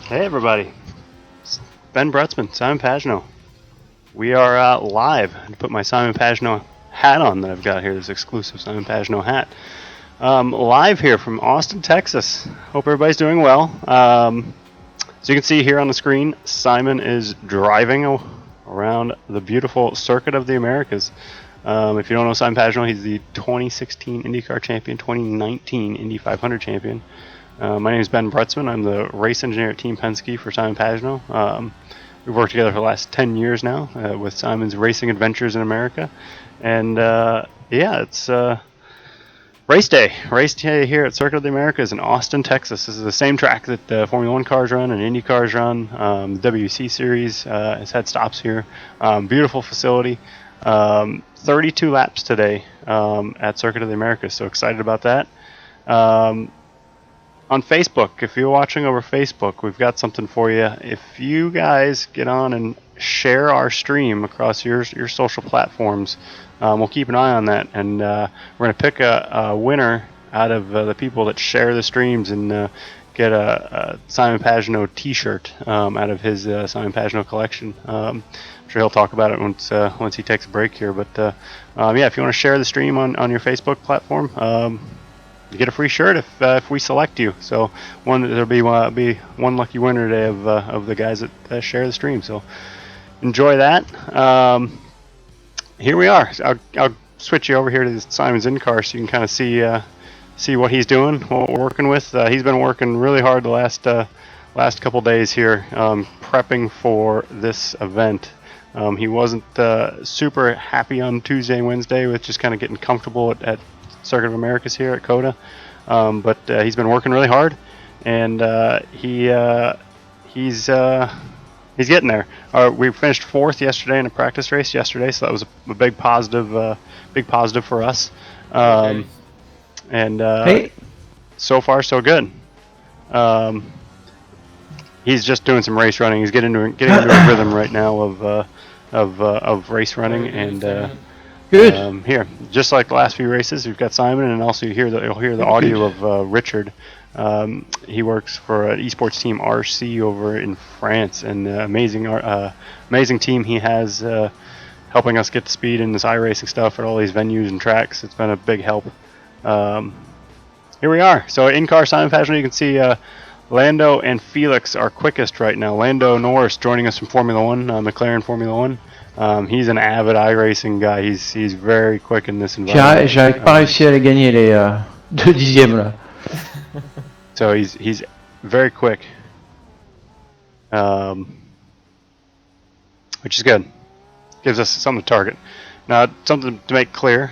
Hey everybody, it's Ben Bretzman, Simon Pagenaud. We are live. I put my Simon Pagenaud hat on that I've got here, this exclusive Simon Pagenaud hat. Live here from Austin, Texas. Hope everybody's doing well. So you can see here on the screen, Simon is driving around the beautiful Circuit of the Americas. If you don't know Simon Pagenaud, he's the 2016 IndyCar champion, 2019 Indy 500 champion. My name is Ben Bretzman. I'm the race engineer at Team Penske for Simon Pagenaud. We've worked together for the last 10 years now with Simon's Racing Adventures in America. And it's race day. Race day here at Circuit of the Americas in Austin, Texas. This is the same track that Formula One cars run and Indy cars run. The WC Series has had stops here. Beautiful facility. 32 laps today at Circuit of the Americas. So excited about that. On Facebook, if you're watching over Facebook, we've got something for you. If you guys get on and share our stream across your social platforms, we'll keep an eye on that, and we're going to pick a winner out of the people that share the streams and get a Simon Pagenaud t-shirt out of his Simon Pagenaud collection. I'm sure he'll talk about it once he takes a break here. But if you want to share the stream on your Facebook platform, you get a free shirt if we select you. So there'll be one lucky winner today of the guys that share the stream. So enjoy that. Here we are. I'll switch you over here to Simon's in-car so you can kind of see what he's doing, what we're working with. He's been working really hard the last couple days here, prepping for this event. He wasn't super happy on Tuesday and Wednesday with just kind of getting comfortable at Circuit of Americas here at COTA, but he's been working really hard, and he's getting there. We finished fourth yesterday in a practice race yesterday, so that was a big positive for us. And so far so good. He's just doing some race running. He's getting into a rhythm right now of race running, and good. Here, just like the last few races, we've got Simon, and also you'll hear the audio of Richard. He works for an esports team RC over in France, and amazing team he has helping us get to speed in this iRacing stuff at all these venues and tracks. It's been a big help. Here we are. So in-car Simon Pagenaud, you can see Lando and Felix are quickest right now. Lando Norris joining us from Formula One, McLaren Formula One. He's an avid iRacing guy. He's very quick in this environment. J'arrive pas réussi à les gagner les 2 dixièmes là. So he's very quick, which is good. Gives us something to target. Now, something to make clear.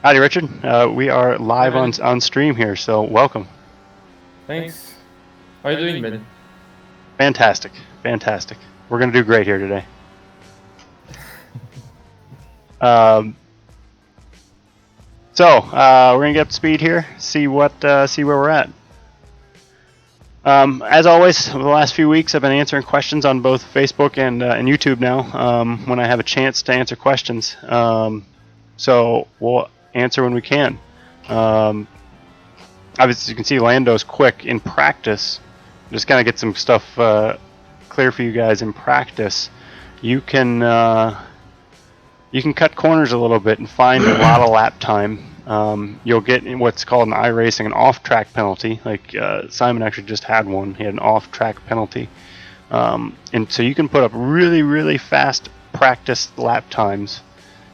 Howdy, Richard. We are live on stream here, so welcome. Thanks. How are you doing, Ben? Fantastic. We're going to do great here today. We're gonna get up to speed here, see where we're at. As always, over the last few weeks, I've been answering questions on both Facebook and YouTube now. When I have a chance to answer questions, so we'll answer when we can. Obviously, you can see Lando's quick in practice. Just kind of get some stuff clear for you guys in practice. You can cut corners a little bit and find a lot of lap time. You'll get what's called in iRacing an off-track penalty. Like Simon actually just had one. He had an off-track penalty. And so you can put up really, really fast practice lap times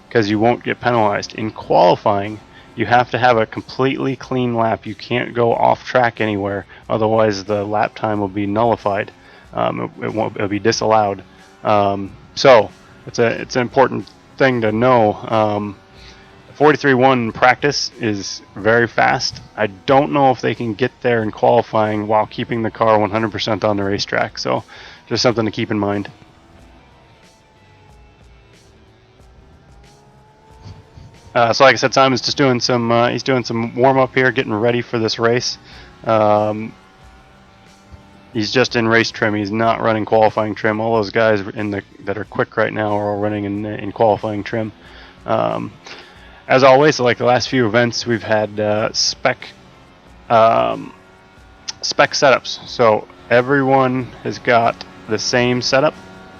because you won't get penalized. In qualifying, you have to have a completely clean lap. You can't go off-track anywhere. Otherwise, the lap time will be nullified. It'll be disallowed. So it's an important thing to know. 43.1 practice is very fast. I don't know if they can get there in qualifying while keeping the car 100% on the racetrack. So just something to keep in mind. So like I said, Simon's just doing some warm up here, getting ready for this race. He's just in race trim. He's not running qualifying trim. All those guys that are quick right now are all running in qualifying trim. As always, like the last few events, we've had spec setups. So everyone has got the same setup.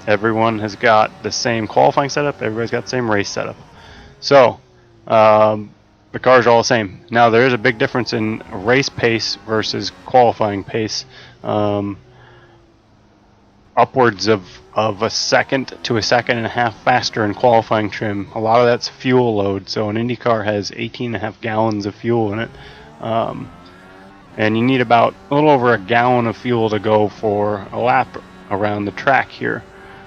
Everyone has got the same qualifying setup. Everybody's got the same race setup. So the cars are all the same. Now there is a big difference in race pace versus qualifying pace. Upwards of a second to a second and a half faster in qualifying trim. A lot of that's fuel load. So an IndyCar has 18.5 gallons of fuel in it. And you need about a little over a gallon of fuel to go for a lap around the track here.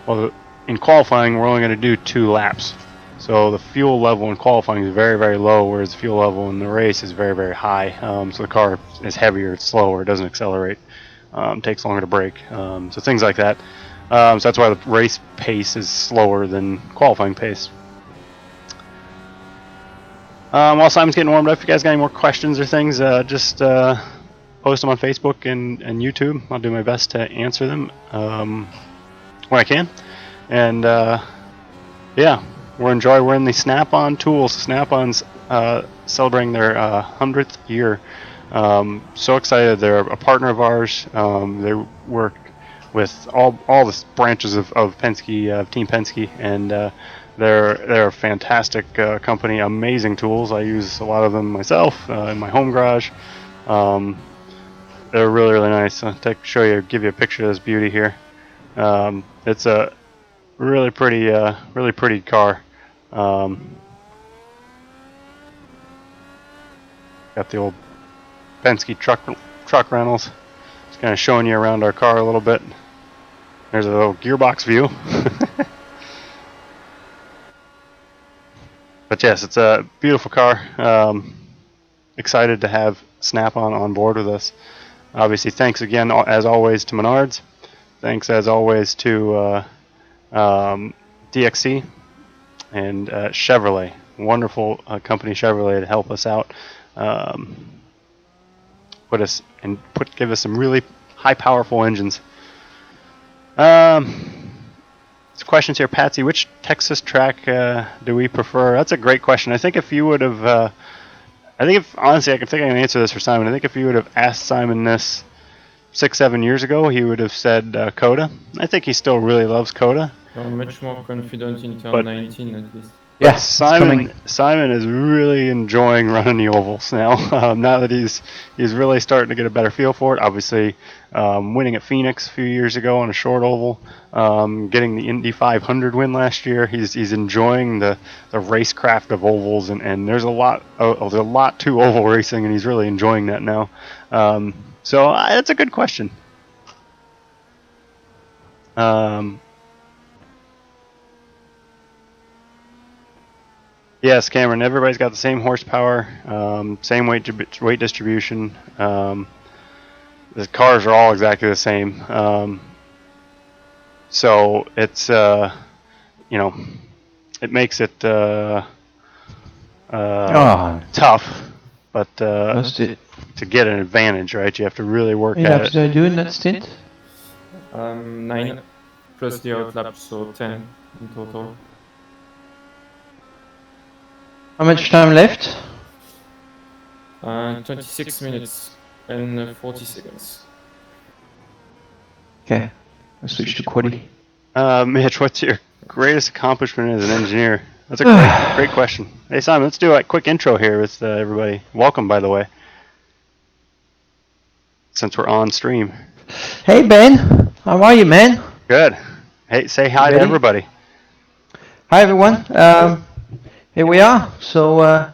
Well, in qualifying, we're only going to do 2 laps. So the fuel level in qualifying is very, very low, whereas the fuel level in the race is very, very high. So the car is heavier, it's slower, it doesn't accelerate, takes longer to brake. So things like that. So that's why the race pace is slower than qualifying pace. While Simon's getting warmed up, if you guys got any more questions or things, just post them on Facebook and YouTube. I'll do my best to answer them when I can. And yeah, we're in the Snap-on tools. Snap-on's celebrating their 100th year. So excited. They're a partner of ours. They work with all the branches of Penske, Team Penske, and they're a fantastic company. Amazing tools. I use a lot of them myself in my home garage. They're really, really nice. I'll give you a picture of this beauty here. It's a really pretty car. Got the old Penske truck rentals. Just kind of showing you around our car a little bit. There's a little gearbox view. But yes, it's a beautiful car. Excited to have Snap-on on board with us. Obviously, thanks again, as always, to Menards. Thanks, as always, to DXC and Chevrolet. Wonderful company, Chevrolet, to help us out. Give us some really high, powerful engines. Questions here, Patsy. Which Texas track do we prefer? That's a great question. I think if you would have... honestly, I can answer this for Simon. I think if you would have asked Simon this 6-7 years ago, he would have said COTA. I think he still really loves COTA. I'm much more confident in turn 19 at least. Yeah, Simon is really enjoying running the ovals now. Now that he's really starting to get a better feel for it. Obviously, winning at Phoenix a few years ago on a short oval, getting the Indy 500 win last year. He's enjoying the racecraft of ovals, and there's a lot to oval racing, and he's really enjoying that now. So that's a good question. Yes, Cameron, everybody's got the same horsepower, same weight distribution. The cars are all exactly the same. So it's, it makes it tough, but to get an advantage, right, you have to really work at it. How much do in that stint? 9 plus the outlap, so 10 in total. How much time left? 26 minutes and 40 seconds. Okay, I'll switch to quali. Mitch, what's your greatest accomplishment as an engineer? That's a great question. Hey, Simon, let's do a quick intro here with everybody. Welcome, by the way, since we're on stream. Hey, Ben. How are you, man? Good. Hey, say hi to everybody. Hi, everyone. Here we are. So,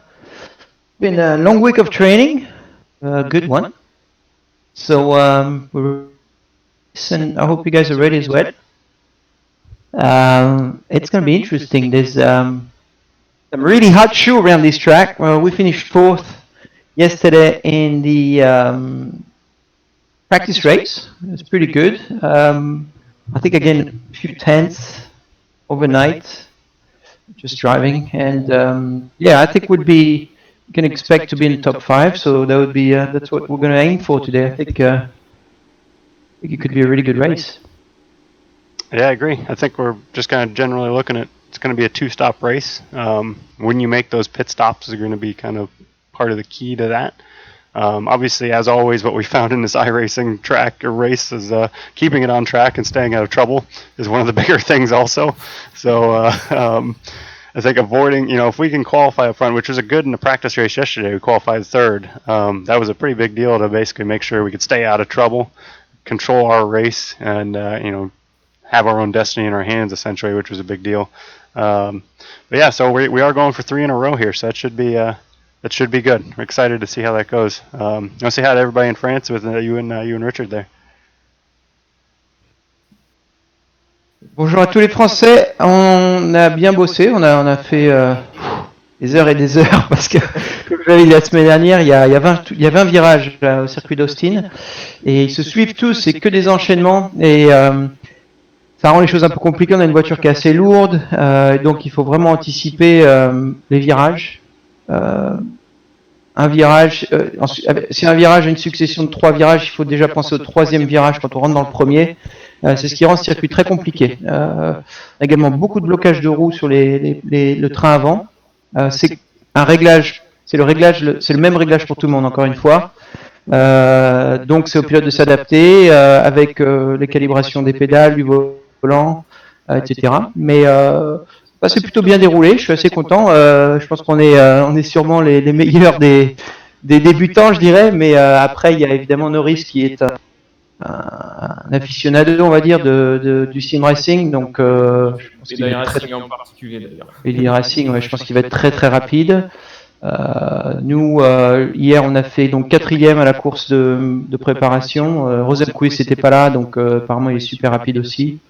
been a long week of training, a good one. So, and I hope you guys are ready as well. It's going to be interesting. There's some really hot shoe around this track. We finished 4th yesterday in the practice race. It's pretty good. I think again a few tenths overnight. Just driving, and yeah, I think we can expect to be in the top 5. So that would be that's what we're going to aim for today. I think it could be a really good race. Yeah, I agree. I think we're just kind of generally looking at it's going to be a 2-stop race. When you make those pit stops, are going to be kind of part of the key to that. Obviously, as always, what we found in this iRacing track or race is keeping it on track and staying out of trouble is one of the bigger things also. So I think avoiding, if we can qualify up front, which was a good in the practice race yesterday, we qualified third. That was a pretty big deal to basically make sure we could stay out of trouble, control our race, and have our own destiny in our hands essentially, which was a big deal. But yeah, so we are going for 3 in a row here, so that should be good. We're excited to see how that goes. I'll say hi to everybody in France with you and Richard there. Bonjour à tous les Français. On a bien bossé, on a fait des heures et des heures parce que, comme je l'avais dit la semaine dernière, il y a 20 virages au circuit d'Austin et ils se suivent tous, c'est que des enchaînements et ça rend les choses un peu compliquées. On a une voiture qui est assez lourde, donc il faut vraiment anticiper les virages. Un virage, si un virage a une succession de 3 virages, il faut déjà penser au 3e virage quand on rentre dans le premier. C'est ce qui rend ce circuit très compliqué. Également beaucoup de blocage de roues sur le train avant. C'est un réglage, c'est le même réglage pour tout le monde encore une fois. Donc c'est au pilote de s'adapter avec les calibrations des pédales, du volant, etc. Mais c'est plutôt bien déroulé, je suis assez content. Je pense qu'on est sûrement les meilleurs des débutants, je dirais. Mais après, il y a évidemment Norris qui est un aficionado, on va dire, du sim racing. Donc, je pense qu'il va être racing en particulier d'ailleurs. iRacing, ouais, je pense qu'il va être très très rapide. Nous, hier, on a fait donc 4e à la course de préparation. Rosenquist n'était pas là, donc apparemment il est super rapide aussi.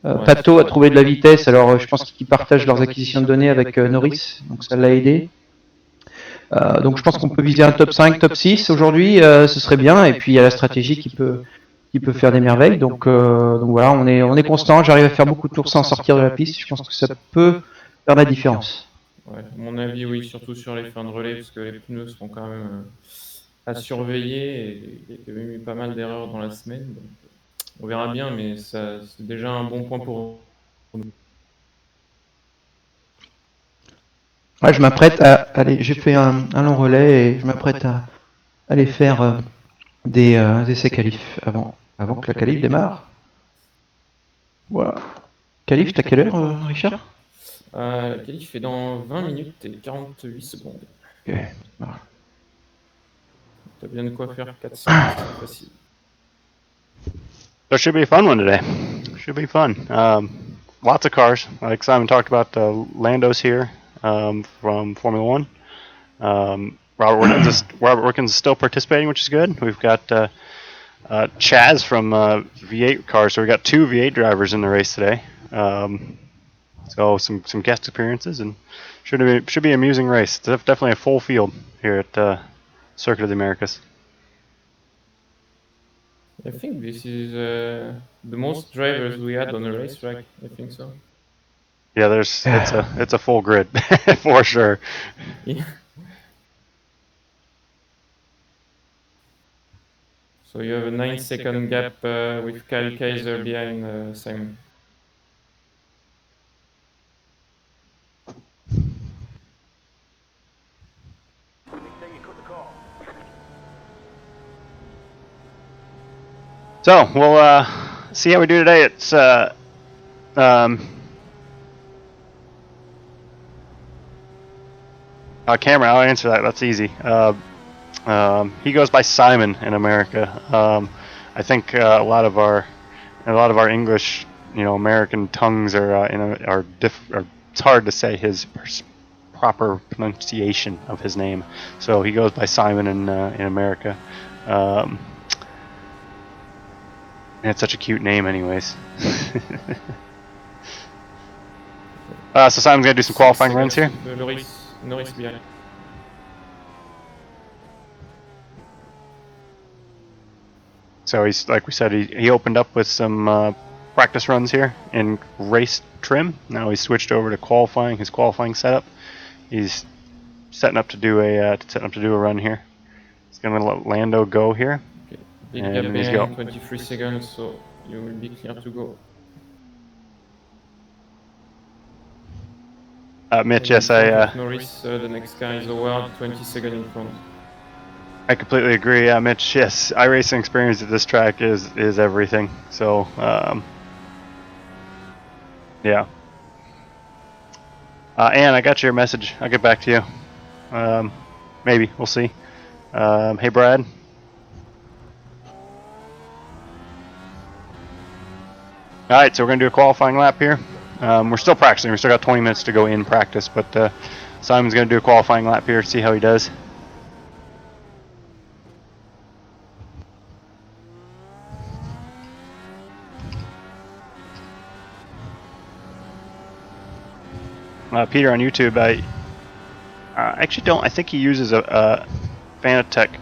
Pagenaud a trouvé de la vitesse, alors je pense qu'ils partagent leurs acquisitions de données avec Norris, donc ça l'a aidé. Donc je pense qu'on peut viser un top 5, top 6 aujourd'hui, ce serait bien, et puis il y a la stratégie qui peut faire des merveilles. Donc voilà, on est constant, j'arrive à faire beaucoup de tours sans sortir de la piste, je pense que ça peut faire la différence. Ouais, à mon avis, oui, surtout sur les fins de relais, parce que les pneus seront quand même à surveiller, et il y a quand même eu pas mal d'erreurs dans la semaine. Donc, on verra bien, mais c'est déjà un bon point pour nous. Ouais, je m'apprête à aller, j'ai fait un long relais et je m'apprête à aller faire des essais qualifs avant que la qualif démarre. Voilà. Qualif, t'as quelle heure, Richard? La qualif est dans 20 minutes et 48 secondes. Ok. T'as bien de quoi faire 400, c'est facile. So it should be a fun one today. Should be fun. Lots of cars. Like Simon talked about, Lando's here from Formula One. Robert Wilkins is still participating, which is good. We've got Chaz from V8 cars, so we got 2 V8 drivers in the race today. So some guest appearances, and should be an amusing race. It's definitely a full field here at Circuit of the Americas. I think this is the most drivers we had on a racetrack. I think so. Yeah, it's a full grid for sure. Yeah. So you have a 9-second gap with Kyle Kaiser behind Simon. So we'll see how we do today. It's Cameron, I'll answer that. That's easy. He goes by Simon in America. I think a lot of our English, American tongues are it's hard to say his proper pronunciation of his name. So he goes by Simon in America. And it's such a cute name, anyways. So Simon's gonna do some qualifying runs here. Norris behind. So he's, like we said, he opened up with some practice runs here in race trim. Now he's switched over to his qualifying setup. He's setting up to do a run here. He's gonna let Lando go here. Okay. Big gap behind, 23 seconds, so you will be clear to go. Mitch, yes, Norris, the next guy is Howard, 20 seconds in front. I completely agree, Mitch. Yes, iRacing experience at this track is everything. So, yeah. Ann, I got your message. I'll get back to you. Maybe we'll see. Hey, Brad. All right, so we're gonna do a qualifying lap here. We're still practicing. We still got 20 minutes to go in practice, but Simon's gonna do a qualifying lap here. See how he does. Peter on YouTube, I actually don't. I think he uses a Fanatec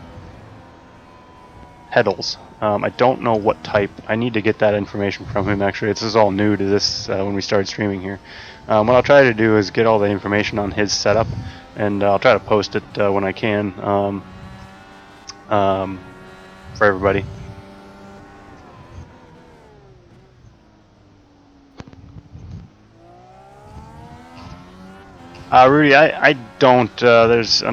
pedals. I don't know what type. I need to get that information from him. Actually, this is all new to this when we started streaming here. What I'll try to do is get all the information on his setup, and I'll try to post it when I can for everybody. Rudy, I don't. There's a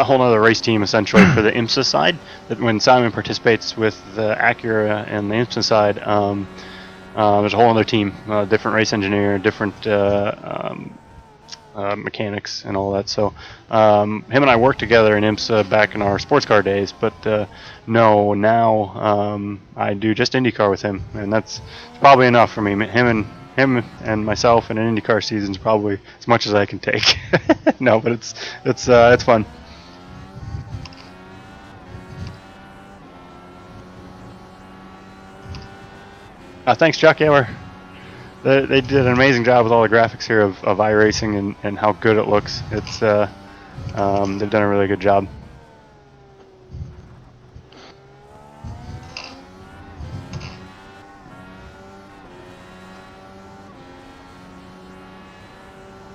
whole other race team essentially for the IMSA side. That when Simon participates with the Acura and the IMSA side, there's a whole other team, different race engineer, different mechanics, and all that. So him and I worked together in IMSA back in our sports car days, but no, now I do just IndyCar with him, and that's probably enough for me. Him and myself in an IndyCar season is probably as much as I can take. No, but it's fun. Thanks, Chuck. Yeah, they did an amazing job with all the graphics here of iRacing and how good it looks. It's they've done a really good job.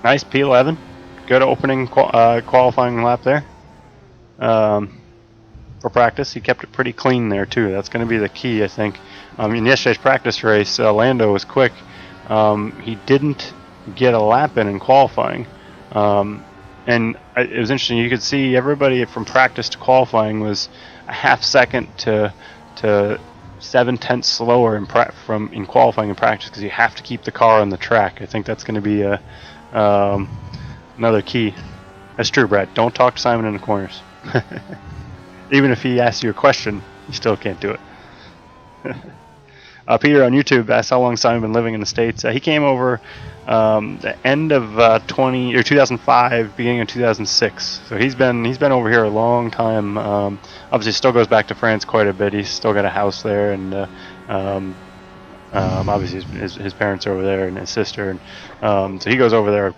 Nice P11. Good opening qualifying lap there. For practice, he kept it pretty clean there too. That's going to be the key, I think. In yesterday's practice race, Lando was quick. He didn't get a lap in qualifying, and it was interesting. You could see everybody from practice to qualifying was a half second to 7/10 slower in qualifying and practice because you have to keep the car on the track. I think that's going to be another key. That's true, Brad. Don't talk to Simon in the corners. Even if he asks you a question, you still can't do it. Peter on YouTube asked how long Simon been living in the States. He came over the end of 2005, beginning of 2006. So he's been over here a long time. Obviously, still goes back to France quite a bit. He's still got a house there, and obviously his parents are over there and his sister, and so he goes over there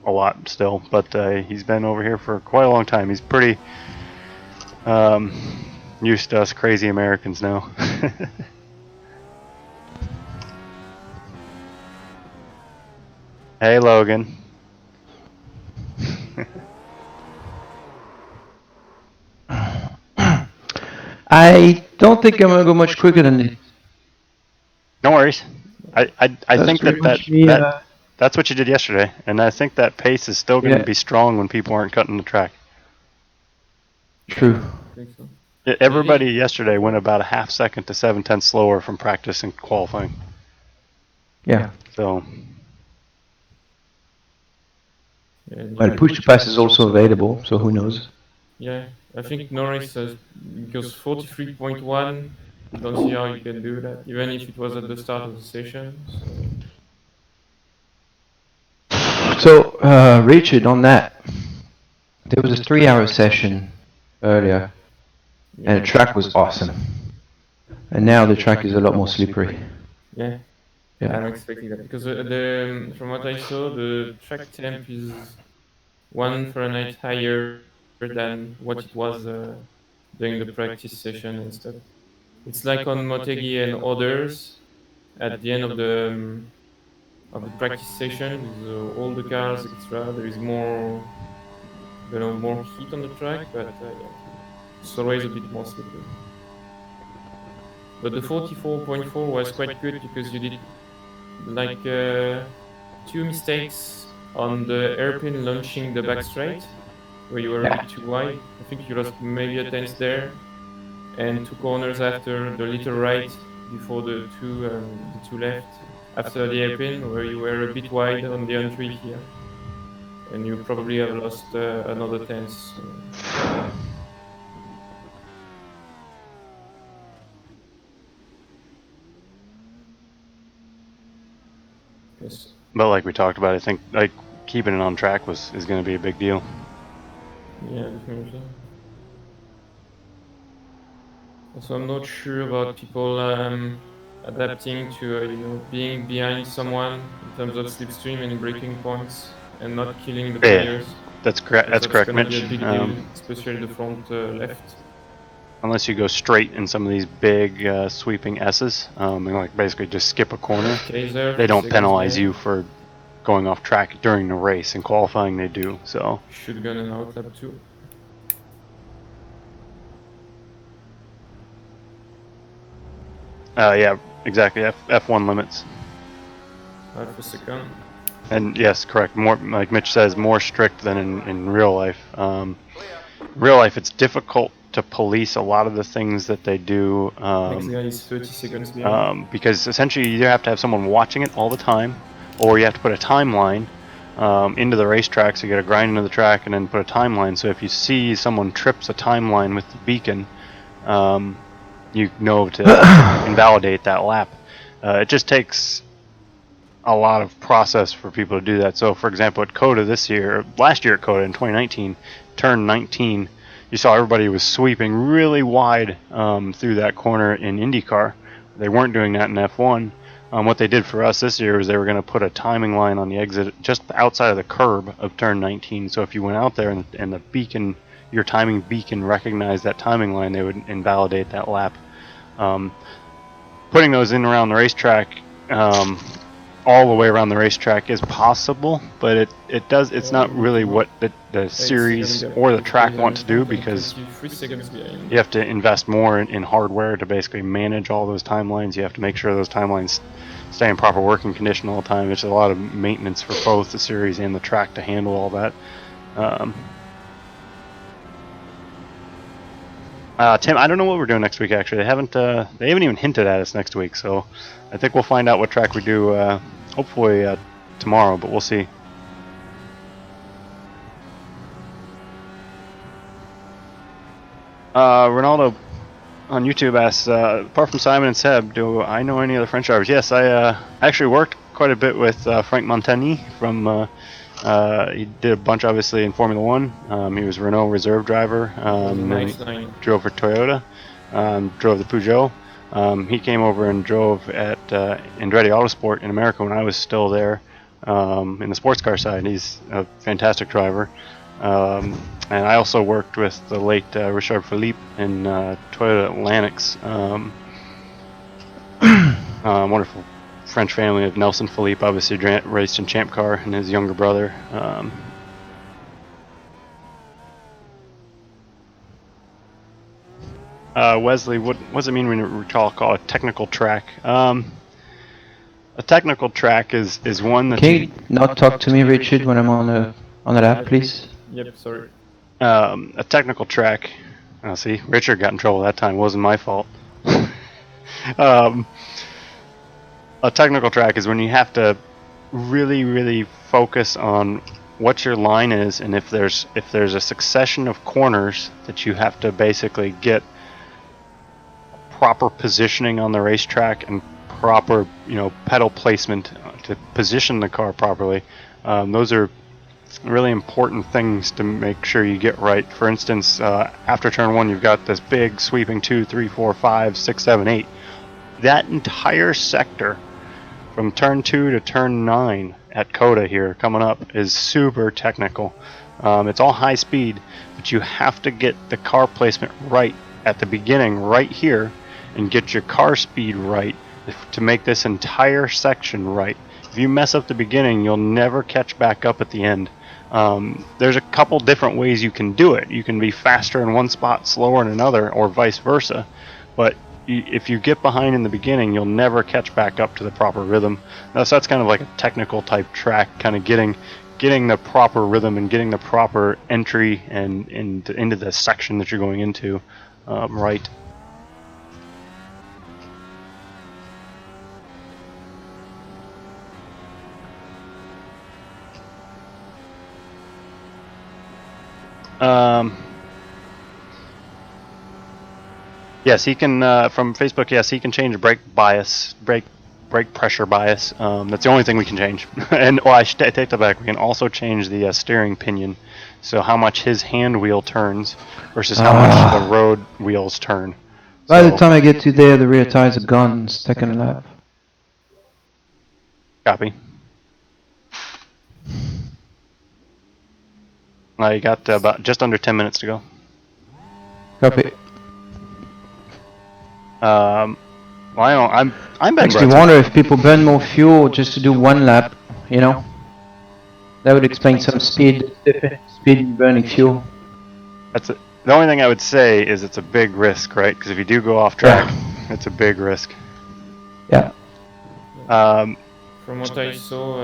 a lot still. But he's been over here for quite a long time. He's pretty used to us crazy Americans now. Hey, Logan. I don't think I'm gonna go much quicker than it. No worries. I think that's what you did yesterday, and I think that pace is still going to be strong when people aren't cutting the track. True. I think so. Everybody yesterday went about a half second to 7/10 slower from practice and qualifying. Yeah. So. Yeah, Well, push to pass is also available, so who knows? yeah, I think Norris goes 43.1. Don't see how you can do that, even if it was at the start of the session. So, Richard, on that, there was a 3-hour session earlier, and the track was awesome. And now the track is a lot more slippery. Yeah, I'm expecting that because from what I saw, the track temp is 1 Fahrenheit higher than what it was during the practice session and stuff. It's like on Motegi and others at the end of the practice session with all the cars extra. There is more, more heat on the track, but yeah, it's always a bit more slippery. But the 44.4 was quite good because you did like 2 mistakes on the airplane launching the back straight, where you were a bit too wide. I think you lost maybe a tenth there, and 2 corners after the little right before the two left after the hairpin, where you were a bit wide on the entry here, and you probably have lost another tenth. Yes. But like we talked about, I think like keeping it on track is going to be a big deal. Yeah, definitely. So I'm not sure about people adapting to being behind someone in terms of slipstream and braking points and not killing the tires. That's correct. That's correct, Gonna Mitch. be a big deal, especially the front left. Unless you go straight in some of these big sweeping S's, and like basically just skip a corner, Kaiser, they don't 2 seconds penalize behind. you for going off track during the race. In qualifying, they do. So Should gun and out lap 2. yeah, exactly. F1 limits. Half a second. And yes, correct. More like Mitch says, more strict than in real life. Real life, it's difficult to police a lot of the things that they do. Next guy is 30 seconds behind. Because essentially you either have to have someone watching it all the time, or you have to put a timeline into the racetrack. So you got to grind into the track and then put a timeline. So if you see someone trips a timeline with the beacon, you know to invalidate that lap. It just takes a lot of process for people to do that. So for example, at COTA last year at COTA in 2019, turn 19, you saw everybody was sweeping really wide through that corner in IndyCar. They weren't doing that in F1. What they did for us this year was they were going to put a timing line on the exit just outside of the curb of turn 19. So if you went out there and the beacon, your timing beacon recognized that timing line, they would invalidate that lap. Putting those in around the racetrack, all the way around the racetrack is possible, but it's not really what the series or the track want to do, because 3 seconds behind. you have to invest more in hardware to basically manage all those timelines. You have to make sure those timelines stay in proper working condition all the time. It's a lot of maintenance for both the series and the track to handle all that. Tim, I don't know what we're doing next week. Actually, they haven't even hinted at us next week, so I think we'll find out what track we do. Hopefully tomorrow, but we'll see. Ronaldo on YouTube asks, apart from Simon and Seb, do I know any other French drivers? Yes, I actually worked quite a bit with Frank Montagny from. He did a bunch, obviously, in Formula One. He was Renault reserve driver. Drove for Toyota. Drove the Pagenaud. He came over and drove at Andretti Autosport in America when I was still there in the sports car side. He's a fantastic driver. And I also worked with the late Richard Philippe in Toyota Atlantics. Wonderful French family of Nelson Philippe, obviously raced in Champ Car, and his younger brother. Wesley, what does it mean when we call a technical track? A technical track is one that. Can you not talk to me, Richard, when I'm on the lap, please? Yep, sorry. A technical track. Oh, see, Richard got in trouble that time. It wasn't my fault. A technical track is when you have to really, really focus on what your line is, and if there's a succession of corners that you have to basically get proper positioning on the racetrack and proper, pedal placement to position the car properly. Those are really important things to make sure you get right. For instance, after turn 1, you've got this big sweeping 2, 3, 4, 5, 6, 7, 8. That entire sector from turn 2 to turn 9 at COTA here coming up is super technical. It's all high speed, but you have to get the car placement right at the beginning right here and get your car speed right to make this entire section right. If you mess up the beginning, you'll never catch back up at the end. There's a couple different ways you can do it. You can be faster in one spot, slower in another, or vice versa. But if you get behind in the beginning, you'll never catch back up to the proper rhythm. So that's kind of like a technical type track, kind of getting getting the proper rhythm and getting the proper entry and into the section that you're going into right. Yes, he can, from Facebook, yes, he can change brake bias, brake pressure bias. That's the only thing we can change. And, I take that back, we can also change the steering pinion. So how much his hand wheel turns versus how much the road wheels turn. By the time I get to there, the rear tires are gone, second lap. Copy. You got about just under 10 minutes to go. Copy. Well, I'm Ben Makes me Bretzman. wonder if people burn more fuel just to do one lap, you know? That would explain some speed in burning fuel. That's it. The only thing I would say is it's a big risk, right? Because if you do go off track, it's a big risk. Yeah. From what I saw,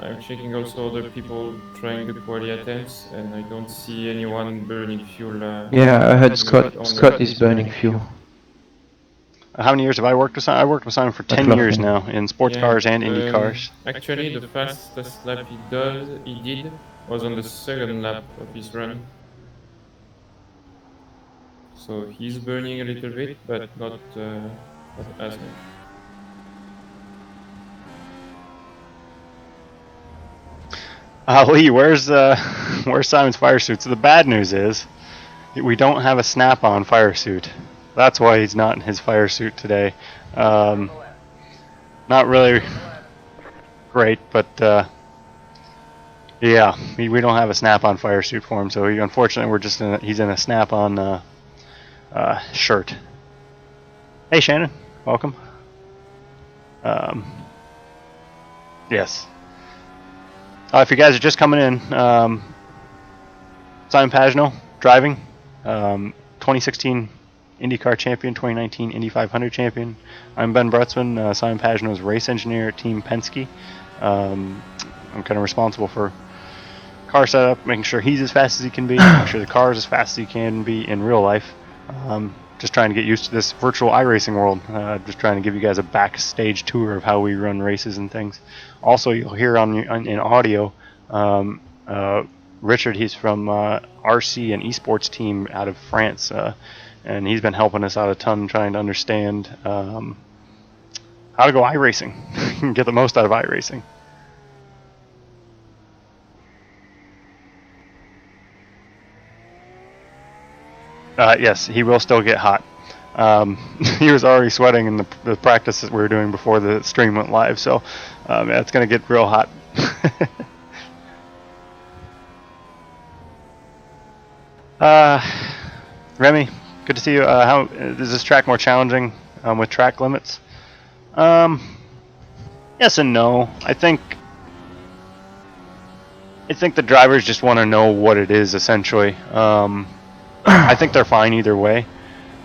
I'm checking also other people trying the quali attempts, and I don't see anyone burning fuel. Yeah, I heard Scott is burning fuel. How many years have I worked with Simon? I worked with Simon for 10 years now in sports cars and Indy cars. Actually, the fastest lap he did was on the second lap of his run. So he's burning a little bit, but not as much. Lee, where's Simon's fire suit? So the bad news is we don't have a snap-on fire suit. That's why he's not in his fire suit today. Not really great, but yeah, we don't have a snap-on fire suit for him. So unfortunately, he's in a snap-on shirt. Hey, Shannon, welcome. Yes. If you guys are just coming in, Simon Pagenaud driving, 2016 IndyCar champion, 2019 Indy 500 champion. I'm Ben Bretzman, Simon Pagenaud's race engineer at Team Penske. I'm kind of responsible for car setup, making sure he's as fast as he can be, making sure the car is as fast as he can be in real life. Just trying to get used to this virtual iRacing world. Just trying to give you guys a backstage tour of how we run races and things. Also, you'll hear in audio, Richard, he's from RC and esports team out of France, and he's been helping us out a ton trying to understand how to go iRacing and get the most out of iRacing. Yes, he will still get hot. He was already sweating in the practice that we were doing before the stream went live, so yeah, it's going to get real hot. Remy, good to see you. How is this track more challenging with track limits? Yes and no. I think the drivers just want to know what it is, essentially. I think they're fine either way.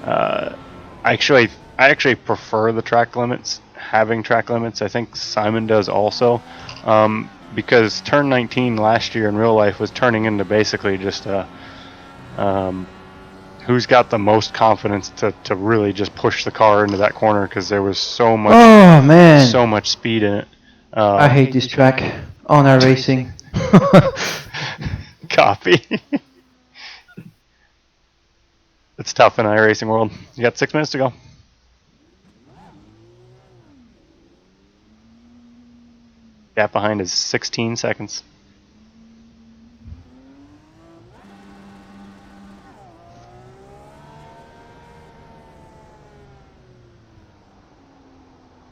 I actually prefer the track limits, having track limits. I think Simon does also, because turn 19 last year in real life was turning into basically just who's got the most confidence to really just push the car into that corner, because there was so much speed in it. I hate this track on iRacing. Copy. It's tough in iRacing world. You got 6 minutes to go. Gap behind is 16 seconds.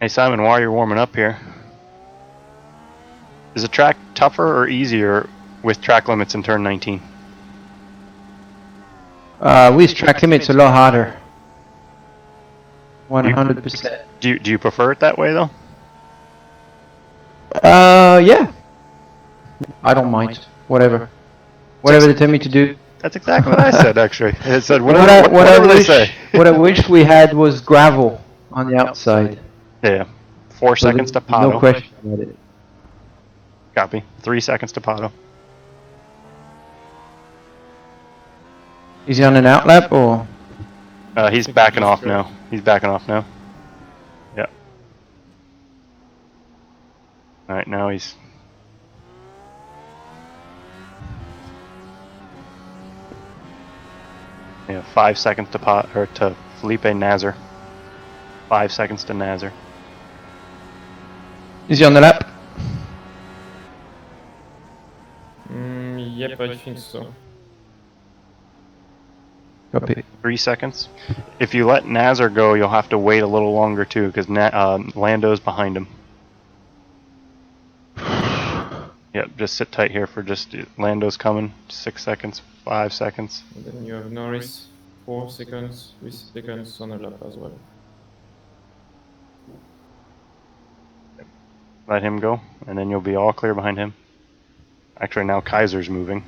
Hey Simon, while you're warming up here, is the track tougher or easier with track limits in turn 19? With track limits, a lot harder. 100%. Do you prefer it that way though? Yeah. I don't mind. Whatever they tell me to do. That's exactly what I said, actually. It said whatever they say. What I wish we had was gravel on the outside. Yeah. 4 seconds to Pagenaud. No question about it. Copy. 3 seconds to Pagenaud. Is he on an out lap or? He's think he backing just off crashed. now. He's backing off now. Yep. All right, now he's. Yeah, 5 seconds to to Felipe Nasr. 5 seconds to Nasr. Is he on the lap? Yep, I think so. Copy. 3 seconds. If you let Nasr go, you'll have to wait a little longer too, because Lando's behind him. Yep, just sit tight here for just Lando's coming. 6 seconds, 5 seconds. And then you have Norris, 4 seconds, 3 seconds on the lap as well. Let him go, and then you'll be all clear behind him. Actually, now Kaiser's moving.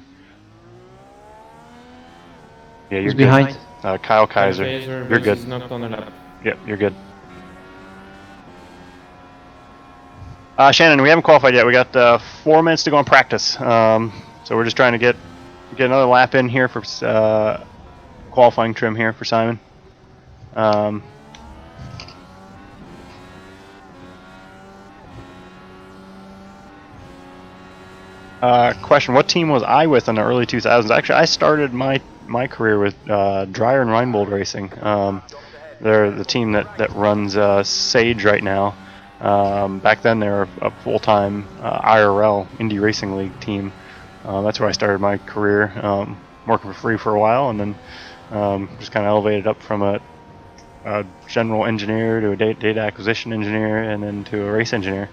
Yeah, you're Who's good. behind? Kyle Kaiser. Kaiser, You're but good. he's not on the lap. Yep, you're good. Shannon, we haven't qualified yet. We got 4 minutes to go in practice. So we're just trying to get another lap in here for qualifying trim here for Simon. Question: what team was I with in the early 2000s? Actually, I started my career with Dreyer and Reinbold Racing. They're the team that runs Sage right now. Back then, they were a full-time IRL Indy Racing League team. That's where I started my career, working for free for a while, and then just kind of elevated up from a general engineer to a data acquisition engineer, and then to a race engineer.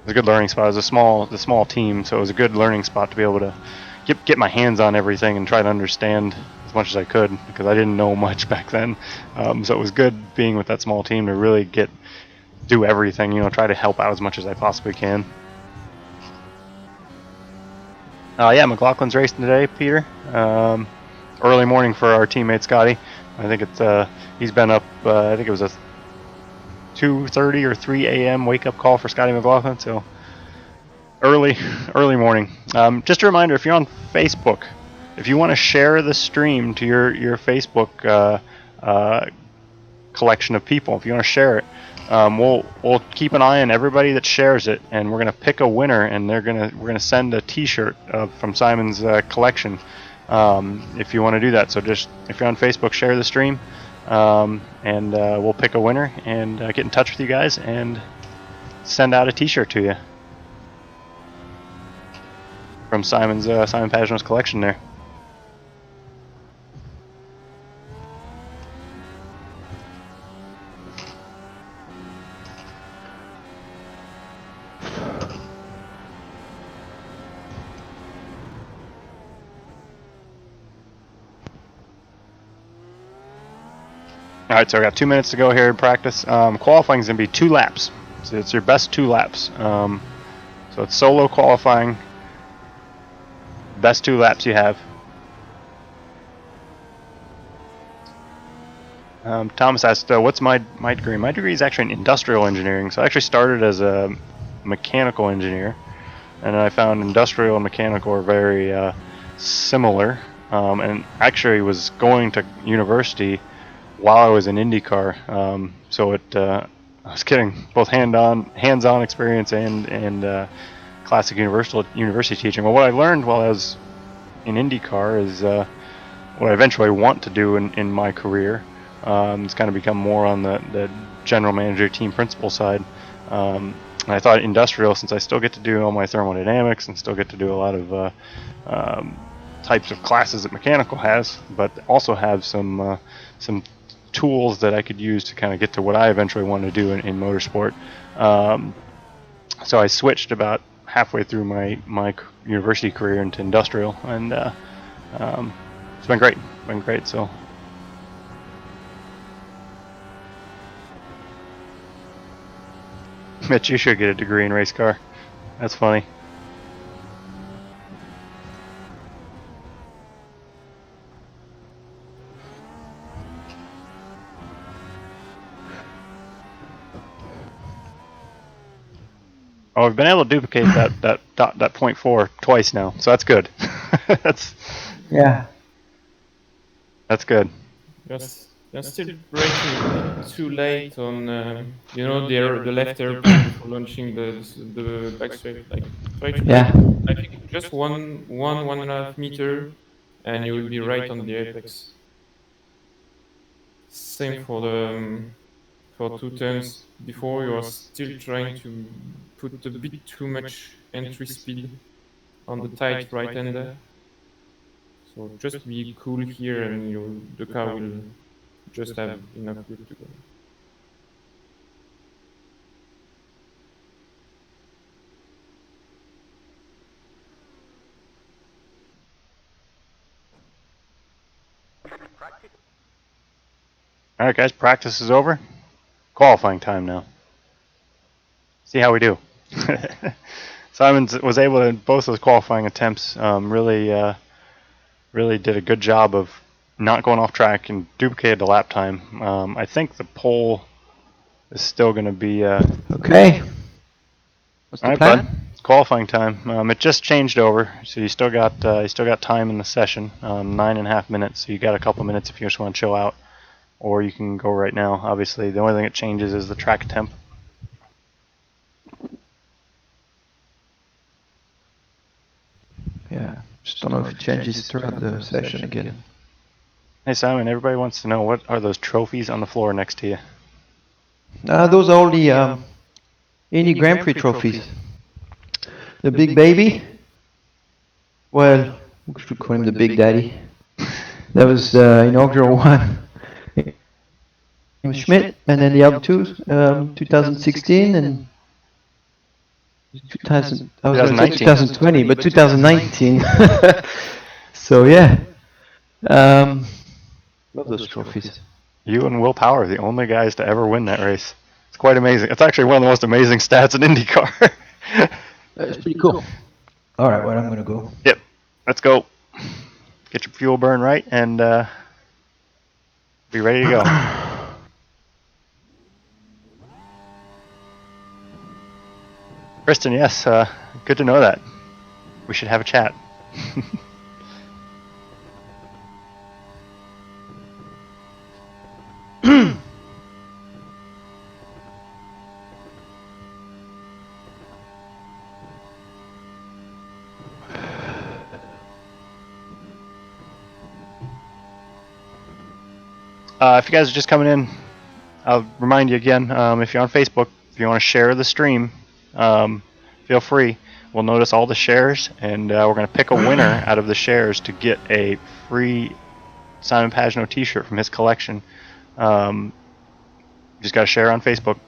It was a good learning spot. It was a small team, so it was a good learning spot to be able to get my hands on everything and try to understand as much as I could, because I didn't know much back then. So it was good being with that small team to really do everything. Try to help out as much as I possibly can. Yeah, McLaughlin's racing today, Peter. Early morning for our teammate Scotty. I think he's been up. I think it was a 2:30 or 3 a.m. wake up call for Scotty McLaughlin. So early morning. Just a reminder: if you're on Facebook, if you want to share the stream to your Facebook collection of people, if you want to share it, we'll keep an eye on everybody that shares it, and we're gonna pick a winner, and we're gonna send a T-shirt from Simon's collection. If you want to do that, so just if you're on Facebook, share the stream, and we'll pick a winner and get in touch with you guys and send out a T-shirt to you from Simon Pagenaud's collection there. All right, so I got 2 minutes to go here in practice. Qualifying is going to be 2 laps. So it's your best 2 laps. So it's solo qualifying. Best 2 laps you have. Thomas asked, what's my degree? My degree is actually in industrial engineering. So I actually started as a mechanical engineer, and I found industrial and mechanical are very similar. And actually was going to university while I was in IndyCar. So I was getting both hands-on experience and classic university teaching. Well, what I learned while I was in IndyCar is what I eventually want to do in my career. It's kind of become more on the general manager, team principal side. And I thought industrial, since I still get to do all my thermodynamics and still get to do a lot of types of classes that mechanical has, but also have some tools that I could use to kind of get to what I eventually want to do in motorsport. So I switched about halfway through my university career into industrial, and it's been great. So. Mitch, you should get a degree in race car. That's funny. Well, we've been able to duplicate that 0.4 twice now, so that's good. that's Yeah. that's good. You're still braking too late on, the left hairpin before launching the back straight. Like, try to brake, Yeah. I think, just 1.5 meter, and you will be right on the apex. Same for the for 2 turns before. You are still trying to put a bit too much entry speed on the tight right hander. So just be cool here, and the car will just have enough grip to go. All right, guys, practice is over. Qualifying time now. See how we do. Simon was able to, in both those qualifying attempts, really did a good job of not going off track and duplicated the lap time. I think the pole is still going to be. Okay. What's All the right, plan? bud. Qualifying time. It just changed over, so you still got time in the session. 9.5 minutes. So you got a couple minutes if you just want to chill out, or you can go right now. Obviously, the only thing that changes is the track temp. Yeah. Just don't know if it changes throughout the session again. Hey Simon, everybody wants to know, what are those trophies on the floor next to you? Those are all the Indy Grand Prix trophies. The big baby. Well, we should call him the Big Daddy. That was the inaugural one. Schmidt, and then the other two, 2016 and 2000. I was going to say 2020, but 2019. So yeah, love those trophies. You and Will Power are the only guys to ever win that race. It's quite amazing. It's actually one of the most amazing stats in IndyCar. That's pretty cool. All right, well, I'm going to go. Yep, let's go. Get your fuel burn right and be ready to go. Kristen, yes, good to know that. We should have a chat. If you guys are just coming in, I'll remind you again, if you're on Facebook, if you want to share the stream, feel free. We'll notice all the shares, and we're going to pick a winner out of the shares to get a free Simon Pagenaud t-shirt from his collection. Just got to share on Facebook.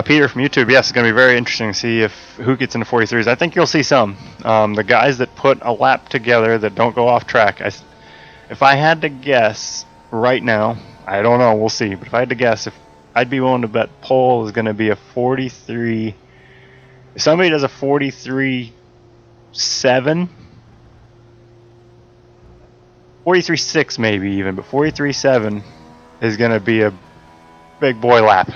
Peter from YouTube, yes, it's going to be very interesting to see who gets into 43s. I think you'll see some. The guys that put a lap together that don't go off track. If I had to guess right now, I don't know, we'll see. But if I had to guess, I'd be willing to bet pole is going to be a 43. If somebody does a 43.7, 43.6 maybe even, but 43.7 is going to be a big boy lap.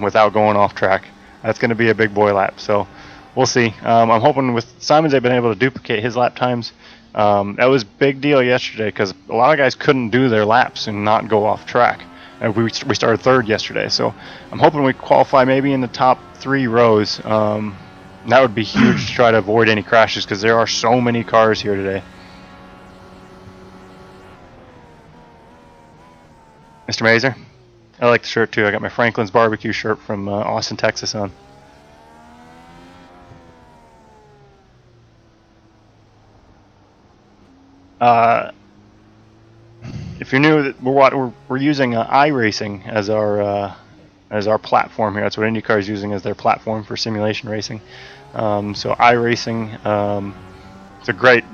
Without going off track. That's going to be a big boy lap, so we'll see. I'm hoping with Simons they've been able to duplicate his lap times. That was a big deal yesterday because a lot of guys couldn't do their laps and not go off track. And we started third yesterday, so I'm hoping we qualify maybe in the top 3 rows. That would be huge to try to avoid any crashes because there are so many cars here today. Mr. Mazer? I like the shirt too. I got my Franklin's Barbecue shirt from Austin, Texas on. If you're new, we're using iRacing as our platform here. That's what IndyCar is using as their platform for simulation racing. So iRacing, it's a great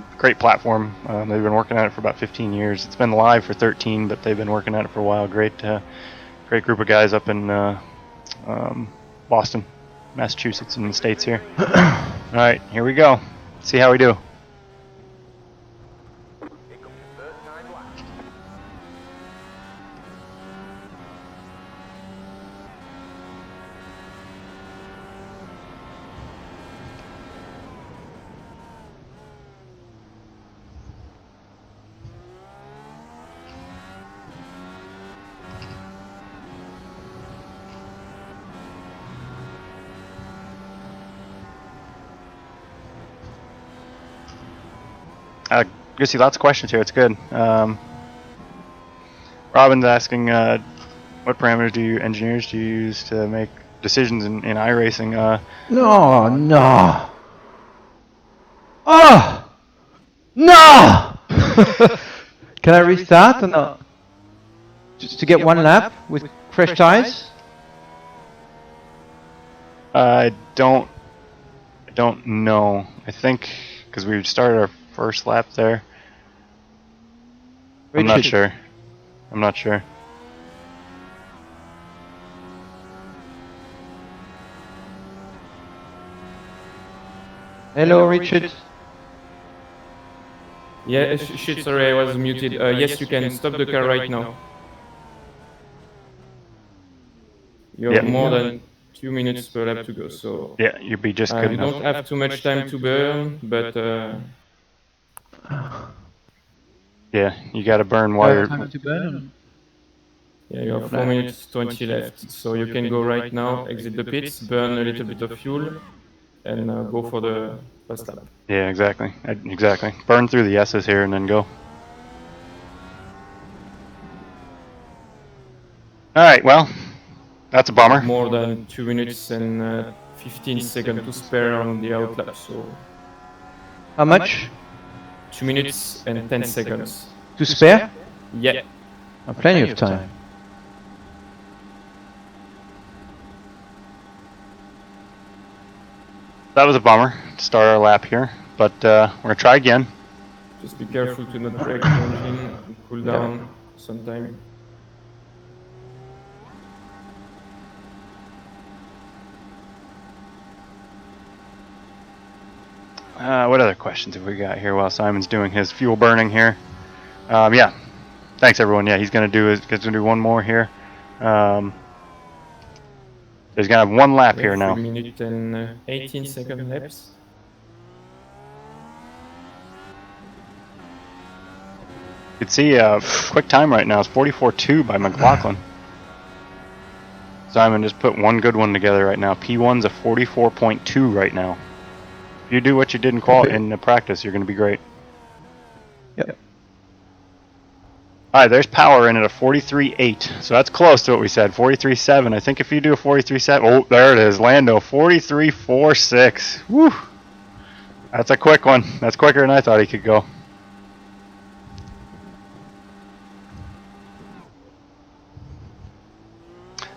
platform. They've been working on it for about 15 years. It's been live for 13, but they've been working on it for a while. Great group of guys up in Boston, Massachusetts, and the States here. All right, here we go. Let's see how we do. Good to see lots of questions here. It's good. Robin's asking, what parameters do engineers use to make decisions in iRacing? No, no. Oh! No! Can I restart or not? Just to get one lap with fresh tires? I don't know. I think because we started our first lap there. I'm not sure. I'm not sure. Hello, Richard. Yeah, shit, sorry, I was muted. Yes, you can stop the car right now. You have more than 2 minutes per lap to go, so yeah, you'd be just good you enough. don't have too much time to burn, but Yeah, you got to burn while you're. Time to burn. yeah, you have 4 minutes 20 left. So you can go right now, exit the pits, burn a little bit of fuel, and go for the first lap. Yeah, exactly. Exactly. Burn through the S's here and then go. All right. Well, that's a bummer. More than 2 minutes and 15 seconds to spare on the outlap. So How much? 2 minutes and 10 seconds. To spare? Yeah. Plenty of time. That was a bummer to start our lap here, but we're gonna try again. Just be careful to not break the engine and cool down sometime. What other questions have we got here while Simon's doing his fuel burning here? Yeah, thanks everyone. Yeah, he's gonna do one more here. He's gonna have one lap here now. 3 minutes and 18 second laps. You can see quick time right now is 44.2 by McLaughlin. Simon just put one good one together right now. P1's a 44.2 right now. If you do what you did in the practice, you're going to be great. Yep. All right, there's power in at a 43.8. So that's close to what we said. 43.7. I think if you do a 43.7, oh, there it is. Lando, 43.46. Woo! That's a quick one. That's quicker than I thought he could go.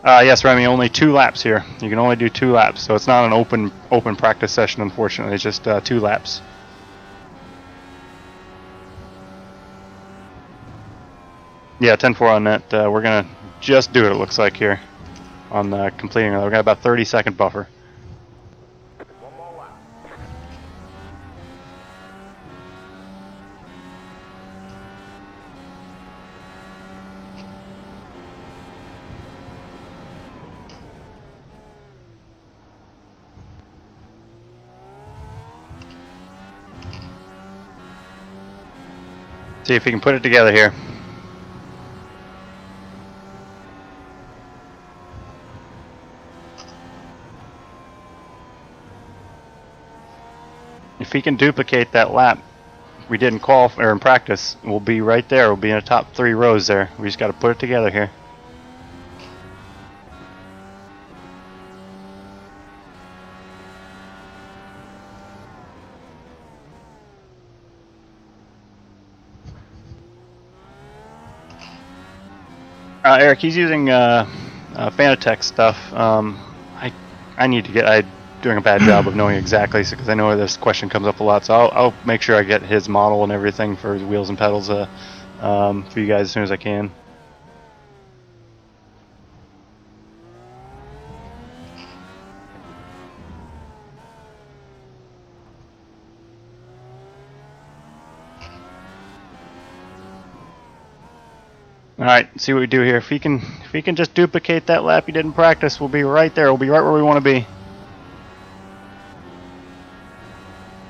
Yes, Remy, only 2 laps here. You can only do 2 laps, so it's not an open practice session, unfortunately. It's just 2 laps. Yeah, 10-4 on that. We're going to just do it, it looks like, here on completing it. We've got about 30-second buffer. See if he can put it together here. If he can duplicate that lap we did in qualify or in practice, we'll be right there. We'll be in the top 3 rows there. We just got to put it together here. Eric, he's using Fanatec stuff. I need to get. I'm doing a bad job of knowing exactly because I know this question comes up a lot. So I'll make sure I get his model and everything for the wheels and pedals for you guys as soon as I can. All right, see what we do here. If he can just duplicate that lap he did in practice, we'll be right there. We'll be right where we want to be.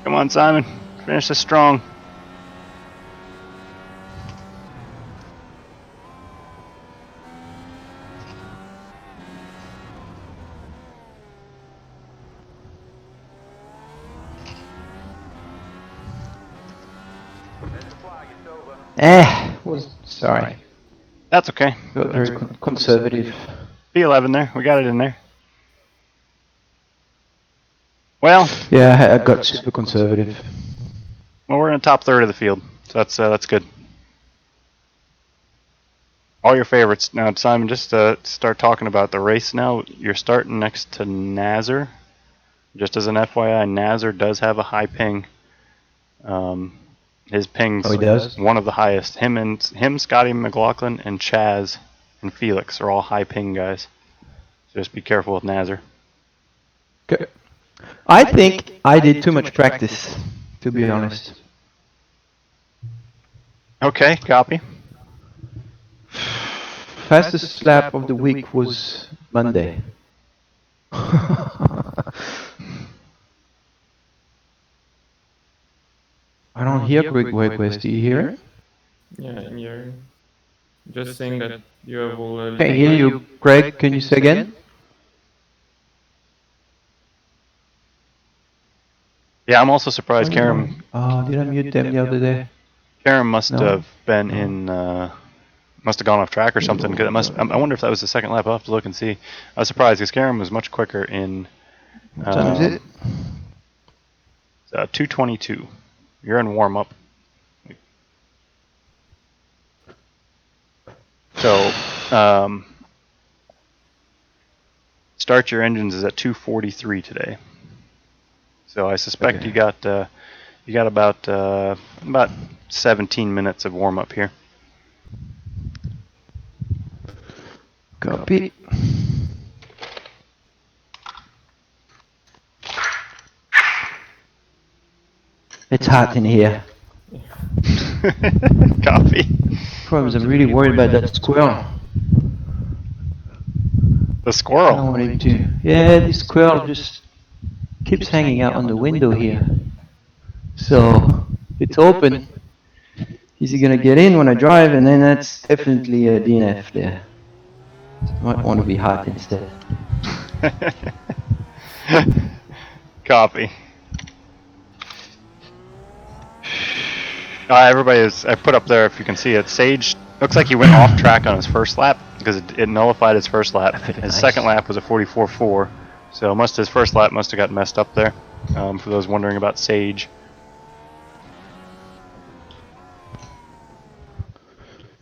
Come on, Simon. Finish this strong. Was sorry. That's okay. Got very conservative. P11 there. We got it in there. Well, Yeah, I got super conservative. well, we're in the top third of the field, so that's good. All your favorites. Now, Simon, just to start talking about the race now, you're starting next to Nazar. Just as an FYI, Nazar does have a high ping. His ping's he does? one of the highest. Him, Scotty McLaughlin, and Chaz and Felix are all high ping guys. So just be careful with Nazar. Okay. I think I did too much practice, to be honest. Okay, copy. Fastest lap of the week was Monday. I don't hear Greg West. Do you hear it? Yeah, I'm here. Just saying that you have all. Can't hear you, Greg. Can you say again? Yeah, I'm also surprised Karam. Oh, did I mute them the other day? Karam must No. have been in. Must have gone off track or something. Cause I wonder if that was the second lap. I'll have to look and see. I was surprised because Karam was much quicker in. What time is it? 2:22. You're in warm up. So, start your engines is at 2:43 today. So I suspect Okay. you got about 17 minutes of warm up here. Copy. It's hot in here. Copy. Problems, I'm really worried about that squirrel. The I squirrel. don't want him to. Yeah, this squirrel just keeps hanging out on the window here. So it's open. Is he gonna get in when I drive? And then that's definitely a DNF there. Might want to be hot instead. Copy. I put up there, if you can see it, Sage looks like he went off track on his first lap because it nullified his first lap. His second lap was a 44.4, so his first lap must have got messed up there. For those wondering about Sage.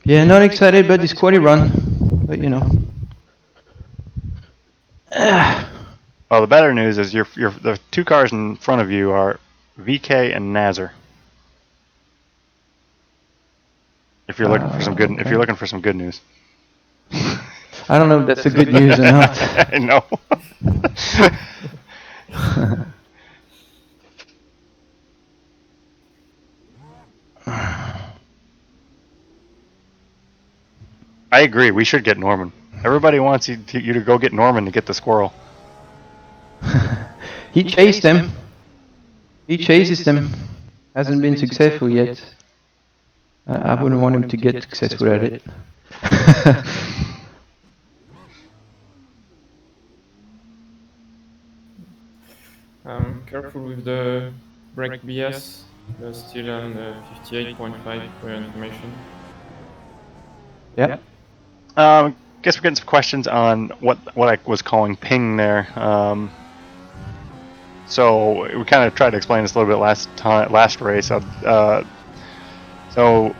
Yeah, not excited about this quali run, but you know. Well, the better news is the two cars in front of you are VK and Nazar. If you're looking for some good, if you're looking for some good news. I don't know if that's a good news or not. I know. I agree. We should get Norman. Everybody wants you to go get Norman to get the squirrel. He chased them. He chases them. Hasn't been successful yet. I wouldn't want him to get successful at it. Careful with the brake BS. They're still on 58.5 for your information. Yeah. Guess we're getting some questions on what I was calling ping there. So we kind of tried to explain this a little bit last race. So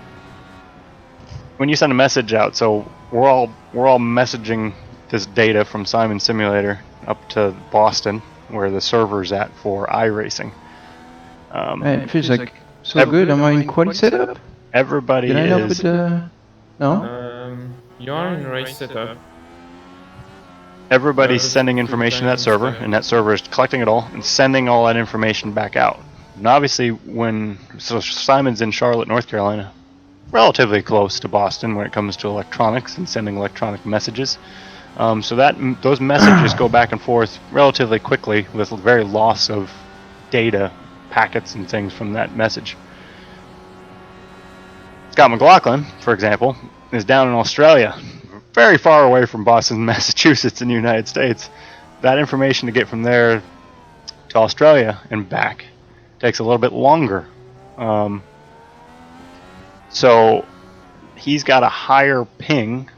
when you send a message out, so we're all messaging this data from Simon Simulator up to Boston, where the server's at for iRacing. Man, it feels like so good. Am I in quali setup? Everybody Did I not is. put the... No? You are in race setup. Everybody's sending information to that server, and that server is collecting it all and sending all that information back out. And obviously, so Simon's in Charlotte, North Carolina, relatively close to Boston when it comes to electronics and sending electronic messages. So those messages go back and forth relatively quickly with very loss of data, packets, and things from that message. Scott McLaughlin, for example, is down in Australia, very far away from Boston, Massachusetts in the United States. That information to get from there to Australia and back takes a little bit longer. So he's got a higher ping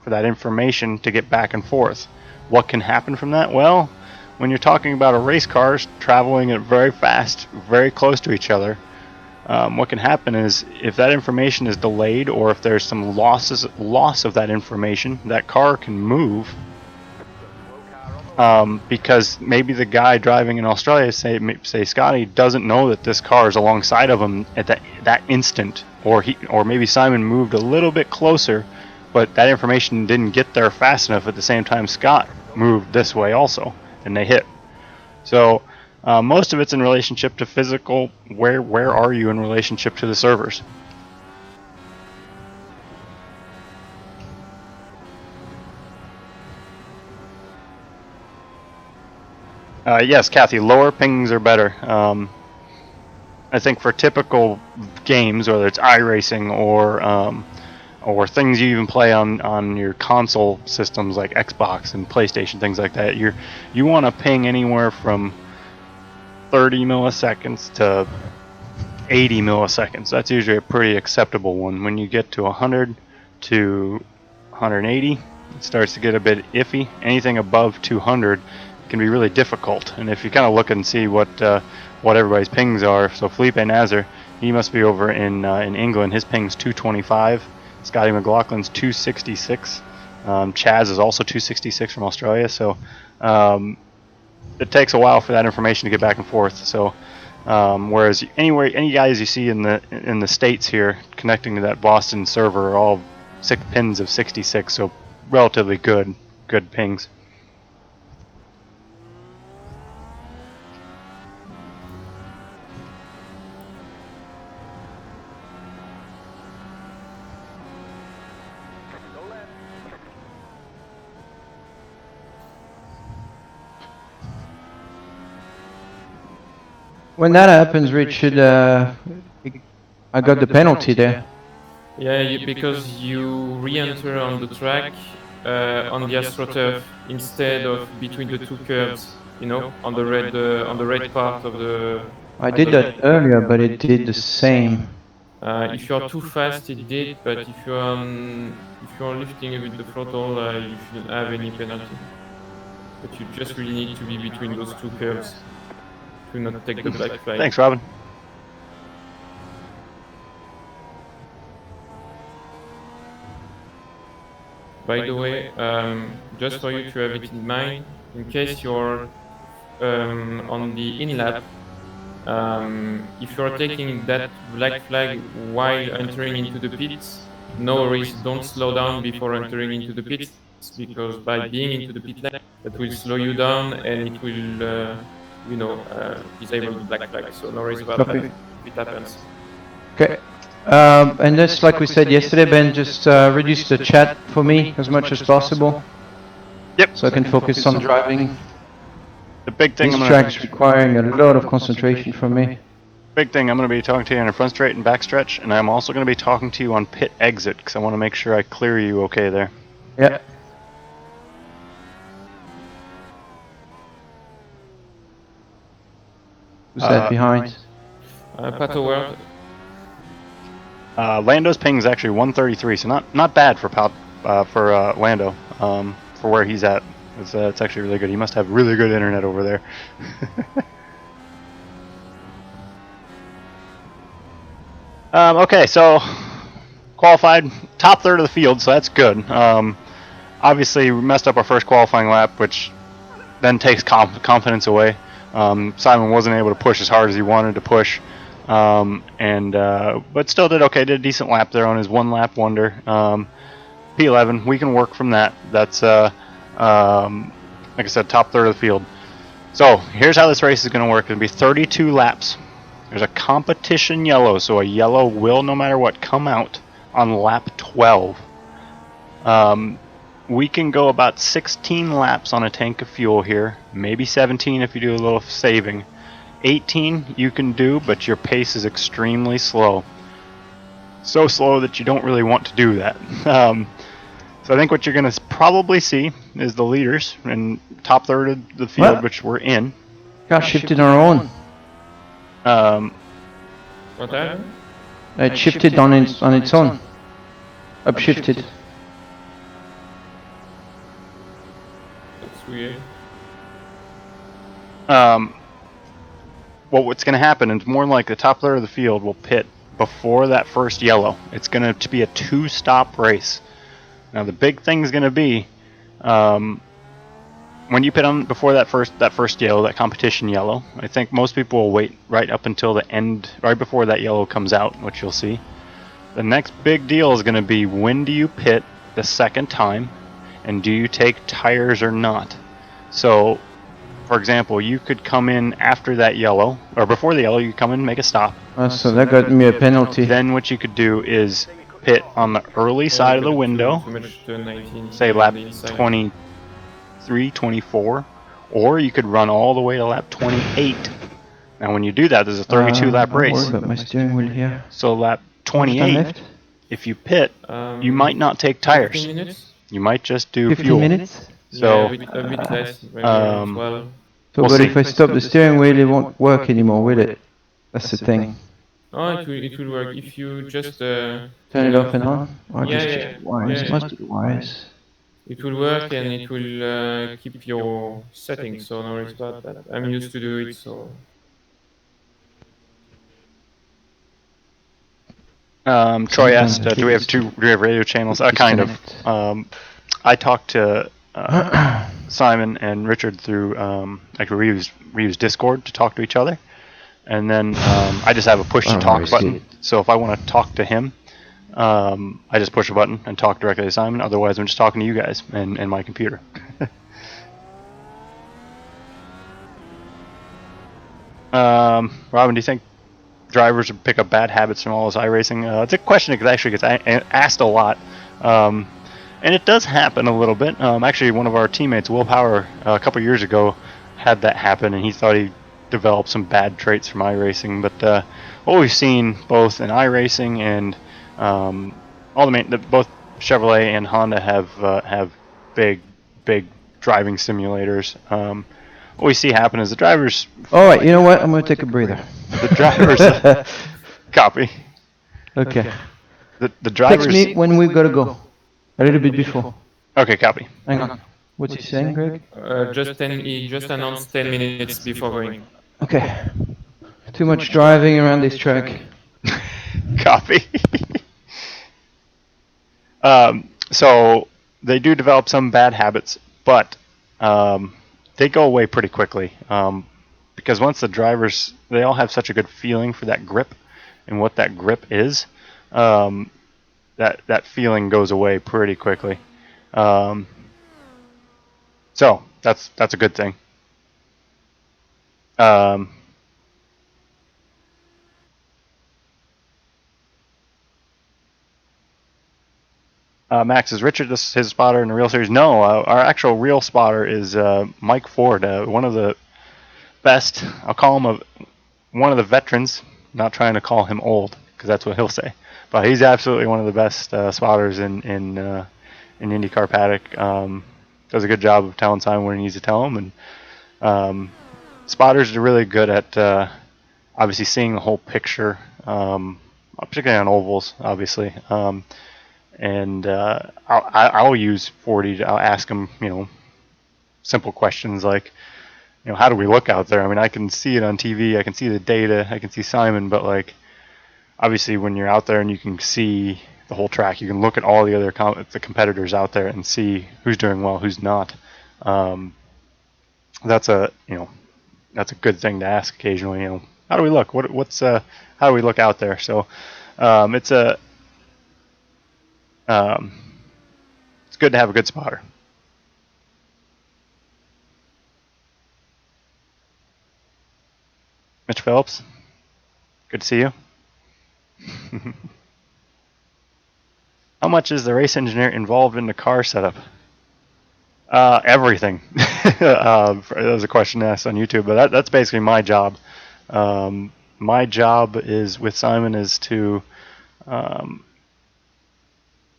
for that information to get back and forth. What can happen from that? Well, when you're talking about a race cars traveling at very fast, very close to each other, what can happen is if that information is delayed or if there's some loss of that information, that car can move because maybe the guy driving in Australia, say Scotty, doesn't know that this car is alongside of him at that instant, or maybe Simon moved a little bit closer, but that information didn't get there fast enough at the same time Scott moved this way also, and they hit. So most of it's in relationship to physical. Where are you in relationship to the servers? Yes, Kathy, lower pings are better. I think for typical games, whether it's iRacing or things you even play on your console systems like Xbox and PlayStation, things like that, you want to ping anywhere from 30 milliseconds to 80 milliseconds. That's usually a pretty acceptable one. When you get to 100 to 180, it starts to get a bit iffy. Anything above 200 can be really difficult. And if you kind of look and see what everybody's pings are, so Felipe Nazar, he must be over in England. His ping's 225. Scotty McLaughlin's 266. Chaz is also 266 from Australia. So it takes a while for that information to get back and forth. So whereas any guys you see in the States here connecting to that Boston server are all pins of 66, so relatively good pings. When that happens, Richard, I got the penalty there. Yeah, because you re-enter on the track on the AstroTurf instead of between the two curves, on the red part of the. I did that earlier, but it did the same. If you are too fast, it did, but if you are lifting a bit the throttle, you shouldn't have any penalty. But you just really need to be between those two curves to not take the black flag. Thanks, Robin. By the way, just for you to have it in mind, in case you're on the in-lap, if you're taking that black flag while entering into the pits, no worries, don't slow down before entering into the pits, because by being into the pit lane, that will slow you down and it will, disable the black flag. So no worries about that if it happens. Okay. And just like we said yesterday, Ben, just reduce the chat for me as much as possible. Yep. So I can focus on driving. The big thing This track's requiring a lot of concentration from me. Big thing, I'm going to be talking to you on a front straight and back stretch, and I'm also going to be talking to you on pit exit, because I want to make sure I clear you okay there. Yeah. Who's that behind? Pagenaud. Lando's ping is actually 133, so not bad for Lando, for where he's at. It's actually really good. He must have really good internet over there. Okay, so qualified top third of the field, so that's good. Obviously, we messed up our first qualifying lap, which then takes confidence away. Simon wasn't able to push as hard as he wanted to push, but still did okay. Did a decent lap there on his one lap wonder. P11, we can work from that. That's like I said, top third of the field. So here's how this race is going to work. It'll be 32 laps. There's a competition yellow, so a yellow will, no matter what, come out on lap 12. We can go about 16 laps on a tank of fuel here, maybe 17 if you do a little saving. 18 you can do, but your pace is extremely slow. So slow that you don't really want to do that. So I think what you're going to probably see is the leaders in top third of the field, which we're in. Got shifted our own. What happened? It shifted on its own. Upshifted. That's weird. Well, what's going to happen is more like the top layer of the field will pit before that first yellow. It's going to be a 2-stop race. Now the big thing is going to be when you pit on before that first yellow, that competition yellow. I think most people will wait right up until the end, right before that yellow comes out, which you'll see. The next big deal is going to be when do you pit the second time, and do you take tires or not? So, for example, you could come in after that yellow, or before the yellow, you come in and make a stop. So that got me a penalty. Then what you could do is pit on the early side of the window, Too much turn 19. say lap 23, 24, or you could run all the way to lap 28. Now when you do that, there's a 32-lap race. Don't worry about my steering wheel here. So lap How much time 28, left? if you pit, you might not take tires. 15 minutes? You might just do 15 fuel. minutes? So, yeah, a bit less. Maybe um, 12. So, We'll but see. if I stop the steering wheel, it won't work anymore, will it? That's the thing. Oh, it will work if you just Turn it off and on? Or Yeah, just yeah, check the wires? yeah. Must be the wires. It will work and it will keep your settings, so no worries about that. I'm used to do it, so. Troy asked, do we have radio channels? Kind of. I talked to Simon and Richard through, actually we use Discord to talk to each other. And then I just have a push to talk button. So if I want to talk to him, I just push a button and talk directly to Simon. Otherwise, I'm just talking to you guys and my computer. Robin, do you think drivers would pick up bad habits from all this iRacing? It's a question that actually gets asked a lot. And it does happen a little bit. Actually, one of our teammates, Will Power, a couple years ago, had that happen, and he thought he developed some bad traits from iRacing. But what we've seen both in iRacing and both Chevrolet and Honda have big driving simulators. What we see happen is the drivers. All right, you know what? I'm going to take a breather. The drivers copy. Okay. The drivers. Text me when we've got to go. A little bit before. Okay, copy. Hang on. What's he saying, Greg? He just announced 10 minutes before going. Okay. Too much driving around this track. Copy. So they do develop some bad habits, but they go away pretty quickly. Because once the drivers, they all have such a good feeling for that grip and what that grip is, that feeling goes away pretty quickly. So that's a good thing. Max, is Richard his spotter in the real series? No, our actual real spotter is Mike Ford, one of the best. I'll call him one of the veterans. Not trying to call him old, because that's what he'll say. But he's absolutely one of the best spotters in IndyCar paddock. Does a good job of telling Simon what he needs to tell him, and spotters are really good at obviously seeing the whole picture, particularly on ovals, obviously. And I'll use 40. I'll ask him, simple questions like, how do we look out there? I mean, I can see it on TV. I can see the data. I can see Simon, but like, obviously, when you're out there and you can see the whole track, you can look at all the other the competitors out there and see who's doing well, who's not. That's a good thing to ask occasionally. How do we look? How do we look out there? So it's good to have a good spotter. Mr. Phillips, good to see you. How much is the race engineer involved in the car setup? Everything. That was a question asked on YouTube, but that's basically my job. My job with Simon is to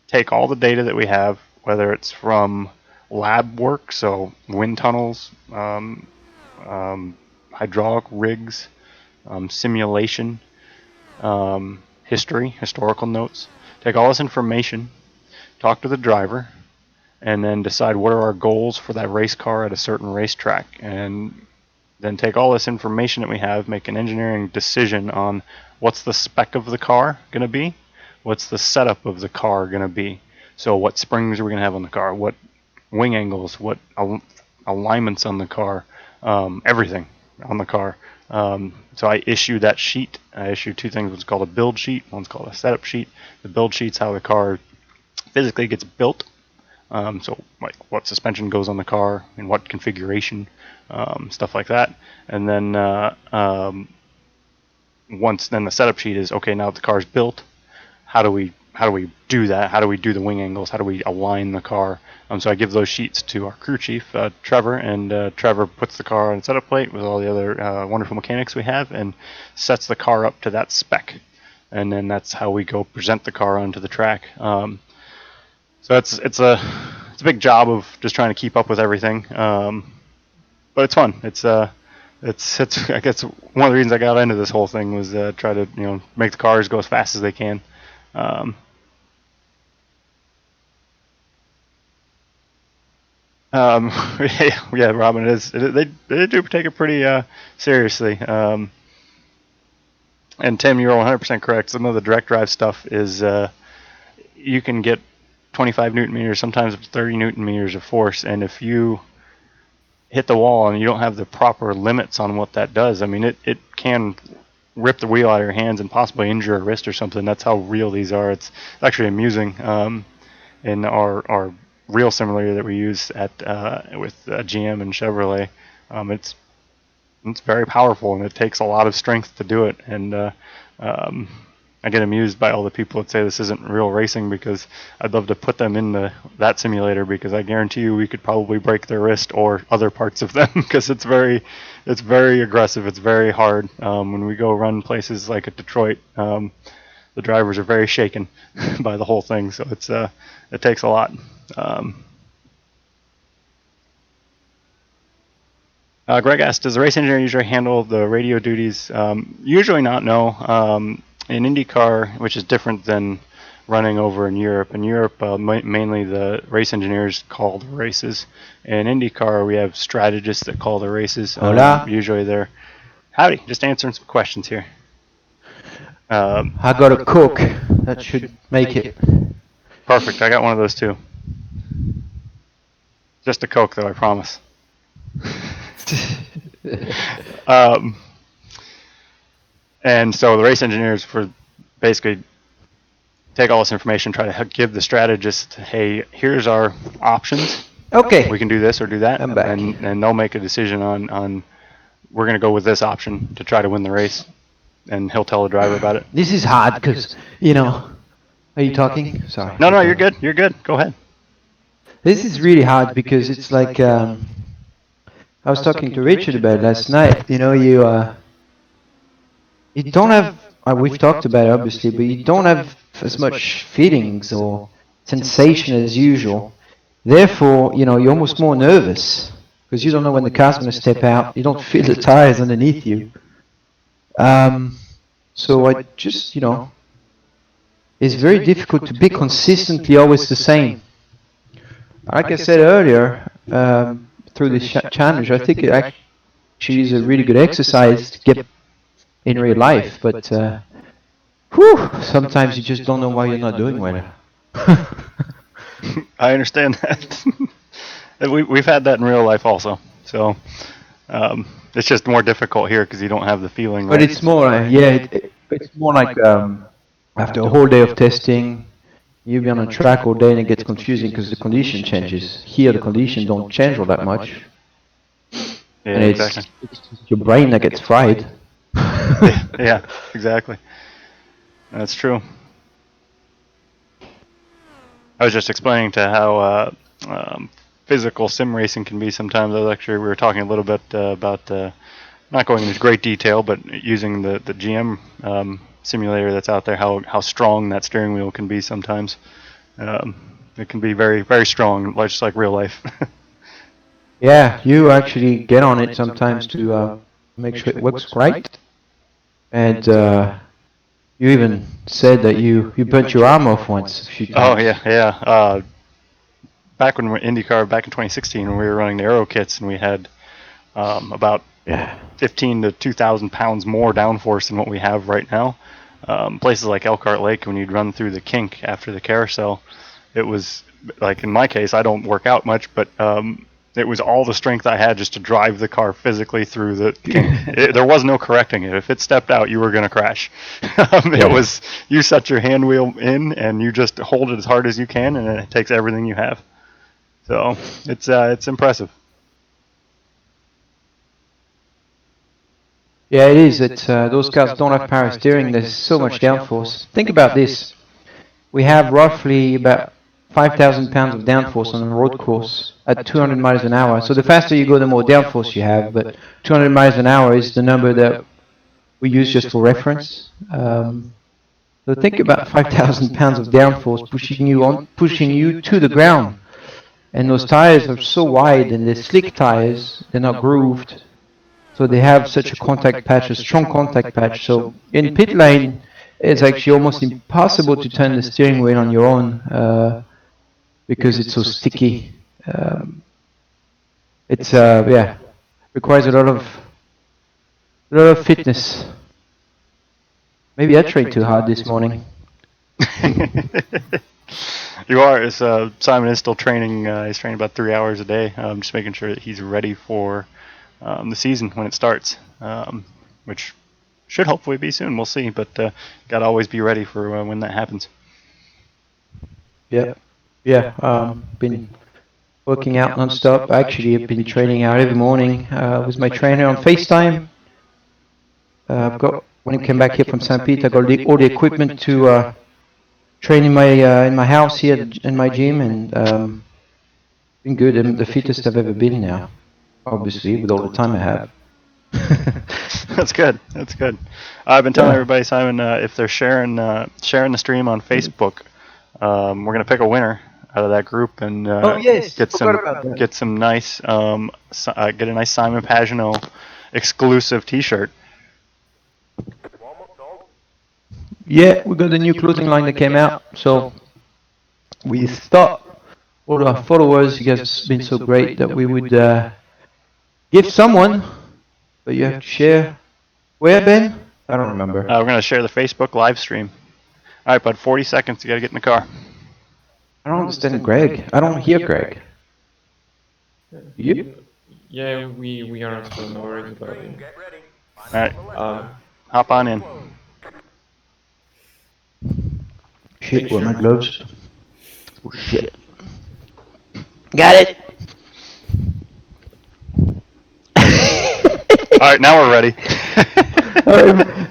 take all the data that we have, whether it's from lab work, so wind tunnels, hydraulic rigs, simulation, historical notes, take all this information, talk to the driver, and then decide what are our goals for that race car at a certain racetrack, and then take all this information that we have, make an engineering decision on what's the spec of the car going to be, what's the setup of the car going to be. So what springs are we going to have on the car, what wing angles, what alignments on the car, everything on the car. So I issue that sheet. I issue two things. One's called a build sheet, one's called a setup sheet. The build sheet's how the car physically gets built. So like what suspension goes on the car and what configuration, stuff like that. And then then the setup sheet is, okay, now that the car's built, how do we do that? How do we do the wing angles? How do we align the car? So I give those sheets to our crew chief, Trevor, and Trevor puts the car on a setup plate with all the other wonderful mechanics we have and sets the car up to that spec. And then that's how we go present the car onto the track. So it's a big job of just trying to keep up with everything, but it's fun. It's I guess one of the reasons I got into this whole thing was try to make the cars go as fast as they can. Yeah, Robin, they do take it pretty seriously. And Tim, you're 100% correct. Some of the direct drive stuff is you can get 25 newton meters, sometimes 30 newton meters of force, and if you hit the wall and you don't have the proper limits on what that does, I mean, it can rip the wheel out of your hands and possibly injure a wrist or something. That's how real these are. It's actually amusing. In our real simulator that we use at with GM and Chevrolet, it's very powerful and it takes a lot of strength to do it. And I get amused by all the people that say this isn't real racing, because I'd love to put them in that simulator, because I guarantee you we could probably break their wrist or other parts of them, because it's very aggressive. It's very hard. When we go run places like at Detroit, the drivers are very shaken by the whole thing. So it takes a lot. Greg asked, does the race engineer usually handle the radio duties? Usually not, no. In IndyCar, which is different than running over in Europe. In Europe, mainly the race engineers call the races. In IndyCar, we have strategists that call the races. Hola. Usually they're, howdy, just answering some questions here. I got a Coke. That should make it. Perfect, I got one of those too. Just a Coke, though, I promise. And so the race engineers basically take all this information, try to give the strategist, hey, here's our options. Okay. We can do this or do that. I'm back. And they'll make a decision on we're going to go with this option to try to win the race. And he'll tell the driver about it. This is hard because, are you talking? Sorry. No, you're good. You're good. Go ahead. This is really hard because it's like, I was talking to Richard about it last night. You don't have, we've talked about it obviously, but you don't have as much feelings or sensation as usual. Therefore, you're almost more nervous because you don't know when the car's going to step out. You don't feel the tires underneath you. So I just, it's very difficult to be consistently always the same. Like I said earlier, through this challenge, I think it actually is a really good exercise to get in real life, but sometimes you just don't know why you're not doing well. I understand that. We've had that in real life also. So it's just more difficult here because you don't have the feeling. But it's more, it's more like after a whole day of testing, you'll be on a track all day and it gets confusing because the condition changes. Here the condition don't change all that much. Yeah, and exactly. It's your brain that gets fried. Yeah, exactly. That's true. I was just explaining to how physical sim racing can be sometimes. We were talking a little bit about, not going into great detail, but using the GM simulator that's out there, how strong that steering wheel can be sometimes. It can be very, very strong, just like real life. Yeah, you actually get on it sometimes to make sure it works right. And You even said that you burnt your arm off once a few Oh times. yeah. Back when we were IndyCar, back in 2016, when we were running the aero kits, and we had about Yeah. 15 to 2,000 pounds more downforce than what we have right now. Places like Elkhart Lake, when you'd run through the kink after the carousel, it was like, in my case, I don't work out much, but it was all the strength I had just to drive the car physically through the kink. There was no correcting it. If it stepped out, you were going to crash. It was, you set your hand wheel in and you just hold it as hard as you can, and it takes everything you have. So it's impressive. Yeah, it is. It's those cars don't have power steering. There's so much downforce. Think about this. We have roughly about 5,000 pounds of downforce on a road course at 200 miles an hour. So the faster you go, the more downforce you have. But 200 miles an hour is the number that we use just for reference. So think about 5,000 pounds of downforce pushing you to the ground. And those tires are so wide, and they're slick tires. They're not grooved. So they have such a contact patch, a strong contact patch. So in pit lane, it's actually almost impossible to turn the steering wheel on your own because it's so sticky. It's requires a lot of fitness. Maybe I trained too hard this morning. You are. Simon is still training. He's training about 3 hours a day. Just making sure that he's ready for the season when it starts, which should hopefully be soon. We'll see, but got to always be ready for when that happens. Yeah. Been working out non-stop. Actually, I've been training out every morning with my trainer on FaceTime. I've got, when I came back here from St. Pete, I got all the equipment to train in my house here in my gym, and been good. I'm the fittest I've ever been now, obviously, with all the time I have. That's good. I've been telling everybody, Simon, if they're sharing the stream on Facebook, we're gonna pick a winner out of that group and get some nice get a nice Simon Pagenaud exclusive T-shirt. Yeah, we got a new clothing line that came out, so we thought all our followers, you guys have been so great, that we would give someone, but you have to share. Where, Ben? I don't remember. We're going to share the Facebook live stream. All right, bud, 40 seconds. You got to get in the car. I don't understand Greg. I don't hear Greg. You? Yeah, we are, so no worries about it. All right, hop on in. Shit, where are my gloves? Oh, shit. Got it! All right, now we're ready.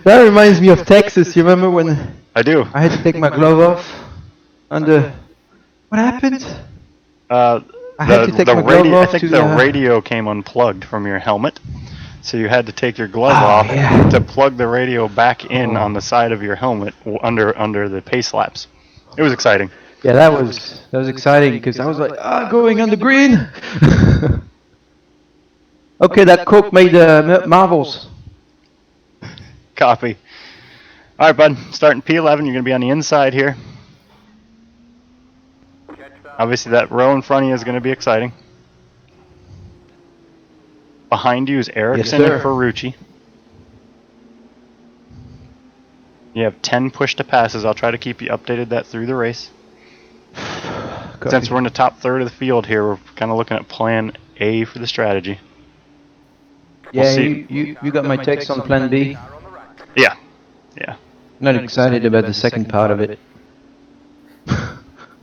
That reminds me of Texas. You remember when I do. I had to take my glove off under... What happened? I had to take my glove off. I think the radio came unplugged from your helmet, so you had to take your glove off to plug the radio back in on the side of your helmet under the pace laps. It was exciting. Yeah, that was exciting because I was like, going on the green. Okay, that Coke made marvels. Copy. All right, bud. Starting P11, you're going to be on the inside here. Obviously, that row in front of you is going to be exciting. Behind you is Ericsson and Ferrucci. You have 10 push-to-passes. I'll try to keep you updated that through the race. Since we're in the top third of the field here, we're kind of looking at plan A for the strategy. Yeah, you got my text on plan B? Yeah. Not excited about the second part of it.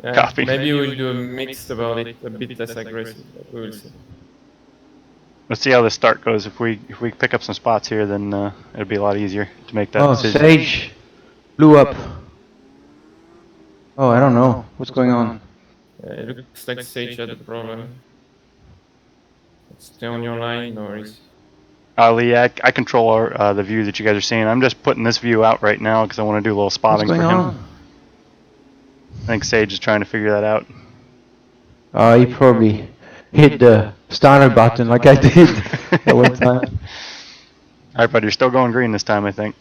Yeah, Copy. Maybe we'll do a mix about it, a bit less aggressive, but we will see. Let's see how the start goes. If we pick up some spots here, then it'll be a lot easier to make that decision. Sage blew up. Oh, I don't know. What's going on? It looks like Sage had a problem. Stay on your line, no worries. Lee, I control the view that you guys are seeing. I'm just putting this view out right now because I want to do a little spotting for him. I think Sage is trying to figure that out. He probably hit the starter button like I did at one time. Alright, bud, you're still going green this time, I think.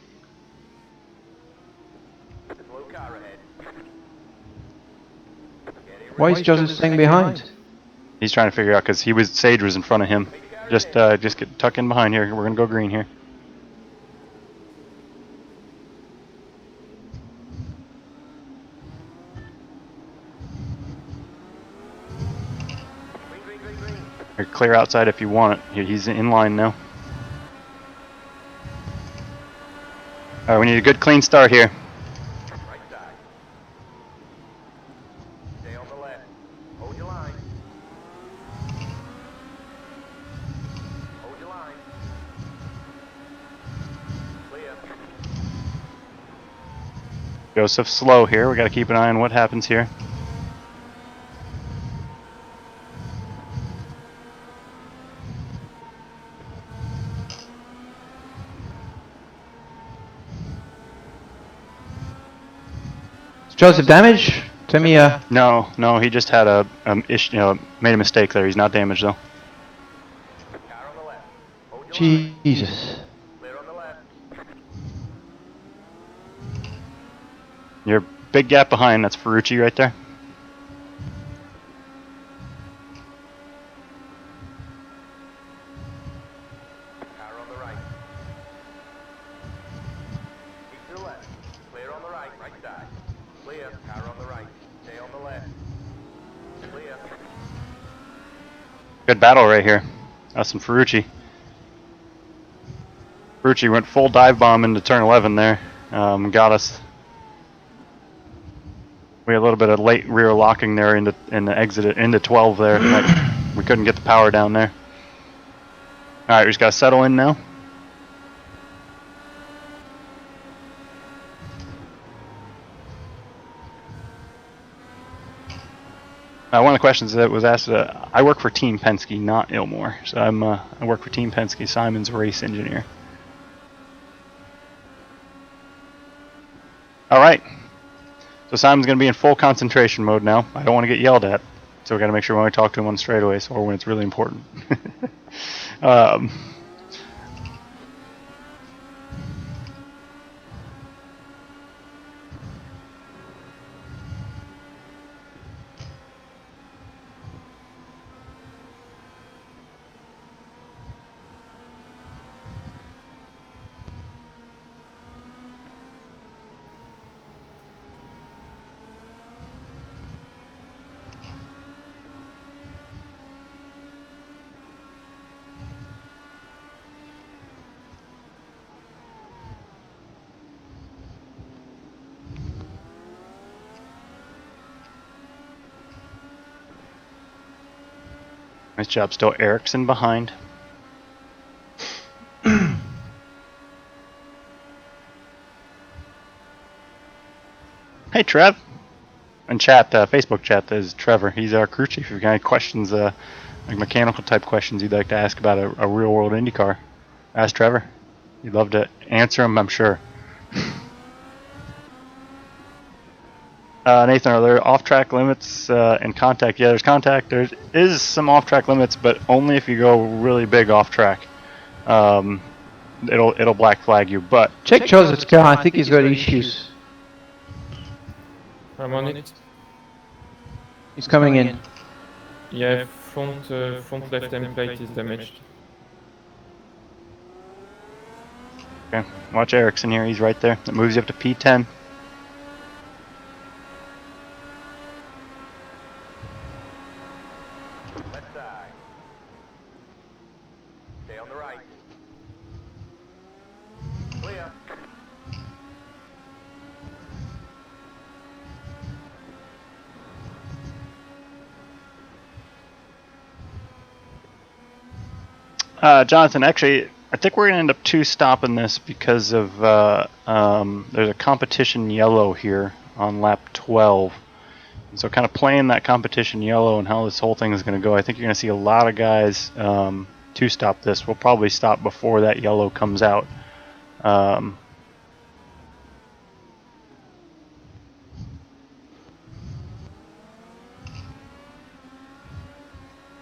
Why is Joseph staying behind? He's trying to figure out because Sage was in front of him. Just get tuck in behind here. We're gonna go green here. You're clear outside if you want it. He's in line now. All right, we need a good clean start here. Right side. Stay on the left. Hold your line. Hold your line. Clear. Joseph's slow here. We got to keep an eye on what happens here. Is Joseph damaged? Tell me, No, he just had made a mistake there. He's not damaged though. Car on the left. Hold your line. Jesus. Clear on the left. You're big gap behind. That's Ferrucci right there. Car on the right. Keep to the left. Clear on the right. Right side. Clear. Car on the right. Stay on the left. Clear. Good battle right here. Us and Ferrucci. Ferrucci went full dive bomb into turn 11 there. Got us. We had a little bit of late rear locking there into exit into 12 there. We couldn't get the power down there. All right, we just got to settle in now. One of the questions that was asked, I work for Team Penske, not Ilmore. So I work for Team Penske, Simon's race engineer. All right. So Simon's going to be in full concentration mode now. I don't want to get yelled at. So we got to make sure when we talk to him on straightaways or when it's really important. Nice job. Still Ericsson behind. Hey, Trev. In chat, Facebook chat, there's Trevor. He's our crew chief. If you've got any questions, like mechanical type questions you'd like to ask about a real world IndyCar, ask Trevor. He'd love to answer them, I'm sure. Nathan, are there off-track limits and contact? Yeah, there's contact. There is some off-track limits, but only if you go really big off-track. It'll black flag you. But check Joseph's car. I think he's got issues. I'm on it. He's coming in. Yeah, front left end plate is damaged. okay, watch Ericsson here. He's right there. That moves you up to P10. Left side. Stay on the right. Clear. Jonathan, actually, I think we're going to end up two-stopping this because of there's a competition yellow here on lap 12. And so kind of playing that competition yellow and how this whole thing is going to go, I think you're going to see a lot of guys two-stop this. We'll probably stop before that yellow comes out.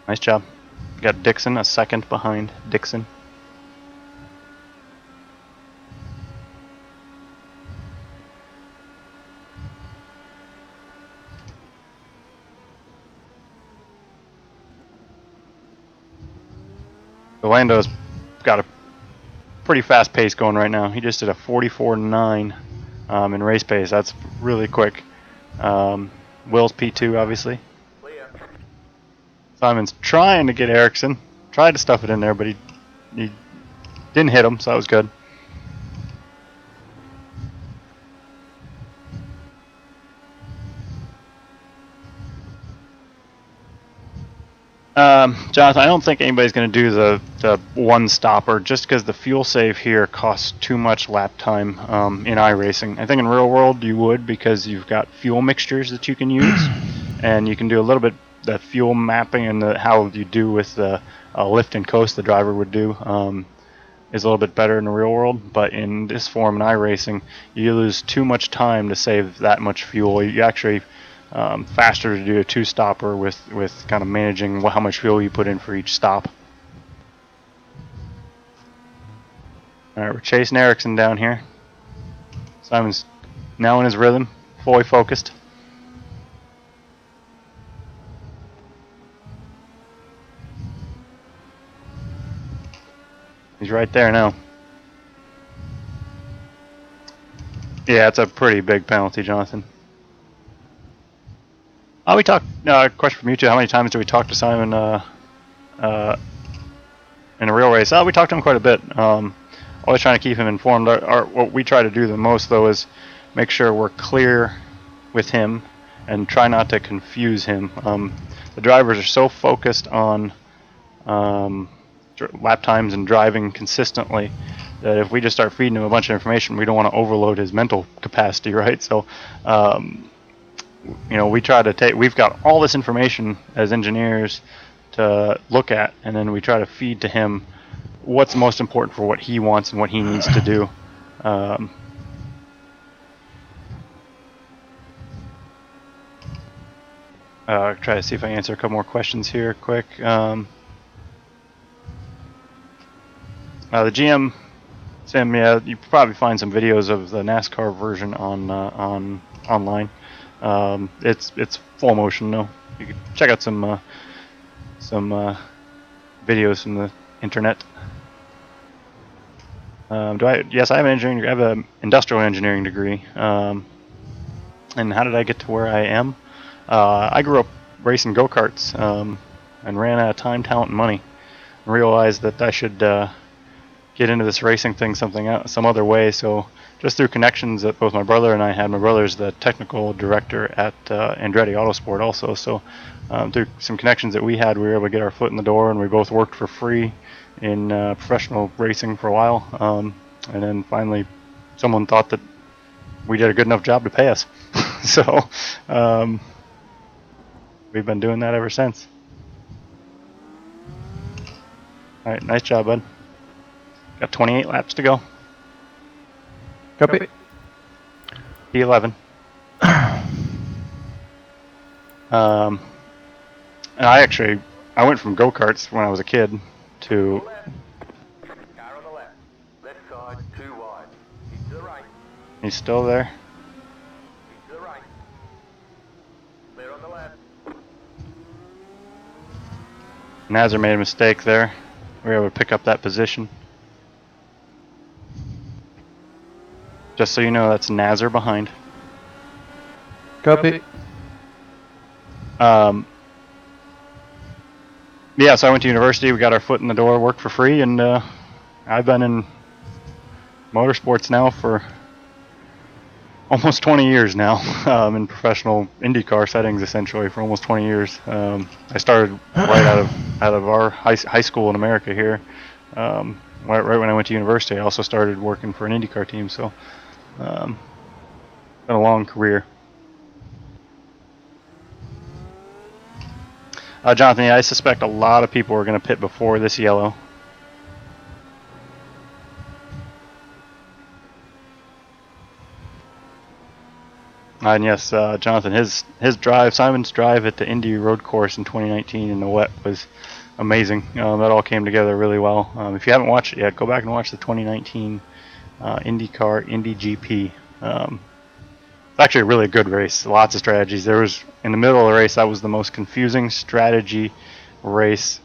Nice job. Got Dixon a second behind Dixon. Lando's got a pretty fast pace going right now. He just did a 44.9 in race pace. That's really quick. Will's P2, obviously. Clear. Simon's trying to get Ericsson. Tried to stuff it in there, but he didn't hit him, so that was good. Jonathan, I don't think anybody's going to do the one stopper just because the fuel save here costs too much lap time in iRacing. I think in real world you would, because you've got fuel mixtures that you can use, and you can do a little bit the fuel mapping, and how you do with the lift and coast the driver would do is a little bit better in the real world. But in this form in iRacing, you lose too much time to save that much fuel. You actually faster to do a two-stopper with kind of managing how much fuel you put in for each stop. All right, we're chasing Ericsson down here. Simon's now in his rhythm, fully focused. He's right there now. Yeah, it's a pretty big penalty, Jonathan. We talked. Question from you two: how many times do we talk to Simon in a real race? We talked to him quite a bit. Always trying to keep him informed. What we try to do the most, though, is make sure we're clear with him and try not to confuse him. The drivers are so focused on lap times and driving consistently that if we just start feeding him a bunch of information, we don't want to overload his mental capacity, right? So. We try to take. We've got all this information as engineers to look at, and then we try to feed to him what's most important for what he wants and what he needs to do. Try to see if I can answer a couple more questions here, quick. The GM sim, yeah, you probably find some videos of the NASCAR version on online. It's full motion though. You can check out some videos from the internet. Yes, I have an engineering. I have an industrial engineering degree. And how did I get to where I am? I grew up racing go-karts and ran out of time, talent, and money. And realized that I should get into this racing thing some other way. So just through connections that both my brother and I had. My brother's the technical director at Andretti Autosport also. So through some connections that we had, we were able to get our foot in the door, and we both worked for free in professional racing for a while. And then finally someone thought that we did a good enough job to pay us. So we've been doing that ever since. All right, nice job, bud. Got 28 laps to go. Copy. P11. And I went from go-karts when I was a kid to. Left. Car on the left. Left side, too wide. Keep to the right. He's still there. Keep to the right. Clear on the left. Nazar made a mistake there. We were able to pick up that position. Just so you know, that's Nazar behind. Copy. Yeah, so I went to university. We got our foot in the door, worked for free, and I've been in motorsports now for almost 20 years now, in professional IndyCar settings, essentially for almost 20 years. I started right out of our high school in America here. Right when I went to university, I also started working for an IndyCar team. So, been a long career. Jonathan, yeah, I suspect a lot of people are going to pit before this yellow. And yes, Jonathan, his drive, Simon's drive at the Indy Road Course in 2019 in the wet was amazing. That all came together really well. If you haven't watched it yet, go back and watch the 2019 IndyCar Indy GP. It's actually a really good race. Lots of strategies. There was, in the middle of the race, that was the most confusing strategy race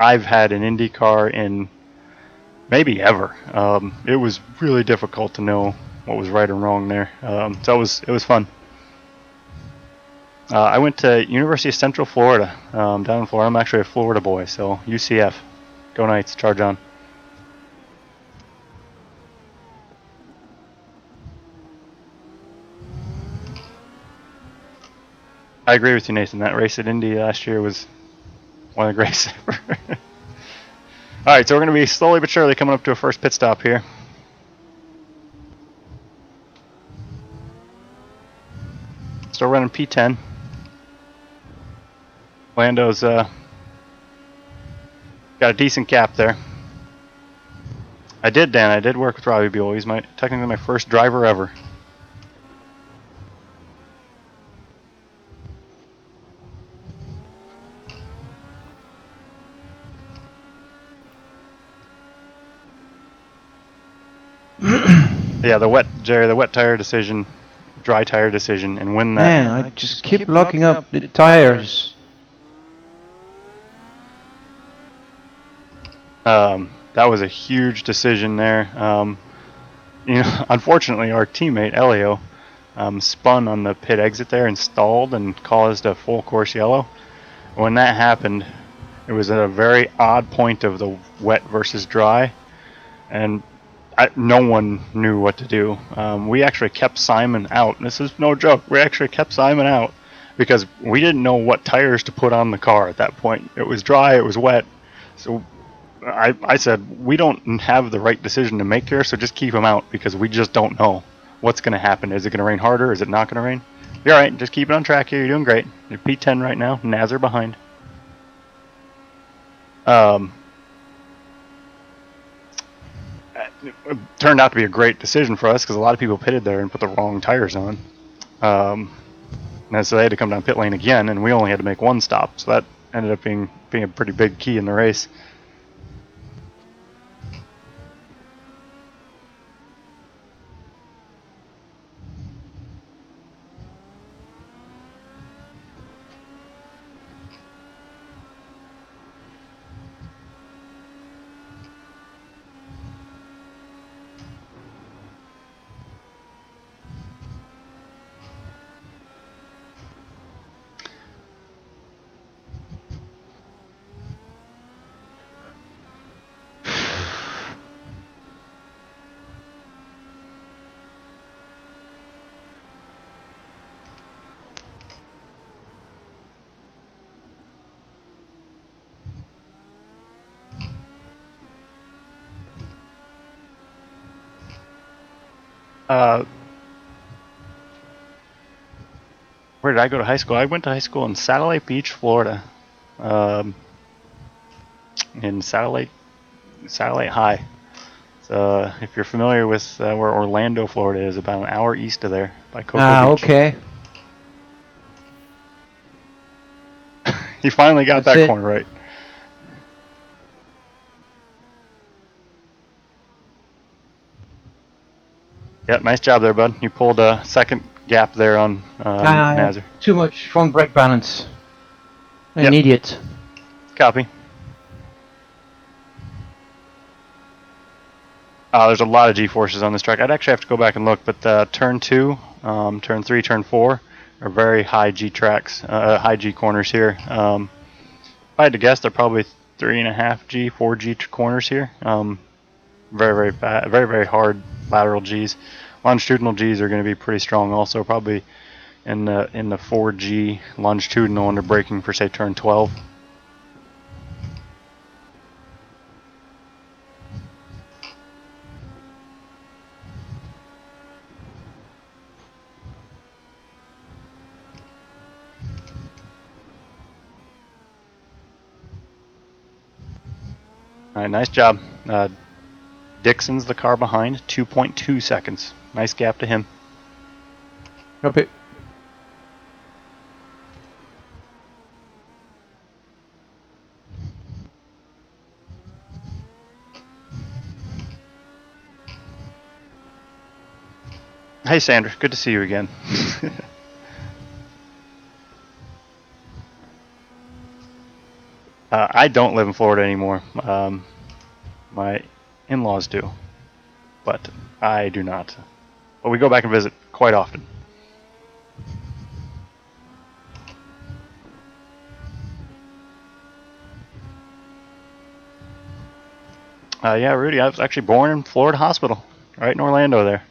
I've had in IndyCar in maybe ever. It was really difficult to know what was right and wrong there. So it was fun. I went to University of Central Florida, down in Florida. I'm actually a Florida boy, so UCF. Go Knights, charge on. I agree with you, Nathan. That race at Indy last year was one of the greatest ever. Alright, so we're going to be slowly but surely coming up to a first pit stop here. Still running P10. Lando's got a decent gap there. I did work with Robbie Buell. He's technically my first driver ever. Yeah, the wet tire decision, dry tire decision, and when that. Man, I just keep locking up the tires. That was a huge decision there. Unfortunately, our teammate Elio spun on the pit exit there and stalled and caused a full course yellow. When that happened, it was at a very odd point of the wet versus dry, and no one knew what to do. We actually kept Simon out. This is no joke. We actually kept Simon out because we didn't know what tires to put on the car at that point. It was dry, it was wet. So I said, we don't have the right decision to make here, so just keep him out because we just don't know what's going to happen. Is it going to rain harder? Is it not going to rain? You're all right. Just keep it on track here. You're doing great. You're P10 right now. Nazar behind. It turned out to be a great decision for us because a lot of people pitted there and put the wrong tires on. And so they had to come down pit lane again, and we only had to make one stop. So that ended up being a pretty big key in the race. Where did I go to high school? I went to high school in Satellite Beach, Florida. In Satellite High. So if you're familiar with where Orlando, Florida is, about an hour east of there by COTA Beach. Okay. He finally got That's that it. corner right. Yep, nice job there, bud. You pulled a second gap there on Nazar. Too much front brake balance. An Yep. idiot. Copy. There's a lot of G-forces on this track. I'd actually have to go back and look, but turn 2, turn 3, turn 4 are very high G tracks, high G corners here. If I had to guess, they're probably 3.5 G, 4 G corners here. Very very hard lateral Gs. Longitudinal Gs are going to be pretty strong also, probably in the 4G longitudinal under braking for say turn 12. All right, nice job. Dixon's the car behind, 2.2 seconds. Nice gap to him. Copy. Hey Sandra, good to see you again. I don't live in Florida anymore. My in-laws do, but I do not. But we go back and visit quite often. Yeah, Rudy, I was actually born in Florida Hospital, right in Orlando there.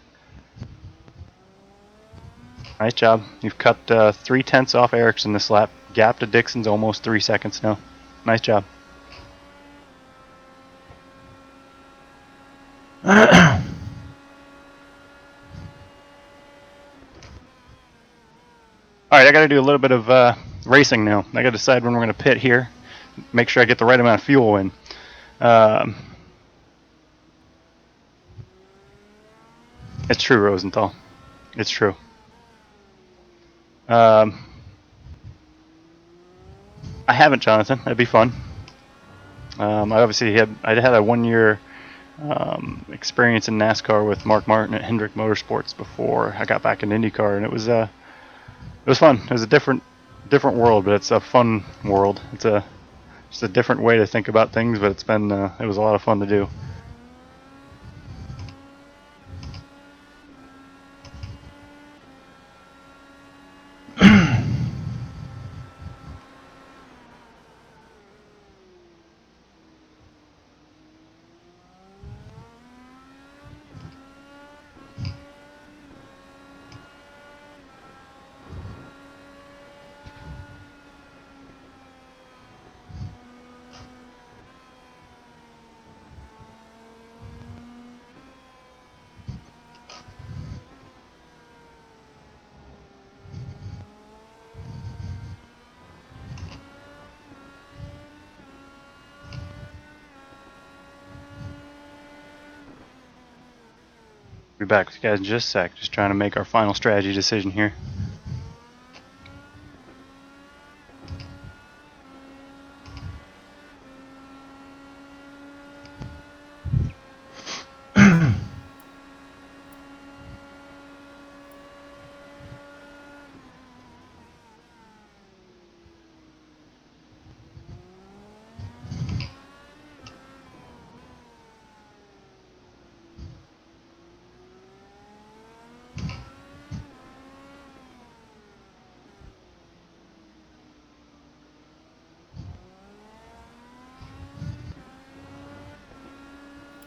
Nice job. You've cut 3/10 off Ericsson this lap. Gap to Dixon's almost 3 seconds now. Nice job. All right, I got to do a little bit of racing now. I got to decide when we're going to pit here. Make sure I get the right amount of fuel in. It's true, Rosenthal. It's true. I haven't, Jonathan. That'd be fun. I obviously had a 1 year experience in NASCAR with Mark Martin at Hendrick Motorsports before I got back in IndyCar, and it was fun. It was a different world, but it's a fun world. It's just a different way to think about things, but it was a lot of fun to do. Be back with you guys in just a sec. Just trying to make our final strategy decision here.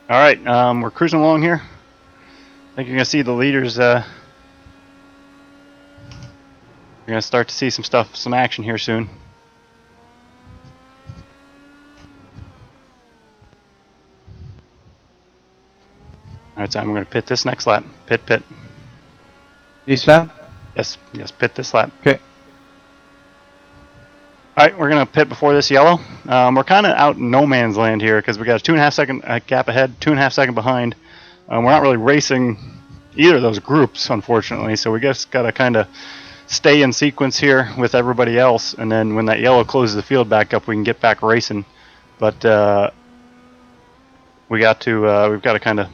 All right, we're cruising along here. I think you're gonna see the leaders. You're gonna start to see some action here soon. All right, so I'm gonna pit this next lap. Pit. This lap? Yes, pit this lap. Okay. All right, we're gonna pit before this yellow. We're kind of out in no man's land here because we got a 2.5 second gap ahead, 2.5 second behind. We're not really racing either of those groups, unfortunately. So we just gotta kind of stay in sequence here with everybody else, and then when that yellow closes the field back up, we can get back racing. But we've got to kind of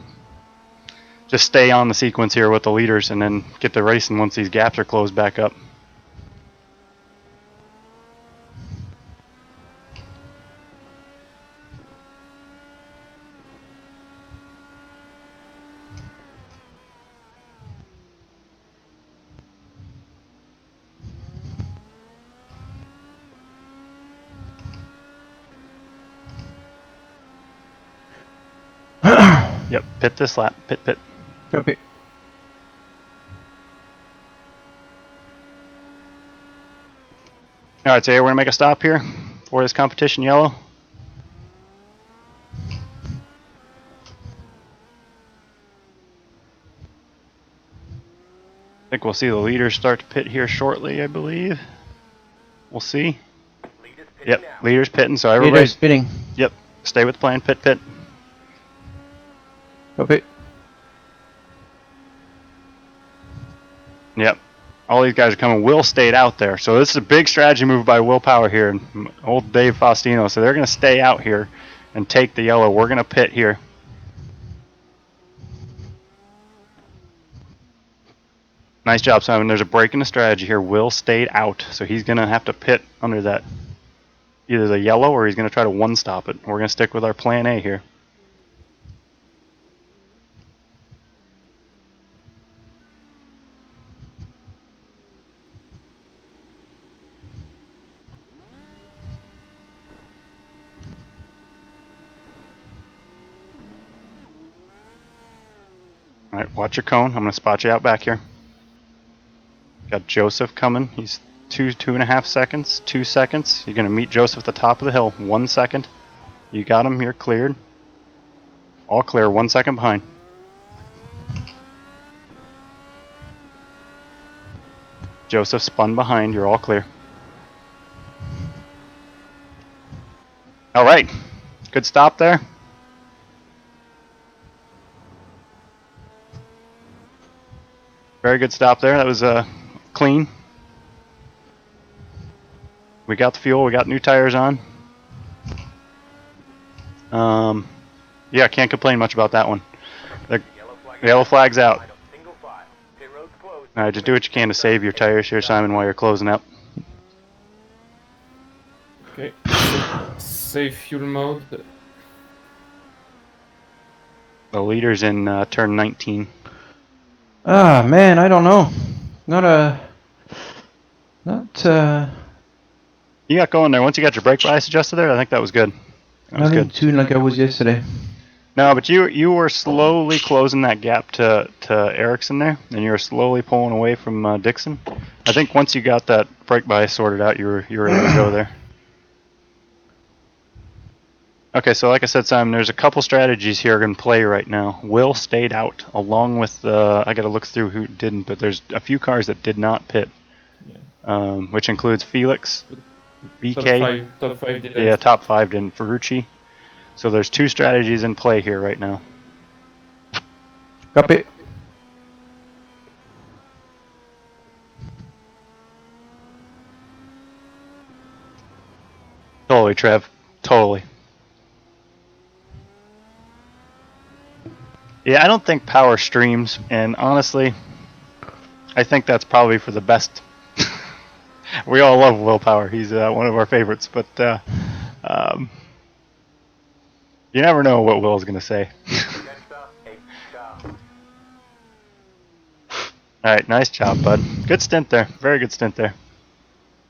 just stay on the sequence here with the leaders, and then get to racing once these gaps are closed back up. Yep, pit this lap. Pit. Copy. All right, so we're gonna make a stop here for this competition yellow. I think we'll see the leaders start to pit here shortly, I believe. We'll see. Leaders pitting Yep, now. leaders pitting, so Leader everybody's, spinning. yep, stay with the plan, pit. Copy. Yep, all these guys are coming. Will stayed out there, so this is a big strategy move by Will Power here, and old Dave Faustino, so they're gonna stay out here and take the yellow. We're gonna pit here. Nice job, Simon. There's a break in the strategy here. Will stayed out, so he's gonna have to pit under that either the yellow or he's going to try to one-stop it. We're going to stick with our plan A here. All right, watch your cone. I'm going to spot you out back here. Got Joseph coming. He's 2.5 seconds, 2 seconds. You're going to meet Joseph at the top of the hill. 1 second. You got him. You're cleared. All clear. 1 second behind. Joseph spun behind. You're all clear. All right. Good stop there. Very good stop there. That was clean. We got the fuel. We got new tires on. Yeah, can't complain much about that one. The yellow flag's out. Single file. Pit road's closed. All right, just do what you can to save your tires here, Simon, while you're closing up. Okay. Save fuel mode. The leader's in turn 19. Ah, man, I don't know. Not You got going there. Once you got your brake bias adjusted there, I think that was good. That was not in good. tune like I was yesterday. No, but you were slowly closing that gap to Ericsson there, and you were slowly pulling away from Dixon. I think once you got that brake bias sorted out, you were able to go there. Okay, so like I said, Simon, there's a couple strategies here in play right now. Will stayed out, along with I got to look through who didn't, but there's a few cars that did not pit, which includes Felix, BK, Top five didn't. yeah, top 5 didn't, Ferrucci. So there's 2 strategies in play here right now. Copy. Totally, Trev. Totally. Yeah, I don't think power streams, and honestly, I think that's probably for the best. We all love Willpower. He's one of our favorites, but you never know what Will's going to say. Next up, a stop. All right, nice job, bud. Good stint there. Very good stint there.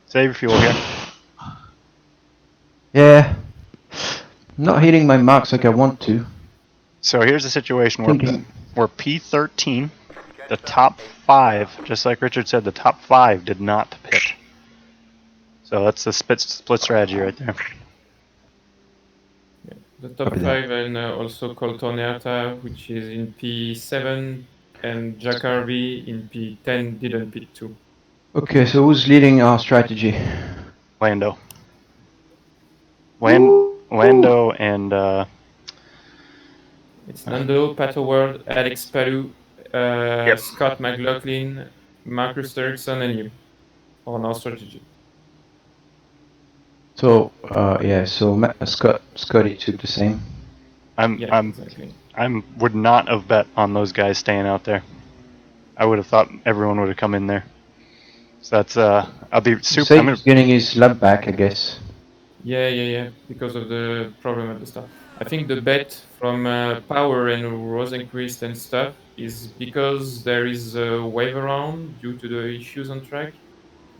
Save your fuel here. Yeah. Not hitting my marks like I want to. So here's the situation Thinking. where P13, the top 5, just like Richard said, the top 5 did not pit. So that's the split strategy right there. The top Copy that. 5 and also Coltonata, which is in P7, and Jack Harvey in P10 didn't pit too. Okay, so who's leading our strategy? Lando. Lando and It's Nando, Pat Howard, Alex Palou, Yep. Scott McLaughlin, Marcus Ericsson, and you on our strategy. So, yeah, so Scotty took the same. Exactly. I would not have bet on those guys staying out there. I would have thought everyone would have come in there. So that's I'll be super. I'm Safe getting his lap back, I guess. Yeah, because of the problem at the start. I think the bet from Power and Rosenquist and stuff is because there is a wave around due to the issues on track.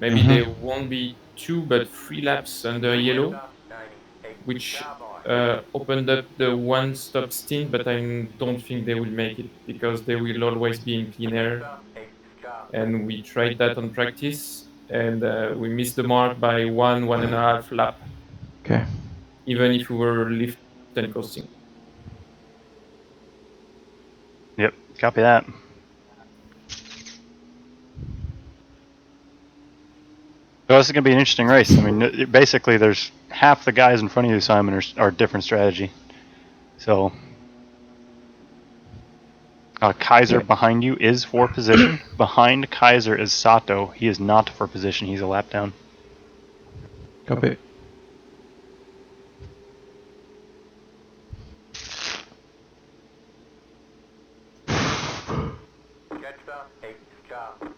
Maybe there won't be 2 but 3 laps under yellow, Stop 90. which Stop on. opened up the one stop stint, but I don't think they will make it because they will always be in clean air. Stop. Stop. And we tried that on practice, and we missed the mark by 1.5 lap, Okay. even if we were lift and coasting. Yep, copy that. So this is going to be an interesting race. I mean, basically, there's half the guys in front of you, Simon, are different strategy. So, Kaiser behind you is for position. Behind Kaiser is Sato. He is not for position. He's a lap down. Copy. Catch stop. Stop.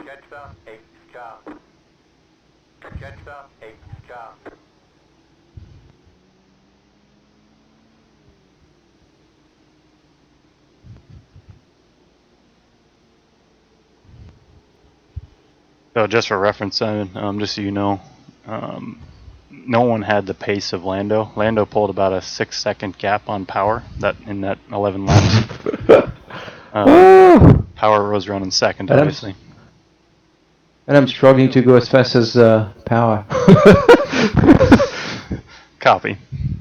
Jetstar, 8 car. Jetstar, 8 car. So just for reference, Simon, just so you know, no one had the pace of Lando. Lando pulled about a 6-second gap on power in that 11 laps. Oh! Power was running second, And obviously. I'm struggling to go as fast as Power. Copy.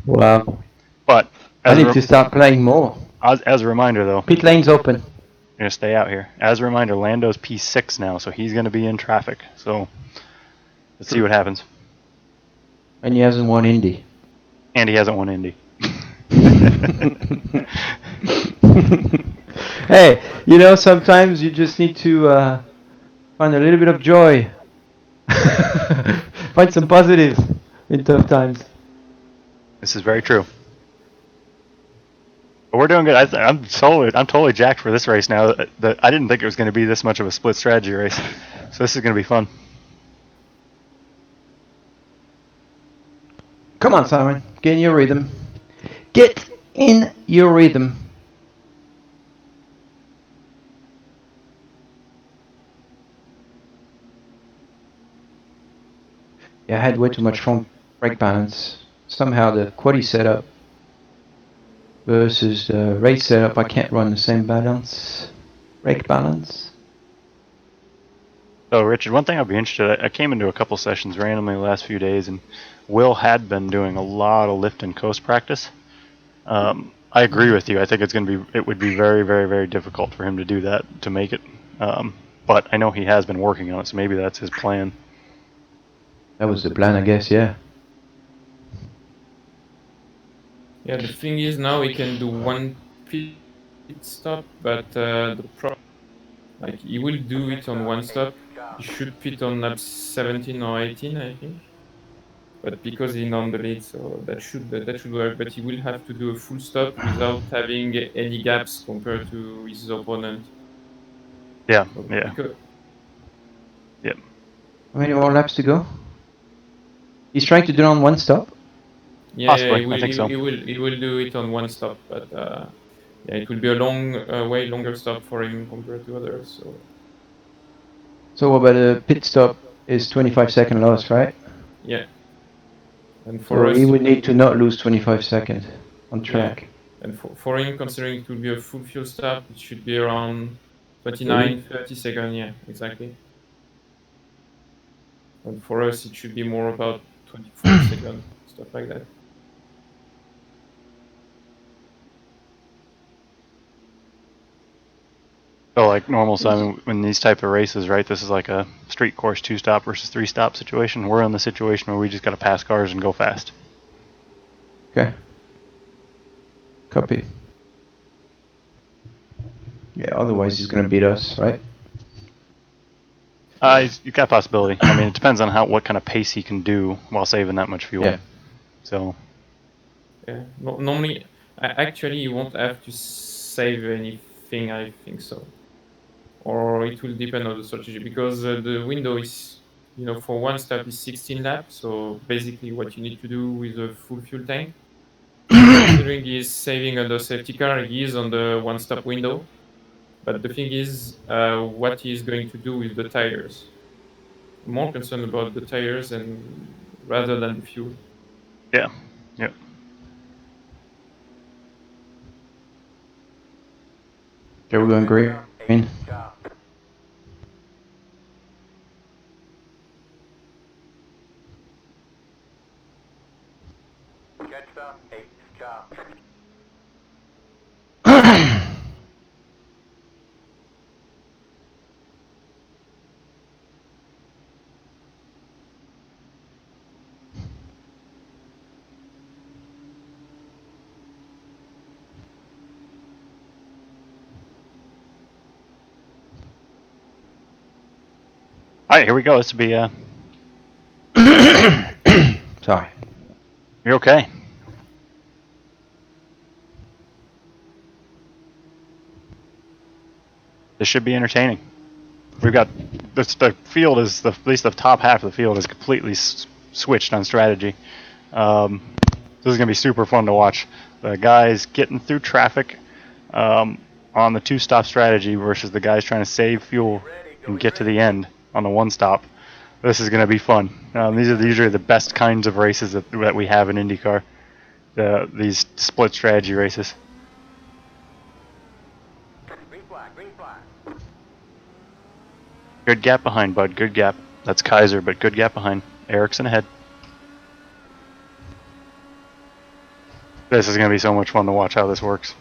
Wow. But I need to start playing more. as a reminder, though, Pit lane's open. you're gonna stay out here. As a reminder, Lando's P6 now, so he's gonna be in traffic. So let's see what happens. And he hasn't won Indy. And he hasn't won Indy. Hey, you know, sometimes you just need to find a little bit of joy. Find some positive in tough times. This is very true. But we're doing good. I'm totally jacked for this race now. I didn't think it was going to be this much of a split strategy race, so this is going to be fun. Come on, Simon. Get in your rhythm. Get in your rhythm. Yeah, I had way too much front brake balance. Somehow the quali setup versus the race setup, I can't run the same balance. Brake balance. So, Richard, one thing I'd be interested. I came into a couple sessions randomly the last few days, and Will had been doing a lot of lift and coast practice. I agree with you. I think it would be very, very, very difficult for him to do that to make it. But I know he has been working on it, so maybe that's his plan. That was the plan, I guess, yeah. Yeah, the thing is now we can do one pit stop, but like he will do it on one stop. He should pit on lap 17 or 18, I think. But because he's on the lead, so that should work. But he will have to do a full stop without having any gaps compared to his opponent. Yeah, So yeah, because, yep. How many more laps to go? He's trying to do it on one stop? yeah, Possibly, he will, I think so. he will do it on one stop, but yeah, it will be a way longer stop for him compared to others. So what about a pit stop is 25-second loss, right? Yeah, and for So us, he would need to not lose 25 seconds on track. and for him, considering it will be a full fuel stop, it should be around 29, 30 seconds. Yeah, exactly. And for us, it should be more about 24 seconds, stuff like that. So, like normal, Simon, in these type of races, right? This is like a street course 2-stop versus 3-stop situation. We're in the situation where we just got to pass cars and go fast. Okay. Copy. Yeah, otherwise he's going to beat us, right? You've got a possibility. I mean, it depends on what kind of pace he can do while saving that much fuel. Yeah. So. Yeah, normally, actually, you won't have to save anything, I think so. Or it will depend on the strategy because the window is, for one stop is 16 laps. So basically, what you need to do with a full fuel tank. Considering he's saving under safety car, he is on the one stop window. But the thing is, what he is going to do with the tires. I'm more concerned about the tires and rather than the fuel. Yeah. Yep. Okay, we're going green. Car. Jetstar, 8 car. All right, here we go. This will be. Sorry. You're okay. This should be entertaining. we've got the field is at least the top half of the field is completely switched on strategy. This is going to be super fun to watch. The guys getting through traffic on the two-stop strategy versus the guys trying to save fuel and get to the end on the one-stop. This is going to be fun. These are usually the best kinds of races that we have in IndyCar. These split strategy races. Green flag, green flag. Good gap behind, bud. Good gap. That's Kaiser, but good gap behind. Ericsson ahead. This is going to be so much fun to watch how this works.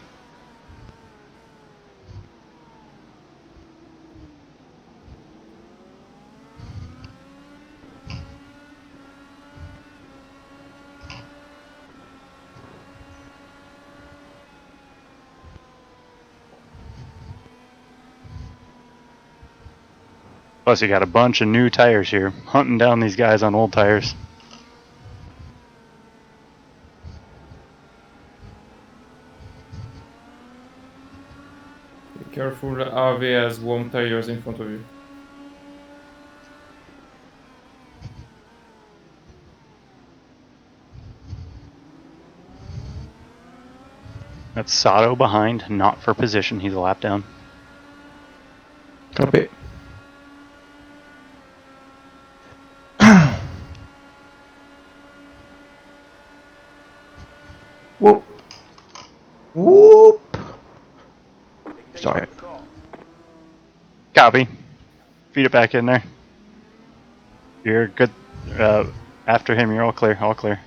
Plus, you got a bunch of new tires here, hunting down these guys on old tires. Be careful, RV has warm tires in front of you. That's Sato behind, not for position. He's a lap down. Copy. Whoop. Whoop. Sorry. Copy. Feed it back in there. You're good. After him, you're all clear. All clear.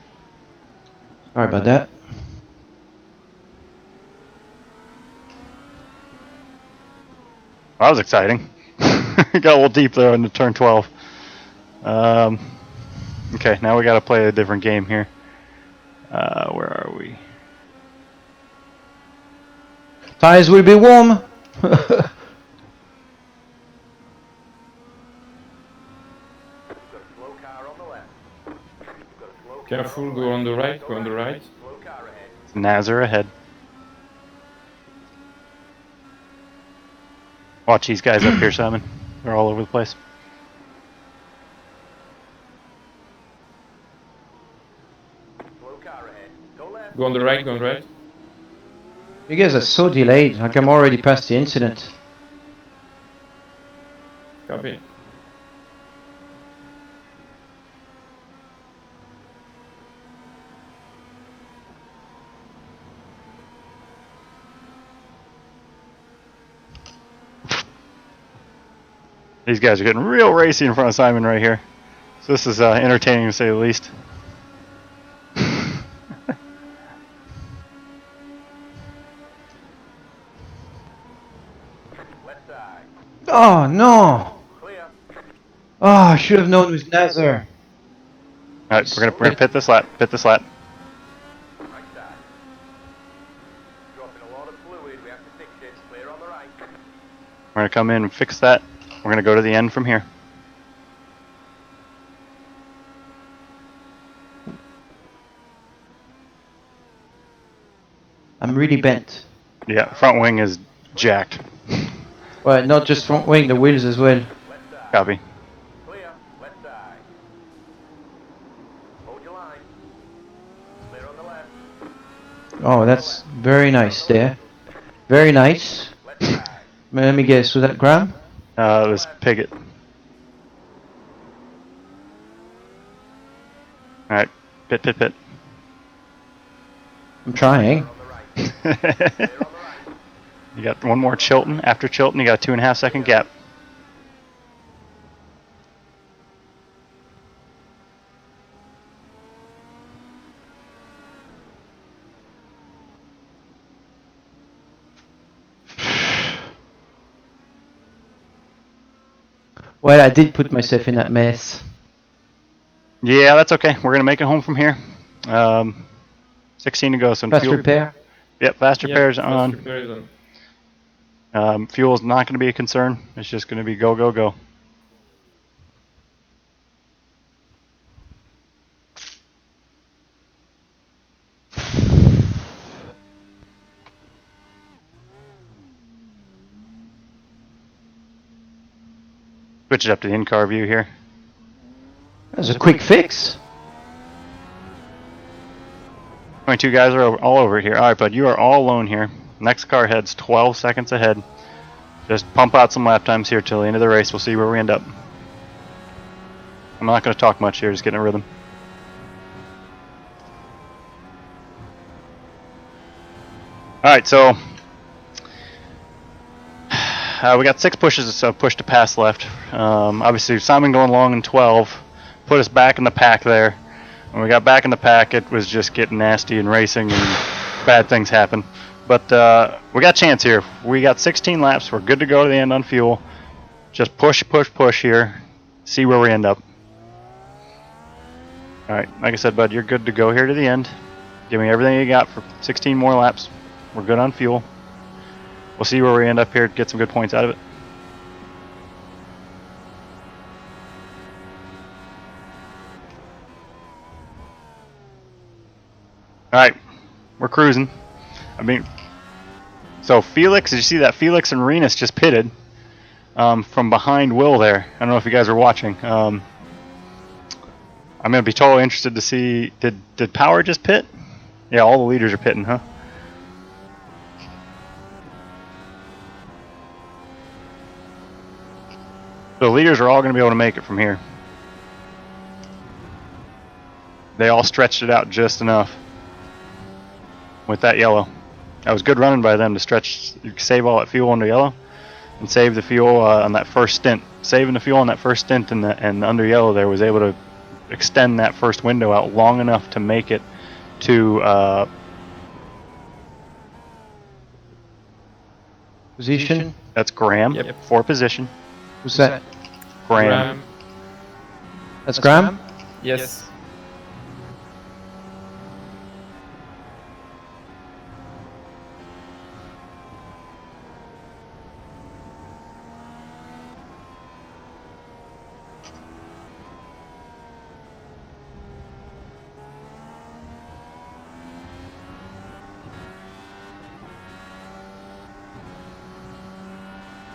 Sorry about that. That was exciting. Got a little deep there in the turn 12. Okay, now we got to play a different game here. Where are we? Tires will be warm. Slow car on the left. Got a slow car Careful, go on the right, go on the right. Slow car ahead. Nazar ahead. Watch these guys up here, Simon. They're all over the place. Slow car ahead. Go left. Go on the right, go on the right. You guys are so delayed. Like I'm already past the incident. Copy. These guys are getting real racy in front of Simon right here. So this is entertaining to say the least. Left side. Oh no! Clear. Oh, I should have known it was Nazar. Alright, we're gonna pit this lap. Pit this lap. Right side. Dropping a lot of fluid. We have to fix it. Clear on the right. We're gonna come in and fix that. We're gonna go to the end from here. I'm really bent. Yeah, front wing is jacked. Well, not just front wing, the wheels as well. Left side. Copy. Clear. Left side. Hold your line. Clear on the left. Oh, that's very nice there. Very nice. Left side. Let me guess, was that Graham? This Piggott. Alright, pit, pit, pit. I'm trying. On the right. Clear on the right. You got one more Chilton. After Chilton, you got a 2.5 second gap. Well, I did put myself in that mess. Yeah, that's okay. We're gonna make it home from here. 16 to go. So Fast fuel. repair. Yep, fast repairs Fast on. repair is on. Fuel's not going to be a concern. It's just going to be go, go, go. Switch it up to the in-car view here. That was a quick fix. 22 guys are all over here. All right, bud, you are all alone here. Next car heads 12 seconds ahead. Just pump out some lap times here till the end of the race. We'll see where we end up. I'm not going to talk much here, just getting a rhythm. Alright, so we got 6 pushes, push to pass left. Obviously, Simon going long in 12 put us back in the pack there. When we got back in the pack, it was just getting nasty and racing, and bad things happen. But we got a chance here. We got 16 laps. We're good to go to the end on fuel. Just push, push, push here. See where we end up. Alright, like I said, bud, you're good to go here to the end. Give me everything you got for 16 more laps. We're good on fuel. We'll see where we end up here, get some good points out of it. Alright, we're cruising. I mean, so Felix, did you see that Felix and Renus just pitted from behind Will there? I don't know if you guys were watching. I'm going to be totally interested to see, did Power just pit? Yeah, all the leaders are pitting, huh? The leaders are all going to be able to make it from here. They all stretched it out just enough with that yellow. That was good running by them to save all that fuel under yellow and save the fuel on that first stint. Saving the fuel on that first stint and under yellow there was able to extend that first window out long enough to make it to Position. that's Graham. Yep. For position. Who's that? Graham. That's Graham? Yes.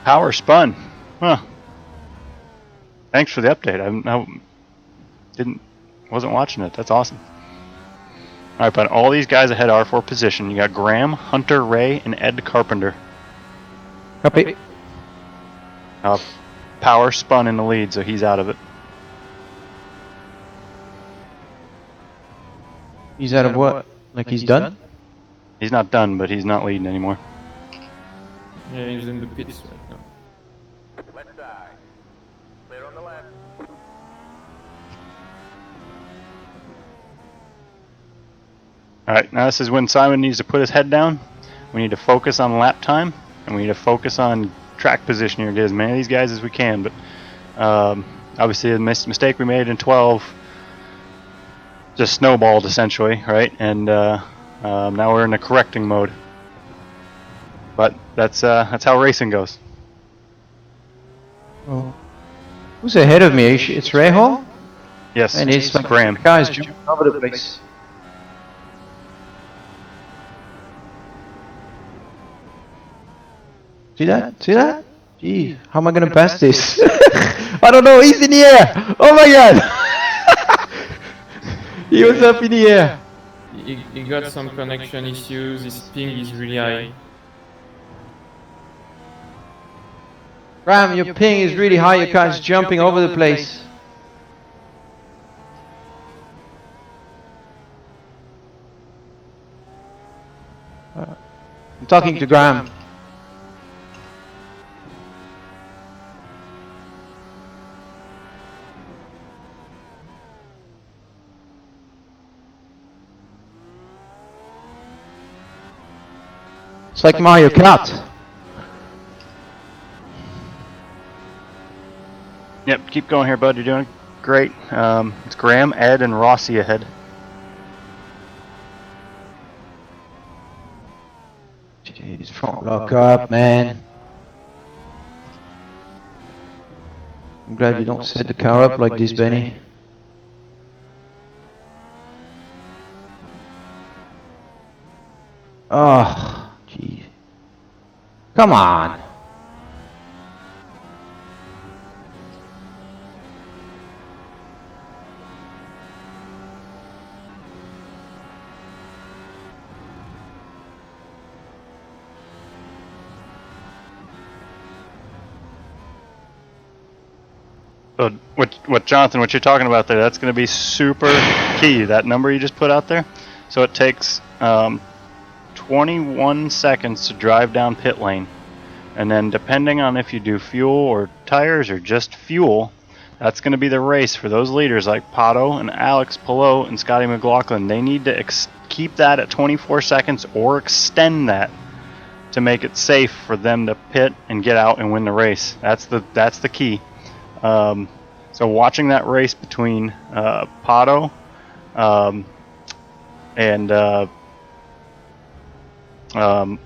Power spun. Huh. Thanks for the update. Wasn't watching it. That's awesome. All right, but all these guys ahead are for position. You got Graham, Hunter, Ray, and Ed Carpenter. Copy. Power spun in the lead, so he's out of it. He's out of what? Like he's done? He's not done, but he's not leading anymore. Yeah, he's in the pits right now. Left side. Clear on the left. Alright, now this is when Simon needs to put his head down. We need to focus on lap time, and we need to focus on track position here, get as many of these guys as we can. But obviously the mistake we made in 12 just snowballed essentially, right? And now we're in a correcting mode. But that's how racing goes. Oh. Who's ahead of me? It's Rahal? Yes, And it's like Graham. guys jumping over the place. See that? See that? Gee, how am I gonna pass this? I don't know, he's in the air! Oh my god! He was up in the air. He got some connection issues, his ping is really high. Ram, your ping is really high, your car's jumping over the place. I'm talking to Graham. It's like Mario Kart. Yep, keep going here, bud. You're doing great. It's Graham, Ed, and Rossi ahead. Jeez, front lock up, man. I'm glad you don't set the car up like this, Benny. Oh, jeez. Come on. So what Jonathan, what you're talking about there, that's going to be super key. That number you just put out there. So it takes 21 seconds to drive down pit lane, and then depending on if you do fuel or tires or just fuel, that's going to be the race for those leaders like Pagenaud and Alex Palou and Scotty McLaughlin. They need to keep that at 24 seconds or extend that to make it safe for them to pit and get out and win the race. That's the key. So watching that race between Pagenaud and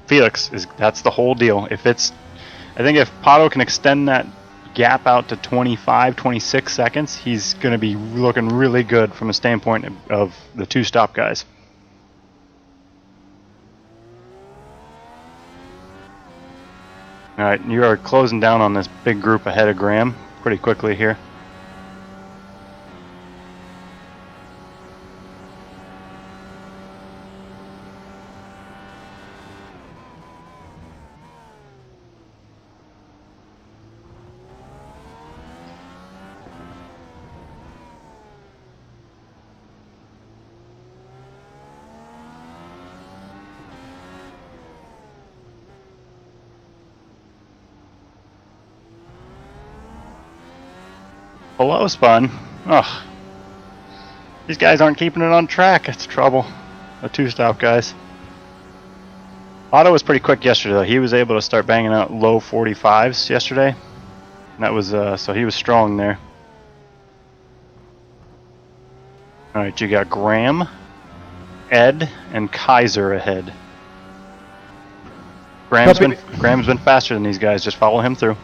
Felix that's the whole deal. I think if Pagenaud can extend that gap out to 25, 26 seconds, he's going to be looking really good from a standpoint of the two stop guys. All right, you are closing down on this big group ahead of Graham pretty quickly here. Hello, Spun. Ugh. These guys aren't keeping it on track. It's trouble. The two-stop guys. Otto was pretty quick yesterday, though. He was able to start banging out low 45s yesterday. And that was, so he was strong there. Alright, you got Graham, Ed, and Kaiser ahead. Graham's been faster than these guys. Just follow him through.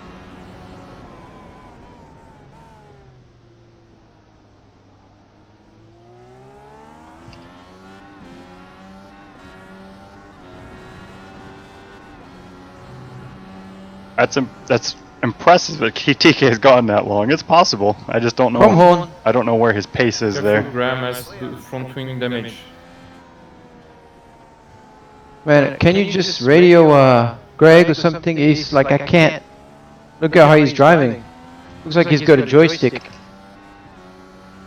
That's impressive that TK has gone that long. It's possible. I just don't know. I don't know where his pace is there. Graham has front wing damage. Man, can you just radio Greg or something? He's like, I can't. Look at how he's driving. Looks like he's got a joystick.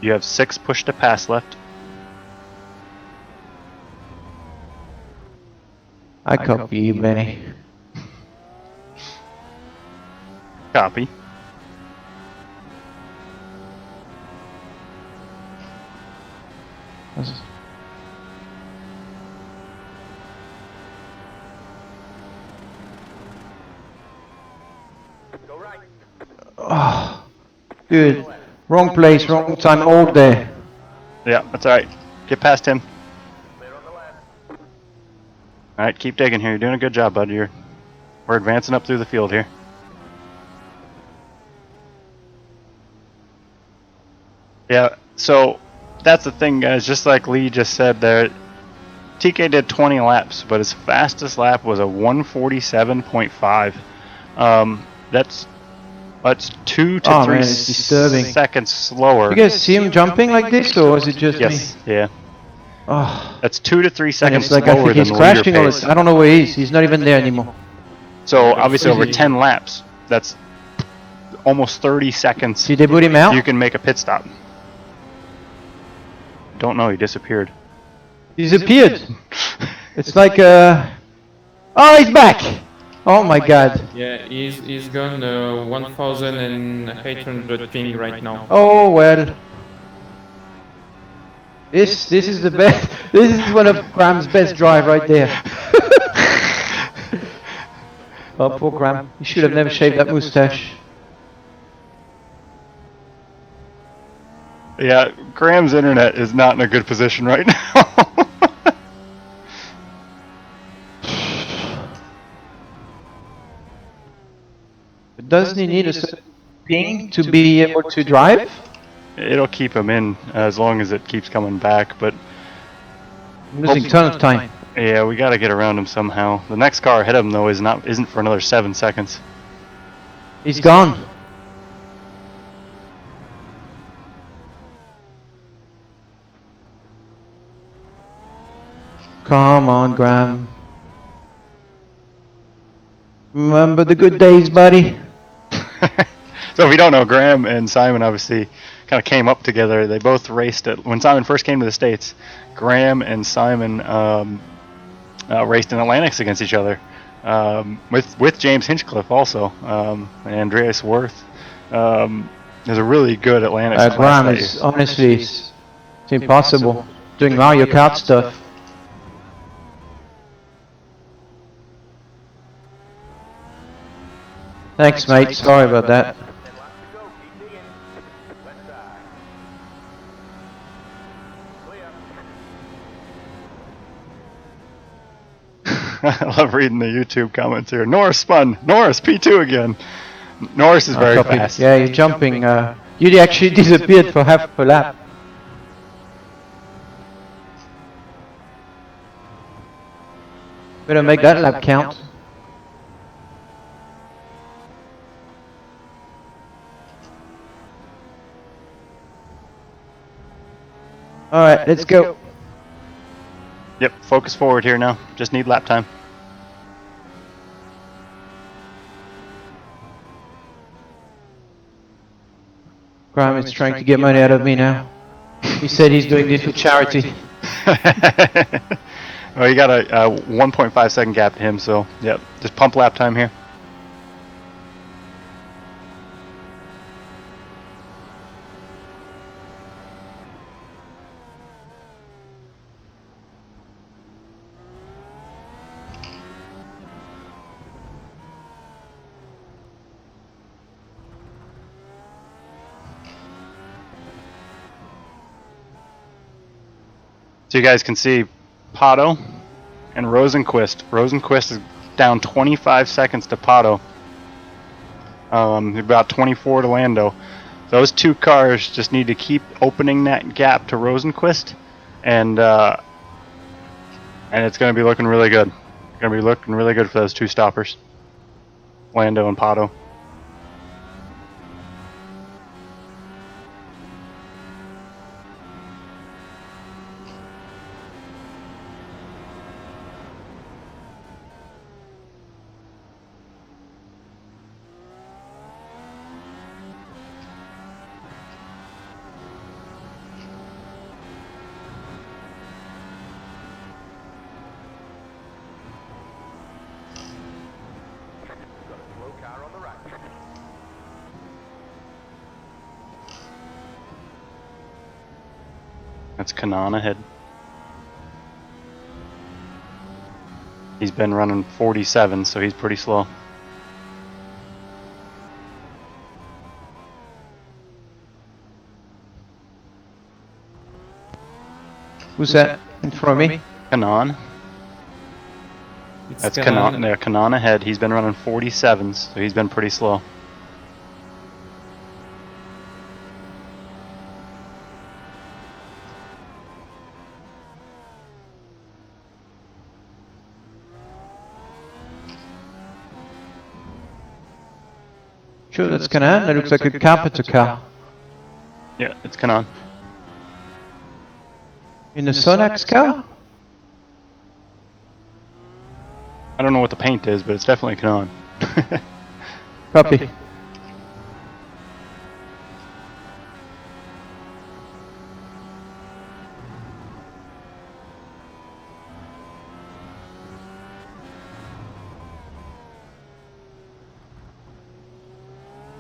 You have 6 push to pass left. I copy you, Benny. Copy. Go right. Oh, good. Wrong place, wrong time, all day. Yeah, that's alright. Get past him. Clear on the left. Alright, keep digging here. You're doing a good job, bud. We're advancing up through the field here. Yeah, so that's the thing, guys. Just like Lee just said there, TK did 20 laps, but his fastest lap was a 147.5. That's 2 to 3 seconds slower. You guys see him jumping like this, or is it just yes, me? yeah. Oh, that's 2 to 3 seconds it's like slower I think than he's the crashing leader all pace. this. I don't know where he is. He's not even there anymore. So obviously over 10 laps, that's almost 30 seconds. Did they boot him out? You can make a pit stop. Don't know, he disappeared. Disappeared. It's like oh, he's back. Oh my God. Yeah, he's gone 1,800 ping right now. Oh well. This is the best. This is one of Graham's best drive right there. Oh, poor Graham. He should have never shaved that mustache. Yeah, Graham's internet is not in a good position right now. Doesn't he need a certain ping to be able to drive? It'll keep him in as long as it keeps coming back, but I'm losing a ton of time. yeah, we got to get around him somehow. The next car ahead of him though isn't for another 7 seconds. He's gone. Come on, Graham. Remember the good days, buddy? So if you don't know, Graham and Simon obviously kind of came up together. They both raced when Simon first came to the States. Graham and Simon raced in Atlantics against each other, with James Hinchcliffe also, and Andreas Worth. There's a really good Atlantics class Graham that is year. honestly, it's impossible doing Mario Kart stuff. Thanks, mate. Sorry about that. 10 laps to go. Keep digging. Left side. Clear. I love reading the YouTube comments here. Norris spun. Norris P2 again. Norris is very Copy. fast. Yeah, you're jumping. You actually disappeared for half a lap. Better make that lap count. Alright, let's go. Yep, focus forward here now. Just need lap time. Graham is trying to get money out of me now. He said he's doing this for charity. Well, you got a 1.5 second gap to him, so yep, just pump lap time here. So you guys can see Pagenaud and Rosenquist. Rosenquist is down 25 seconds to Pagenaud. About 24 to Lando. Those two cars just need to keep opening that gap to Rosenquist, and it's going to be looking really good. Going to be looking really good for those two stoppers, Lando and Pagenaud. Got a slow car on the right. That's Kanan ahead. He's been running 47, so he's pretty slow. Who's that in front of me? Kanan. It's That's Kanan. Kanan. Yeah, Kanan ahead. He's been running 47s, so he's been pretty slow. Sure, that's Kanan. That looks like a carpenter car. Yeah, it's Kanan. In a Sonax car? I don't know what the paint is, but it's definitely Kanan. Copy.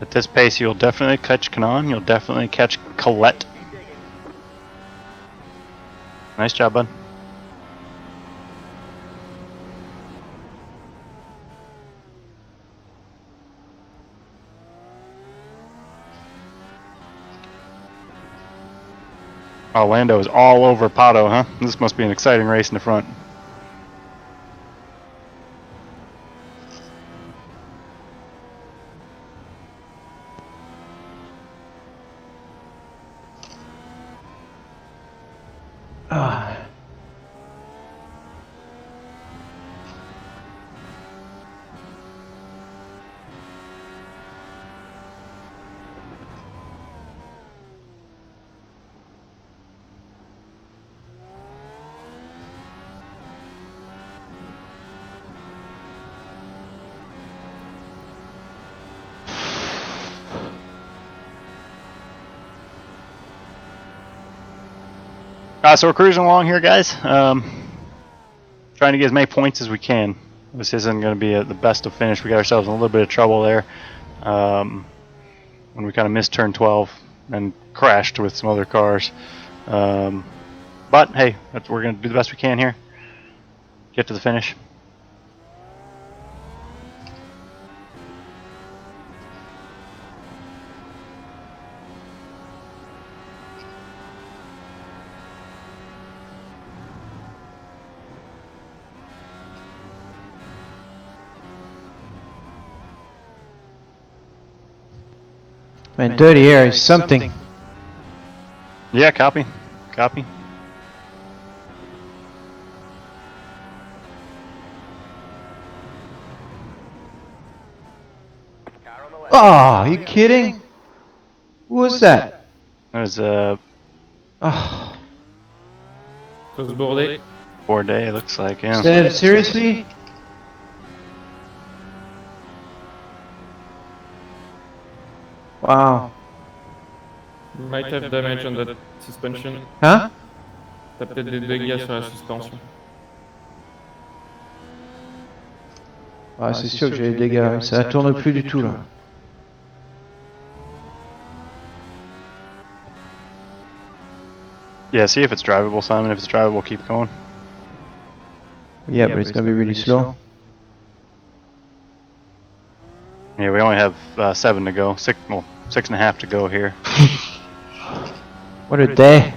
At this pace, you'll definitely catch Kanan. You'll definitely catch Colette. Nice job, bud. Oh, Lando is all over Pagenaud, huh? This must be an exciting race in the front. Ah. So we're cruising along here, guys. Trying to get as many points as we can. This isn't going to be the best of finish. We got ourselves in a little bit of trouble there when we kind of missed turn 12 and crashed with some other cars. But hey, we're going to do the best we can here. Get to the finish. Man, dirty air is something. Yeah, copy. Copy. Car on the left. Oh, are you kidding? Who was that? That was Oh, Cause Bourdais. Bourdais, it looks like, yeah. Sam, seriously? Wow. Might have damage on that suspension. Hein? T'as peut-être des dégâts sur la suspension. Ah, c'est sûr que j'ai des dégâts. Ça ne tourne plus du tout là. Yeah, see if it's drivable, Simon. If it's drivable, keep going. Yeah, but it's gonna be really slow. Yeah, we only have 7 to go. 6.5 to go here. What a day.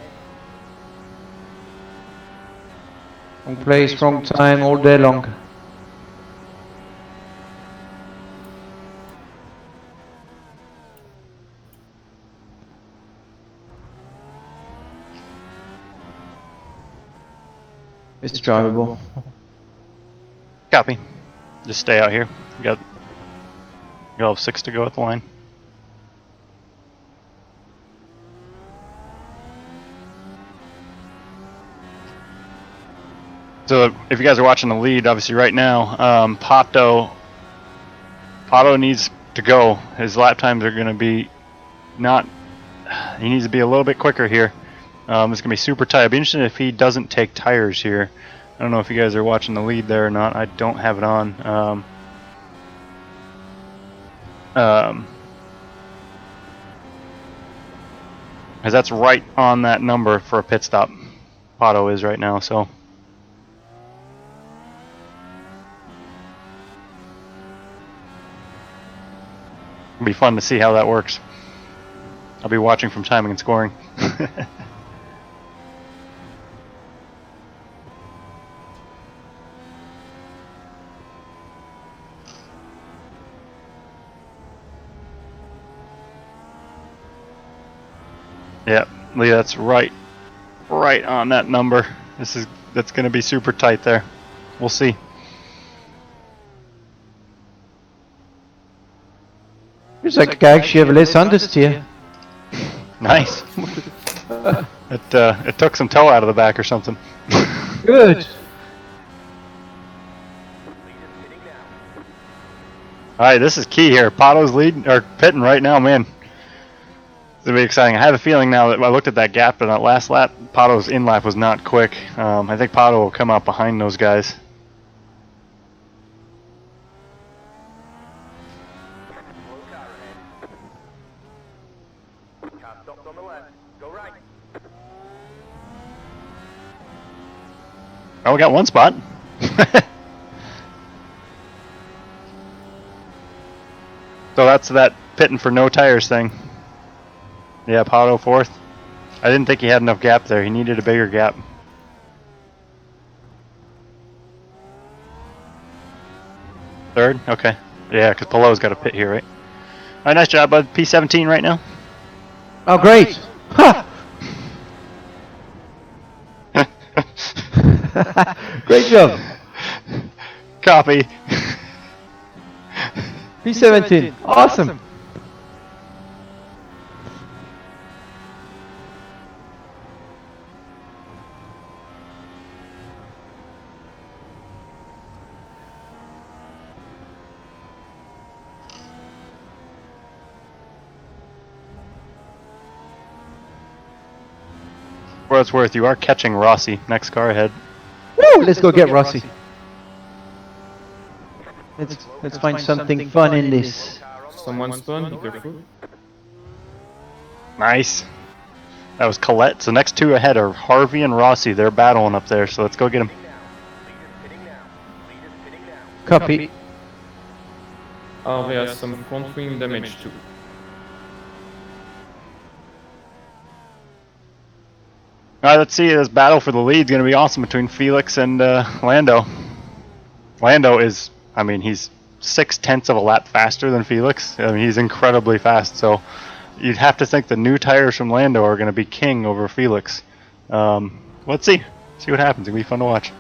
Wrong place, wrong time, all day long. It's drivable. Copy. Just stay out here. You'll have 6 to go at the line. So if you guys are watching the lead, obviously right now, Pagenaud needs to go. His lap times are going to be he needs to be a little bit quicker here. It's going to be super tight. I'd be interested if he doesn't take tires here. I don't know if you guys are watching the lead there or not. I don't have it on. As that's right on that number for a pit stop. Pagenaud is right now, so. It'll be fun to see how that works. I'll be watching from timing and scoring. Yep, Lee, that's right on that number. That's going to be super tight there. We'll see. It's like a guy Chevrolet understeer. Nice. It took some toe out of the back or something. Good. Leaders pitting now. All right, this is key here. Pagenaud's leading or pitting right now, man. It's gonna be exciting. I have a feeling now that I looked at that gap in that last lap. Pagenaud's in lap was not quick. I think Pagenaud will come out behind those guys. Slow car ahead. Car stopped on the left. Go right. Oh, we got one spot. So that's that pitting for no tires thing. Yeah, Pagenaud fourth. I didn't think he had enough gap there. He needed a bigger gap. Third? Okay. Yeah, because Pagenaud's got a pit here, right? All right, nice job, bud. P17 right now. Oh, great. Ha! Great job. Copy. P17. Awesome. For what it's worth, you are catching Rossi. Next car ahead. Woo! Let's go get Rossi. Let's find something fun in this. Someone spawn, be careful. Nice. That was Colette. So next two ahead are Harvey and Rossi. They're battling up there, so let's go get them. Copy. Harvey has some front wing damage too. All right, let's see. This battle for the lead is going to be awesome between Felix and Lando. Lando is, I mean, he's 0.6 of a lap faster than Felix. I mean, he's incredibly fast. So you'd have to think the new tires from Lando are going to be king over Felix. Let's see. See what happens. It'll be fun to watch.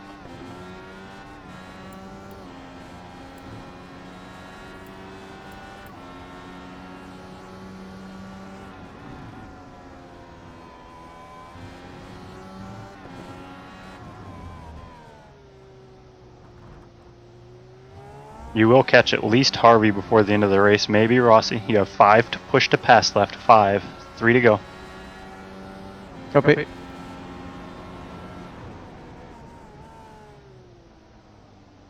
You will catch at least Harvey before the end of the race, maybe Rossi. You have 5 to push to pass left. 5. 3 to go. Copy.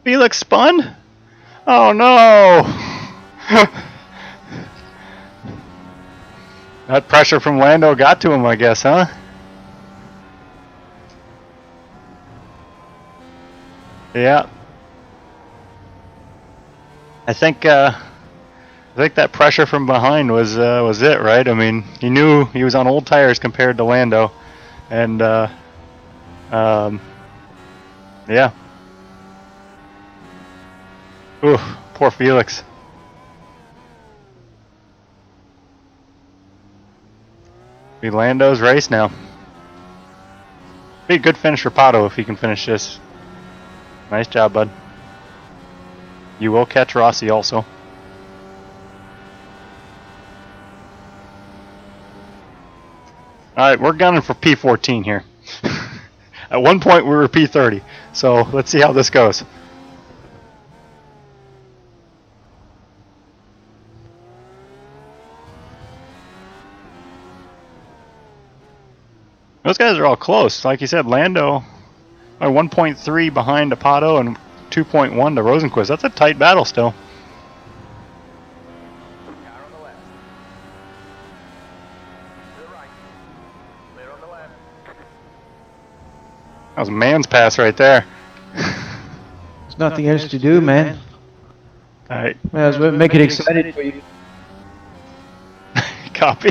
Felix spun? Oh no! That pressure from Lando got to him, I guess, huh? Yeah. I think that pressure from behind was it, right? I mean, he knew he was on old tires compared to Lando, and yeah. Ooh, poor Felix. Be Lando's race now. Be a good finish for Pato if he can finish this. Nice job, bud. You will catch Rossi also. Alright, we're gunning for P14 here. At one point we were P30, so let's see how this goes. Those guys are all close. Like you said, Lando are 1.3 behind Pato and 2.1 to Rosenquist. That's a tight battle still. Car on the left. To the right. Clear on the left. That was a man's pass right there. There's nothing else to do, man. Alright, May as well make it exciting for you. copy.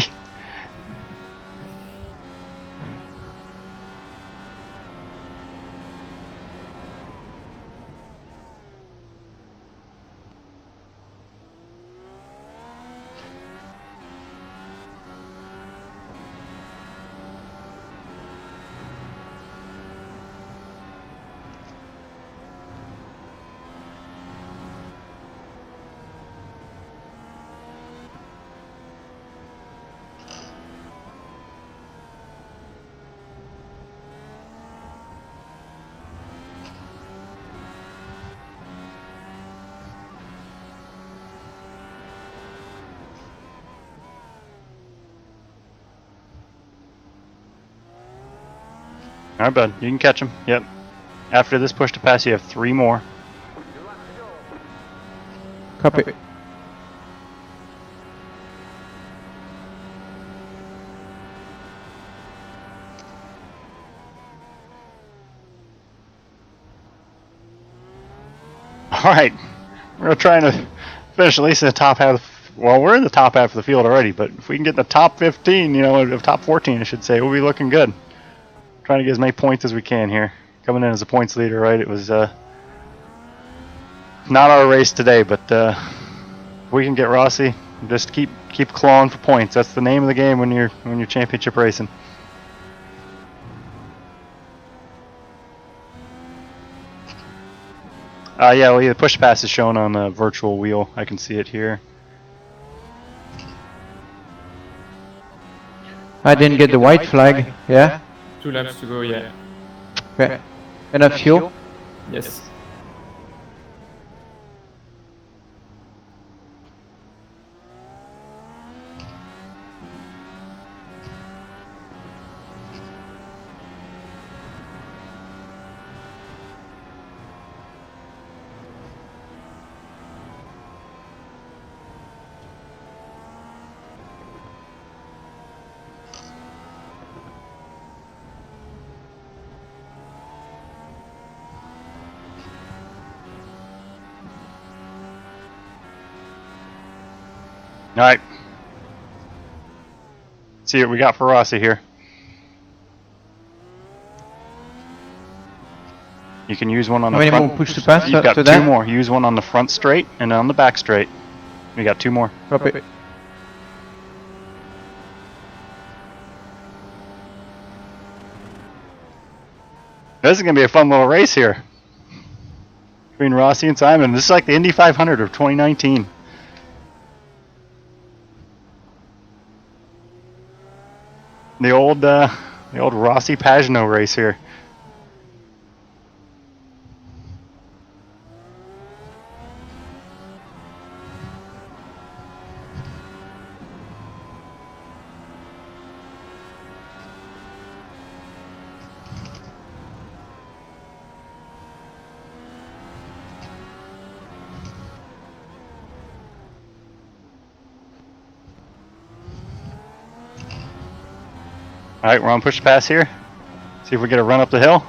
Alright, bud. You can catch him. Yep. After this push to pass, you have 3 more. 2 laps to go. Copy. Alright. We're trying to finish at least in the top half. Well, we're in the top half of the field already, but if we can get in the top 15, you know, top 14, I should say, we'll be looking good. Trying to get as many points as we can here. Coming in as a points leader, right? It was not our race today, but if we can get Rossi, just keep clawing for points. That's the name of the game when you're championship racing. Yeah, well, the push pass is shown on the virtual wheel. I can see it here. I didn't get the white flag. Yeah? 2 laps to go, yeah. Okay. Enough fuel? Yes. right. See what we got for Rossi here. You can use one on How the many front. more push to pass You've got to two that? more. Use one on the front straight and on the back straight. We got 2 more. Drop it. This is going to be a fun little race here between Rossi and Simon. This is like the Indy 500 of 2019. The old Rossi Pagenaud race here. All right, we're on push to pass here. See if we get a run up the hill.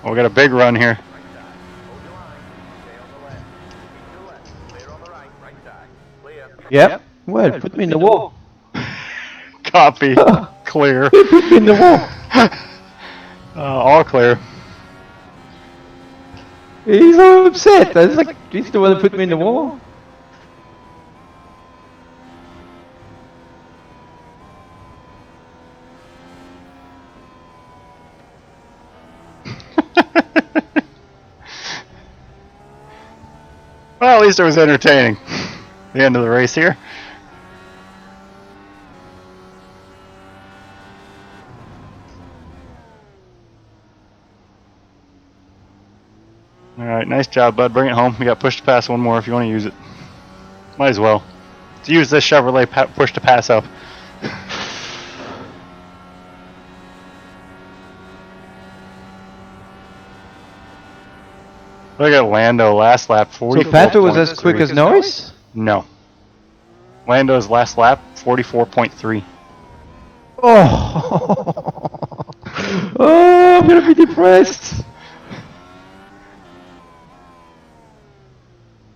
Oh, we got a big run here. Hold your line. Stay on the left. Keep to the left. Clear on the right. Right side. Clear. Yep. Well, put me in the wall. Copy. Clear. Put me in the wall. All clear. He's so upset. I was like, he's the one that put me in the wall. Well, at least it was entertaining. The end of the race here. All right, nice job, bud. Bring it home. We got push to pass one more if you want to use it. Might as well. Let's use this Chevrolet push to pass up. Look at Lando last lap, 40. So Pato was as quick as Norris? No. Lando's last lap, 44.3. Oh. Oh, I'm gonna be depressed.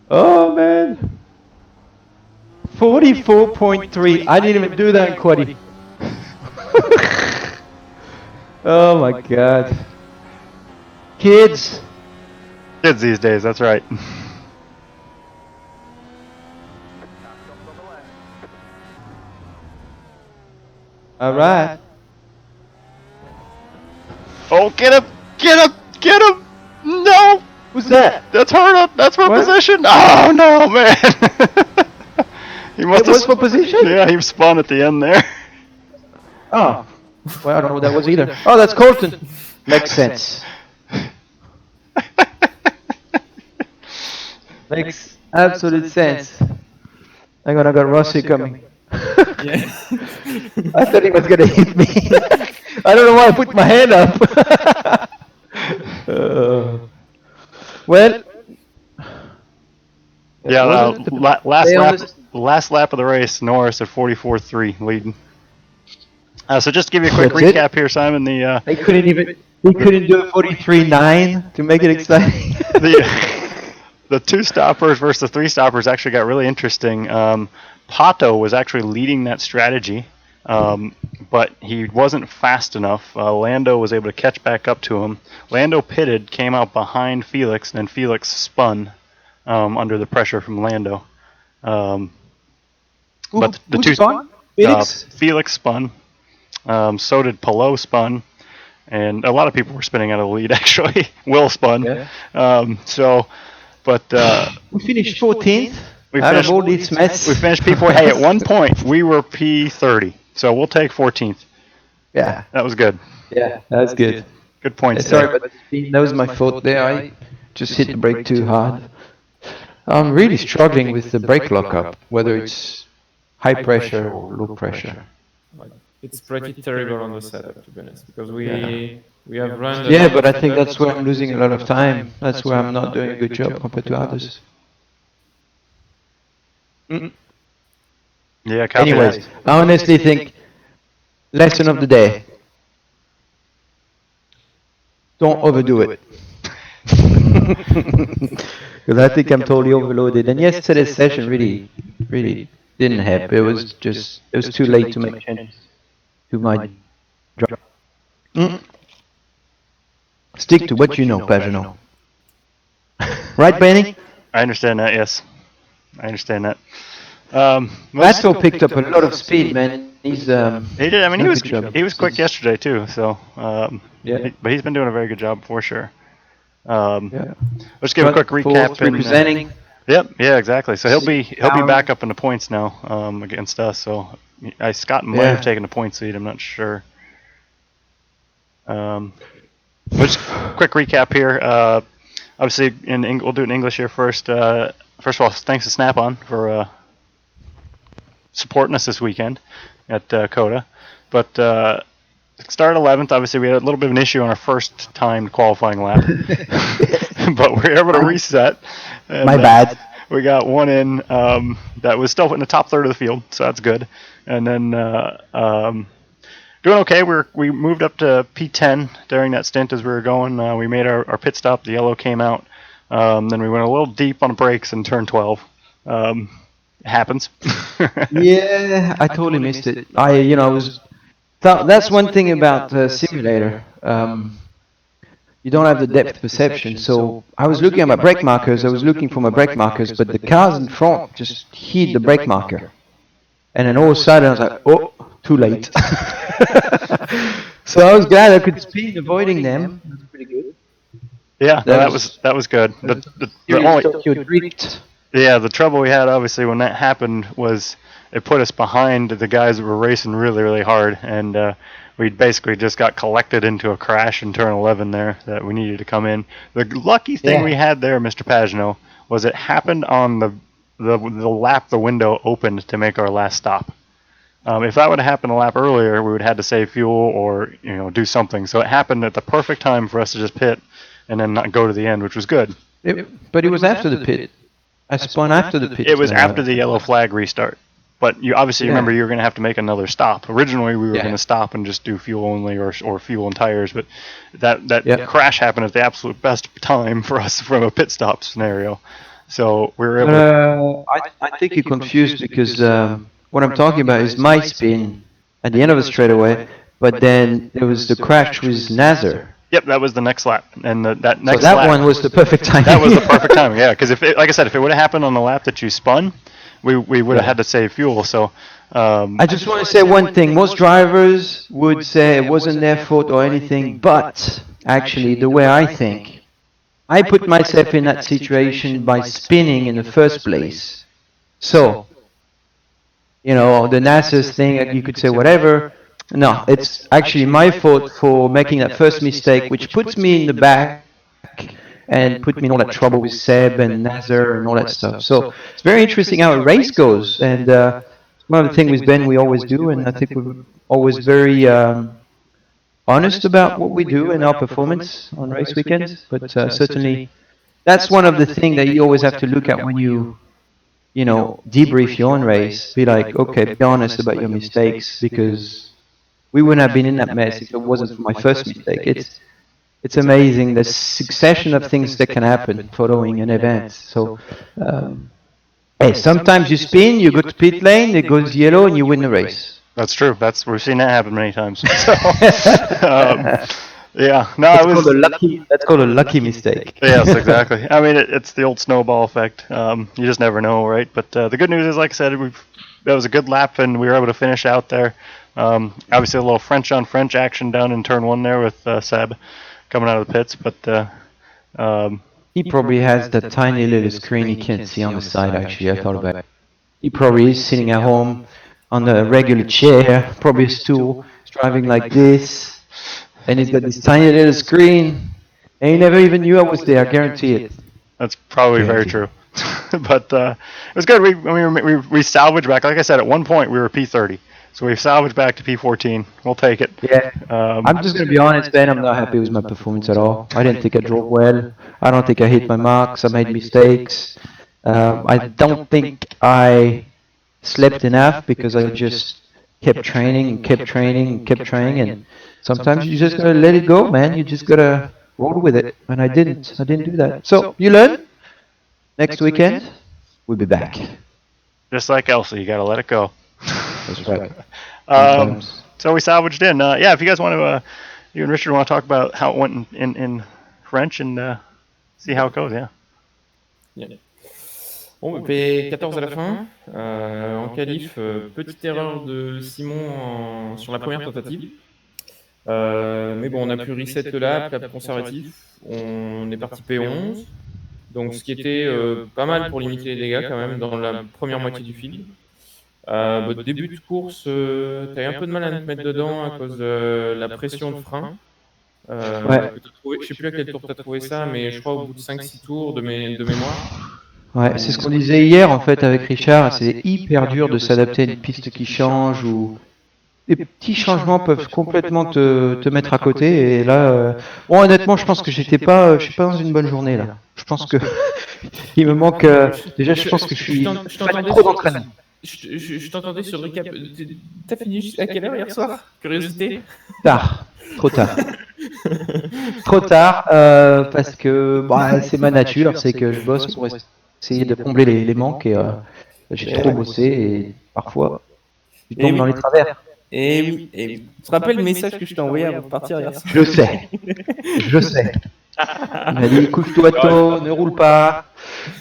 Oh man. 44.3. I didn't even do that in quaddy. Oh my god. Kids. Kids these days, that's right. Alright. Oh, get him! Get him! Get him! No! Who's that? That's her. That's for What? position. Oh no, man! He must It was for position? Yeah, he spun at the end there. Oh. Well, I don't know what that was either. Oh, that's Colton. Makes sense. Makes absolute sense. Hang on, I got Rossi coming. Yeah. I thought he was gonna hit me. I don't know why I put my hand up. Well. Yeah, wasn't it? last lap of the race, Norris at 44.3 leading. So just to give you a quick That's it? recap here, Simon. They couldn't even. He couldn't do a 43.9 to make it exciting. The 2 stoppers versus the 3 stoppers actually got really interesting. Pato was actually leading that strategy, but he wasn't fast enough. Lando was able to catch back up to him. Lando pitted, came out behind Felix, and then Felix spun under the pressure from Lando. But the Who two spun? Felix? Felix spun. So did Pagenaud spun. And a lot of people were spinning out of the lead, actually. Will spun. Yeah. We finished 14th. Out of all this mess. We finished P4. Hey, at one point, we were P30. So we'll take 14th. Yeah. That was good. Yeah, that's good. Good points Sorry, there. but that was my fault there. I just hit the brake too hard. I'm really struggling with the brake lockup, whether it's high pressure or low pressure. It's pretty terrible on the setup, to be honest, because we have run. Yeah, but I think that's where I'm losing a lot of time. That's where I'm not doing a good job compared to others. Yeah, copy Anyways, that. I honestly think lesson of the day. Don't overdo it. Because I think I'm totally overloaded. And yesterday's session really didn't help. It was too late to make changes to my drive. Stick to what you know, Pagenaud. Right, Benny? I understand that. Yes, I understand that. Mato picked up a lot of speed, man. He's He did. I mean, done a good job. he was quick yesterday too. So, Yeah. but he's been doing a very good job for sure. Yeah. Let's give a quick recap. Fourth, representing. Yep. Yeah. Exactly. So he'll be Power. back up in the points now against us. So Scott might have taken the point lead. I'm not sure. Just quick recap here. Obviously, we'll do it in English here first. First of all, thanks to Snap-on for supporting us this weekend at COTA. But started 11th. Obviously, we had a little bit of an issue on our first time qualifying lap, but we were able to reset. And, My bad. We got one in that was still in the top third of the field, so that's good. And then doing okay. We moved up to P10 during that stint as we were going. We made our pit stop. The yellow came out. Then we went a little deep on the brakes in turn 12. It happens. Yeah, I totally missed it. That's one thing about simulator. You don't have the depth perception. So I was looking at my brake markers. I was looking for my brake markers, but the cars in front just hit the brake marker. And then all of a sudden I was like, oh, too late. So I was glad I could speed avoiding them. That's pretty good. Yeah, that was good. The trouble we had obviously when that happened was it put us behind the guys that were racing really, really hard, and we basically just got collected into a crash in turn 11 there that we needed to come in. The lucky thing we had there, Mr. Pagenaud, was it happened on the lap the window opened to make our last stop. If that would have happened a lap earlier, we would have had to save fuel or do something. So it happened at the perfect time for us to just pit and then not go to the end, which was good. But it was after the pit. I spun after the pit. It was after the yellow flag restart. But you obviously remember you were going to have to make another stop. Originally, we were going to stop and just do fuel only or fuel and tires. But that crash happened at the absolute best time for us from a pit stop scenario. So we were able to... I think you're confused because what I'm talking about is my spin at the end of the straightaway, but then there was the crash with Nazar. Yep, that was the next lap, and that next lap. That one was the perfect timing. That was the perfect timing, yeah. Because like I said, if it would have happened on the lap that you spun, we would have had to save fuel. So I just want to say one thing: most drivers would say it wasn't their fault or anything, but actually, the way I think, I put myself in that situation by spinning in the first place. So, the NASA's thing, you could say whatever. No, it's actually my fault for making that first mistake, which puts me in the back and put me in all that trouble with Seb and Nazar and all that stuff. So it's very interesting how a race goes. And one of the things with Ben we always do, and I think we're always very honest about what we do and our performance on race weekends. But certainly that's one of the things that you always have to look at when you debrief your own race. Be like, okay, be honest about your mistakes, because we wouldn't have been in that mess if it wasn't for my first mistake. It's amazing the succession of things that can happen following an event. So, hey, sometimes you spin, you go to pit lane, it goes yellow, and you win the race. That's true. We've seen that happen many times. So, yeah, no, that's called a lucky mistake. Yes, exactly. I mean, it's the old snowball effect. You just never know, right? But the good news is, like I said, that was a good lap, and we were able to finish out there. Obviously, a little French on French action down in turn 1 there with Seb coming out of the pits, but he probably has that tiny little screen he can't see on the side. Actually, I thought about it. He probably is sitting at home on a regular chair, probably a stool, driving like this, and he's got this tiny little screen, and he never even knew I was there. I guarantee it. That's probably very true. But it was good. We salvaged back. Like I said, at one point we were P30. So we've salvaged back to P14. We'll take it. Yeah. I'm just going to be honest, Ben. I'm not happy with my performance at all. I didn't think I drove well. I don't think I hit my marks. I made mistakes. I don't think I slept enough because I just kept training and kept training and kept training. And sometimes you just got to let it go, man. You just got to roll with it. And I didn't do that. So you learn. Next weekend, we'll be back. Just like Elsa, you gotta let it go. That's right. Um, so we salvaged in. Yeah, if you guys want to, you and Richard want to talk about how it went in French and see how it goes, yeah. Yeah. Bon, P14 à la fin. En qualif, petite erreur de Simon sur la première tentative. Mais bon, on a pu reset le lap conservatif. On est parti P11. Donc, ce qui était pas mal pour limiter les dégâts quand même dans la première moitié du field. Début de course, tu as eu un peu de mal à te mettre dedans à cause de la pression de frein. Que t'as trouvé, je sais plus à quel tour tu as trouvé ça, mais je crois au bout de 5-6 tours de mémoire. Ouais, c'est ce qu'on disait hier en fait avec Richard. C'est hyper dur de s'adapter à une piste qui change ou des petits changements peuvent complètement te mettre à côté. Et là, bon, honnêtement, je pense que je suis pas dans une bonne journée là. Je pense que il me manque. Déjà, je pense que je suis pas trop d'entraînement. Je t'entendais sur le récap. T'as fini à quelle heure hier soir? Curiosité? Tard, trop tard. Trop tard, parce que c'est ma nature, c'est que je bosse pour essayer de combler les manques et j'ai trop bossé et parfois je tombe dans les travers. Et oui, tu te rappelles le message que je t'ai envoyé avant de partir hier soir? Je sais, je sais. Il m'a dit couche-toi tôt, ne roule pas.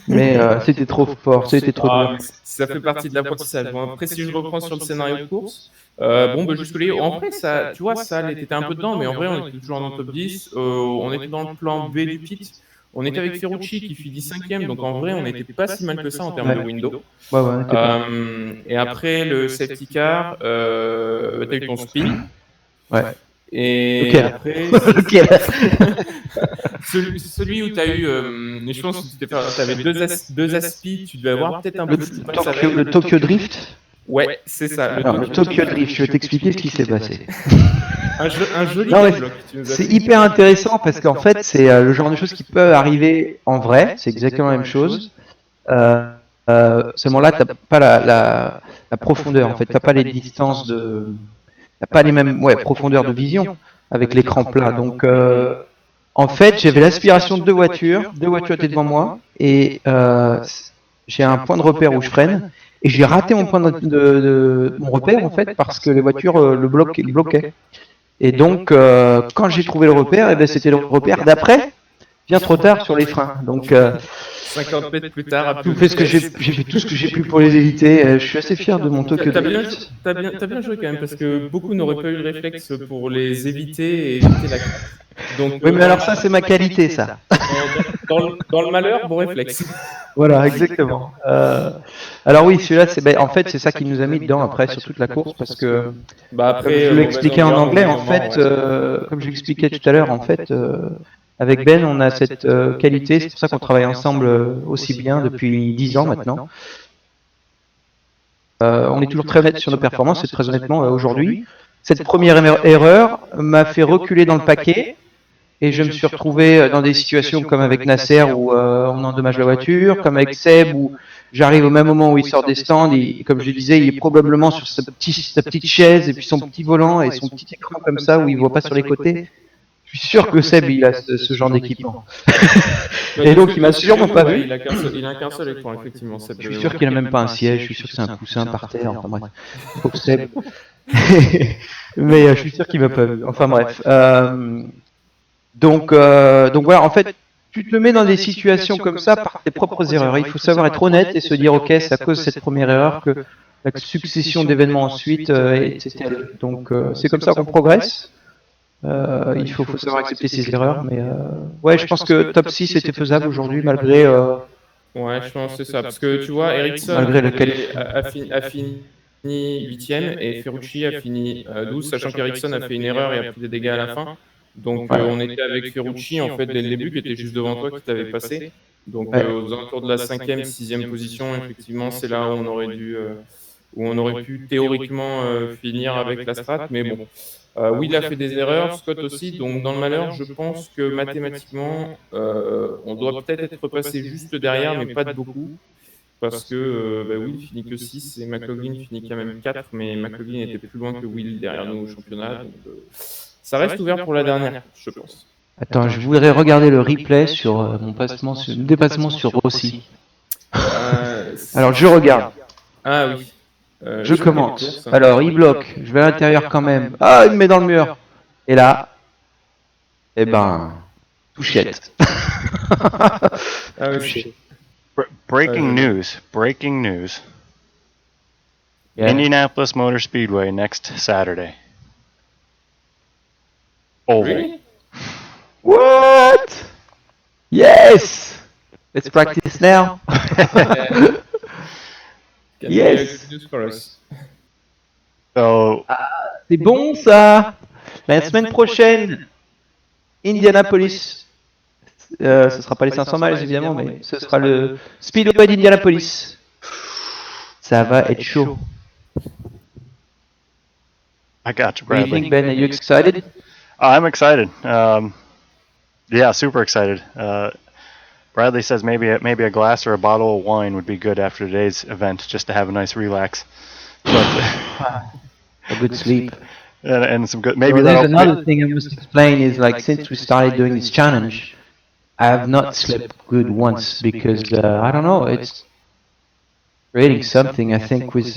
Mais c'était trop fort, c'était trop dur. Ça fait partie de l'apprentissage. Bon, après, si je reprends sur le scénario de course, jusque-là, en vrai, ça, tu vois, ça, t'étais un peu dedans, mais en vrai, on était toujours dans le top 10. On était dans le plan B du pit. On était avec Ferrucci qui finit 5ème, donc en vrai, on n'était pas si mal que ça en termes de window. Et après le safety car, t'as eu ton spin. Ouais. Et après, celui où tu as eu, mais je pense que tu avais deux aspi, tu devais avoir peut-être un peu de le Tokyo Drift. Ouais, c'est ça. Le Tokyo Drift, je vais t'expliquer ce qui s'est passé. un joli bloc. C'est hyper intéressant parce qu'en fait, c'est le genre de choses qui peuvent arriver en vrai. C'est exactement la même chose. Seulement là, t'as pas la profondeur. En fait, t'as pas les distances t'as pas les mêmes profondeurs de vision avec l'écran plat. Donc en fait, j'avais l'aspiration de deux voitures étaient devant moi et j'ai un point de repère où je freine et j'ai raté mon point de mon repère en fait parce que les voitures le bloquaient. Et donc quand j'ai trouvé le repère, c'était le repère d'après, bien trop tard sur les freins. Donc 50 mètres plus tard, j'ai fait tout ce que j'ai pu pour les éviter. Je suis assez fier de mon Tokyo Drift. T'as bien joué quand même parce que beaucoup n'auraient pas eu le réflexe pour les éviter et éviter la crainte. Donc, oui, mais alors ça, c'est ma qualité, ça. Dans le malheur, bon réflexe. Voilà, exactement. Alors oui, celui-là, en fait, c'est ça qui nous a mis dedans après sur toute la course parce que, comme je l'ai expliqué en anglais, en fait, comme je l'expliquais tout à l'heure, en fait, avec Ben, on a cette qualité, c'est pour ça qu'on travaille ensemble aussi bien depuis 10 ans maintenant. On est toujours très net sur nos performances et très honnêtement, aujourd'hui, cette première erreur m'a fait reculer dans le paquet. Et je me suis retrouvé dans des situations comme avec Nasser où on endommage la voiture, comme avec Seb où j'arrive au même moment où il sort des stands et comme je le disais, il est probablement sur sa petite chaise et puis son petit volant et son petit écran comme ça où il voit pas sur les côtés. Je suis sûr que Seb il a ce genre d'équipement. Et donc il m'a sûrement pas vu. Il a qu'un seul écran effectivement. Je suis sûr qu'il a même pas un siège, je suis sûr que c'est un coussin par terre. Enfin bref, faut que Seb. Mais je suis sûr qu'il m'a pas vu. Enfin bref. Donc voilà, en fait, tu te mets dans des situations comme ça par tes propres erreurs. Il faut savoir être honnête et se dire, ok, c'est à cause de cette première erreur que la succession d'événements ensuite, etc. Donc c'est comme ça qu'on progresse. Il faut savoir accepter ses erreurs, mais ouais, je pense que top 6 était faisable aujourd'hui malgré. Ouais, je pense que c'est ça, parce que tu vois, Ericsson a fini 8ème et Ferrucci a fini 12, sachant qu'Ericsson a fait une erreur et a pris des dégâts à la fin. Donc on était avec Ferrucci en fait dès le début qui était juste devant toi, qui t'avait passé. Donc aux alentours de la 5e, 6e position, effectivement, c'est là où on aurait pu théoriquement finir avec la strat. Mais bon, oui, il a fait des erreurs, Scott aussi. Donc dans le malheur, je pense que mathématiquement, on doit peut-être être passé juste derrière, mais pas de beaucoup. Parce que Will finit que 6 et McLaughlin finit quand même 4, mais McLaughlin était plus loin que Will derrière nous au championnat. Donc, ça reste ouvert pour la dernière, je pense. Attends, je voudrais regarder le replay sur mon dépassement sur Rossi. Alors je regarde. Ah oui. Je Sur quelle commence. course? Alors, il bloque. Je vais à l'intérieur quand même. Ah, il me met dans le mur. Et là, eh ben, touchette. Ah oui, Touchette. Breaking je- news. Breaking news. Yeah. Indianapolis Motor Speedway next Saturday. Oval. Really? What? Yes! Let's practice now. Yeah. Can be a Yes. good news for us. So C'est bon ça. La semaine prochaine, Indianapolis. Ce sera pas les 500 miles évidemment, mais ce sera le Speedway d'Indianapolis. Ça va être chaud. I got you, What do you Bradley. think, Ben? Are you excited? I'm excited. Yeah, super excited. Bradley says maybe a glass or a bottle of wine would be good after today's event, just to have a nice relax. But A good sleep. and some good maybe Well, there's that'll another thing I must explain is like since we started doing this challenge, I have not slept good once because I don't know, it's creating something I think with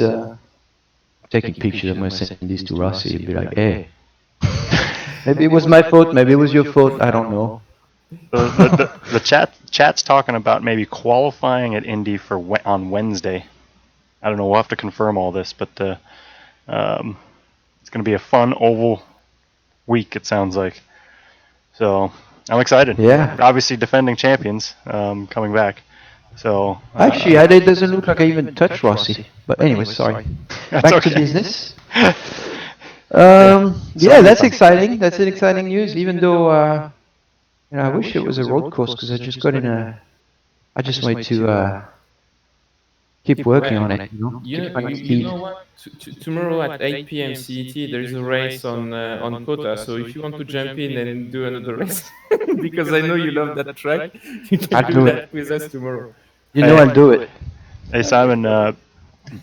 taking pictures. I'm gonna send these to Rossi and be like, hey, maybe it was my fault, maybe it was your fault, I don't know. the chat's talking about maybe qualifying at Indy for on Wednesday. I don't know. We'll have to confirm all this, but it's going to be a fun oval week. It sounds like. So I'm excited. Yeah. Obviously, defending champions coming back. So Actually, it doesn't look like I even touched Rossi. But anyway, sorry. that's Back to okay. business. Yeah, that's exciting. That's an exciting news. Even though, I wish it was a road course because I just got in a. I just wanted to keep working on it. Keep finding You speed. know what? Tomorrow at 8 p.m. CET, there is a race on COTA. So if you want to jump in and do another race, because I know you love that track, you can I'll do do that with us tomorrow. You know I'll do it. Hey Simon,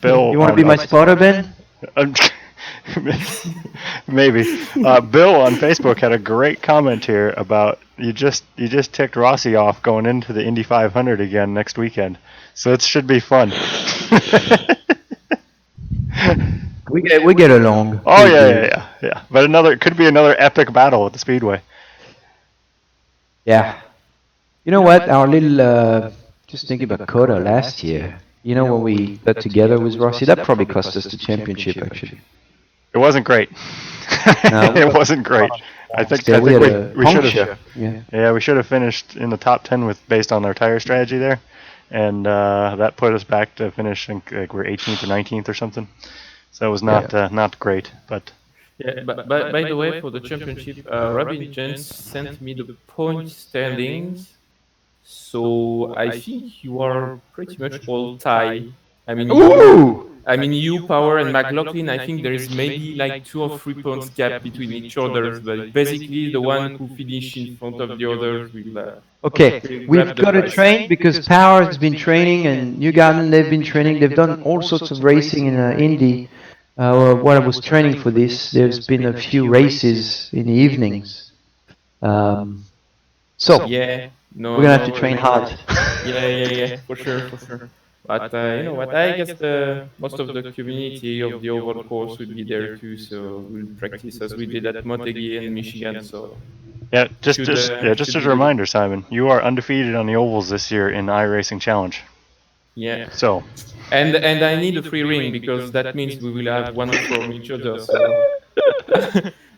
Bill. You want to be my spotter, Ben? Maybe. Bill on Facebook had a great comment here about you just ticked Rossi off going into the Indy 500 again next weekend. So it should be fun. We get along. Oh yeah. But it could be another epic battle at the Speedway. Yeah. You know what? Our little just thinking about COTA last year. You know when we got together with Rossi, that probably cost us the championship actually. It wasn't great. No. It wasn't great. I think Yeah, we had a we should puncture. have. Yeah. Yeah, we should have finished in the top 10 based on our tire strategy there, and that put us back to finish like we're 18th or 19th or something. So it was not great, but. Yeah, but by the way, for the championship, Robin Jones sent me the point standings. So I think you are pretty much all tie. I mean, you, Power, and McLaughlin. I think there is maybe like 2 or 3 points gap between each others, but basically the one who finish in front of the others will. Okay, will we've grab the got to prize. train because Power has been training and Newgarden they've been training. They've done all sorts of racing in Indy. While I was training for this, there's been a few races in the evenings. So Yeah, no, we're gonna have no to train worries. hard. Yeah, for sure. But you know what? I guess the most of the community of the oval course will be there too, so we'll practice as we did at Motegi and Michigan. So Yeah, just should as a reminder, Simon, you are undefeated on the ovals this year in the iRacing Challenge. yeah. So. And I need a free ring because that means we will have one from each other. So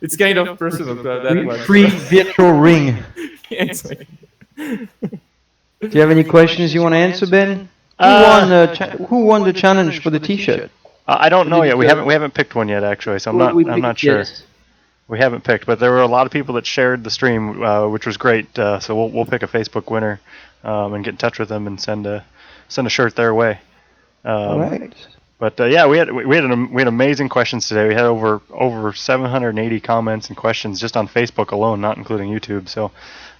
it's kind of personal to have that one. Free virtual ring. Yeah, it's like- Do you have any questions you want to answer, Ben? Who won the challenge for the T-shirt? I don't know yet. We haven't picked one yet, actually. So I'm not sure. Yes. We haven't picked, but there were a lot of people that shared the stream, which was great. So we'll pick a Facebook winner and get in touch with them and send a shirt their way. All right. But yeah, we had amazing questions today. We had over 780 comments and questions just on Facebook alone, not including YouTube. So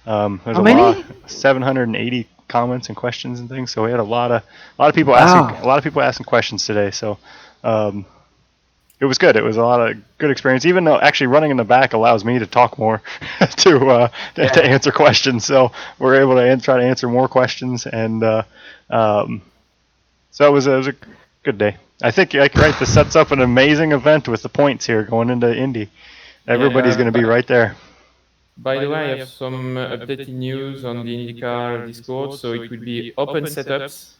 there's How many? 780 comments and questions and things. So we had a lot of people asking questions today. So it was good. It was a lot of good experience. Even though actually running in the back allows me to talk more to answer questions. So we're able to try to answer more questions and. So it was a good day. I think you're right. This sets up an amazing event with the points here going into Indy. Everybody's going to be right there. By the way, I have some updated news on the IndyCar Discord. So it will be open setups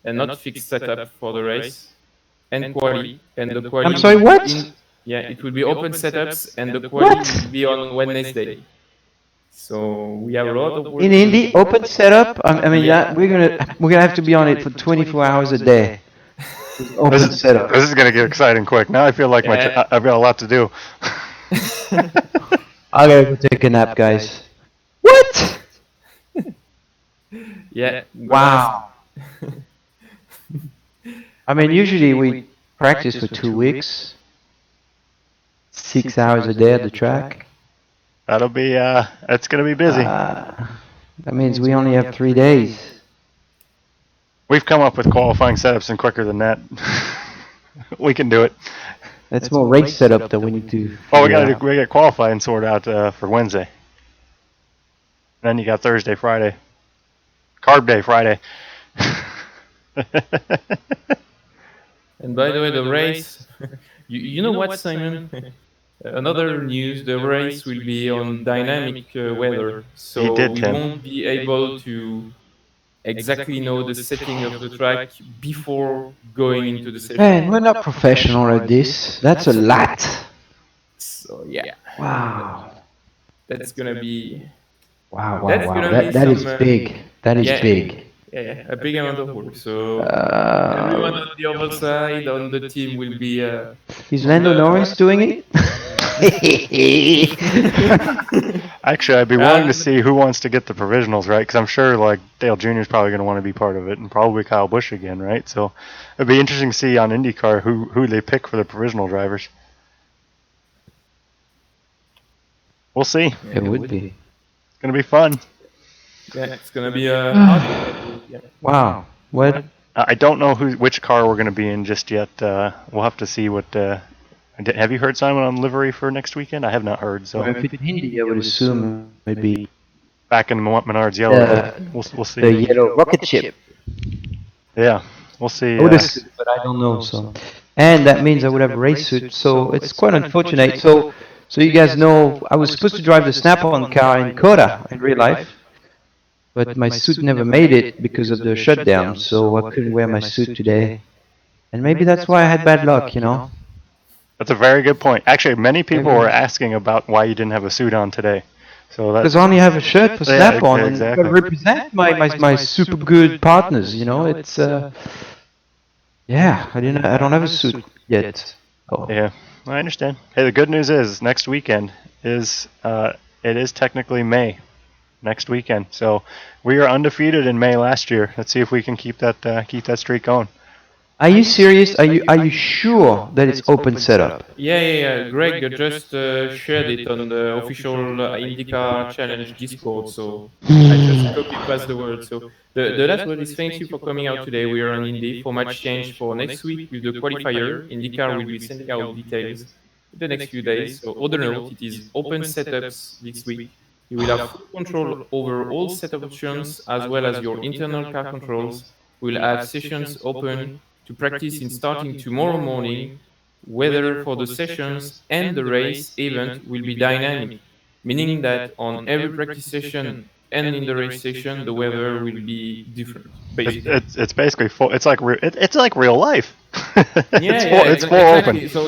and not fixed setup for the race and quali. And the quali. I'm sorry, what? Yeah, it will be open setups and the quali What? will be on Wednesday. So we have a lot of work In to Indy, do. open setup. I mean, Yeah. we're gonna have to be on it for 24 hours a day. Open setup. This is going to get exciting quick. Now I feel like Yeah. I've got a lot to do. I gotta go take a nap, guys. What? Yeah. Wow. I mean, usually we practice for 2 weeks, 6 hours a day at the track. That'll be it's going to be busy. That means we only have 3 days. We've come up with qualifying setups and quicker than that. We can do it. That's more race setup that we need to. Oh, we figure got to qualify and sort out for Wednesday. Then you got Thursday, Friday, carb day Friday. And by the way, the race, you know what, Simon? Another news, the race will be on dynamic weather. So He did, we Tim. won't be able to exactly know the setting of the track before going into the session. Man, we're not professional at this. That's a lot. So yeah, Wow. that's gonna be Wow, wow, That's wow. gonna be That is some, big. That is yeah. big. a big amount of work. So everyone on the other side on the team will be. Is Lando Norris doing it? Actually, I'd be willing to see who wants to get the provisionals, right? Because I'm sure like Dale Jr. is probably going to want to be part of it, and probably Kyle Busch again, right? So it'd be interesting to see on IndyCar who they pick for the provisional drivers. We'll see. It would be. It's going to be fun. Yeah, it's gonna be hard. Yeah. Wow. What? I don't know which car we're going to be in just yet. We'll have to see what. Have you heard, Simon, on livery for next weekend? I have not heard. So If it's Hindi, I would assume it'd be back in Menard's yellow. We'll see. the yellow rocket ship. Yeah, we'll see. I would assume, but I don't know. So, and that means I would have a race suit. So it's quite unfortunate. So you guys know, I was supposed to drive the Snap-on car in COTA in real life, but my suit never made it because of the shutdown. So I couldn't wear my suit today, and maybe that's why I had bad luck. You know. That's a very good point. Actually, many people were asking about why you didn't have a suit on today. So Because I only have a shirt for Yeah, Snap-on, and exactly. I represent my super good partners. You know, it's yeah. I don't have a suit yet. Oh. yeah, I understand. Hey, the good news is next weekend is it is technically May. Next weekend, so we are undefeated in May last year. Let's see if we can keep that streak going. Are you serious? Are you sure that it's open setup? Yeah. Greg just shared it on the official IndyCar Challenge Discord. So I just copy-paste the word. So the last word is thank you for coming out today. We are on Indy for match change for next week with the qualifier. IndyCar will be sending out details in the next few days. So other note, it is open setups this week. You will have full control over all setup options as well as your internal car controls. We will have sessions open to practice in starting tomorrow morning. Weather for the sessions and the race event will be dynamic, meaning that on every practice session and in the race session, the weather will be different. Basically. It's basically full. It's like it's like real life. It's full exactly. open. So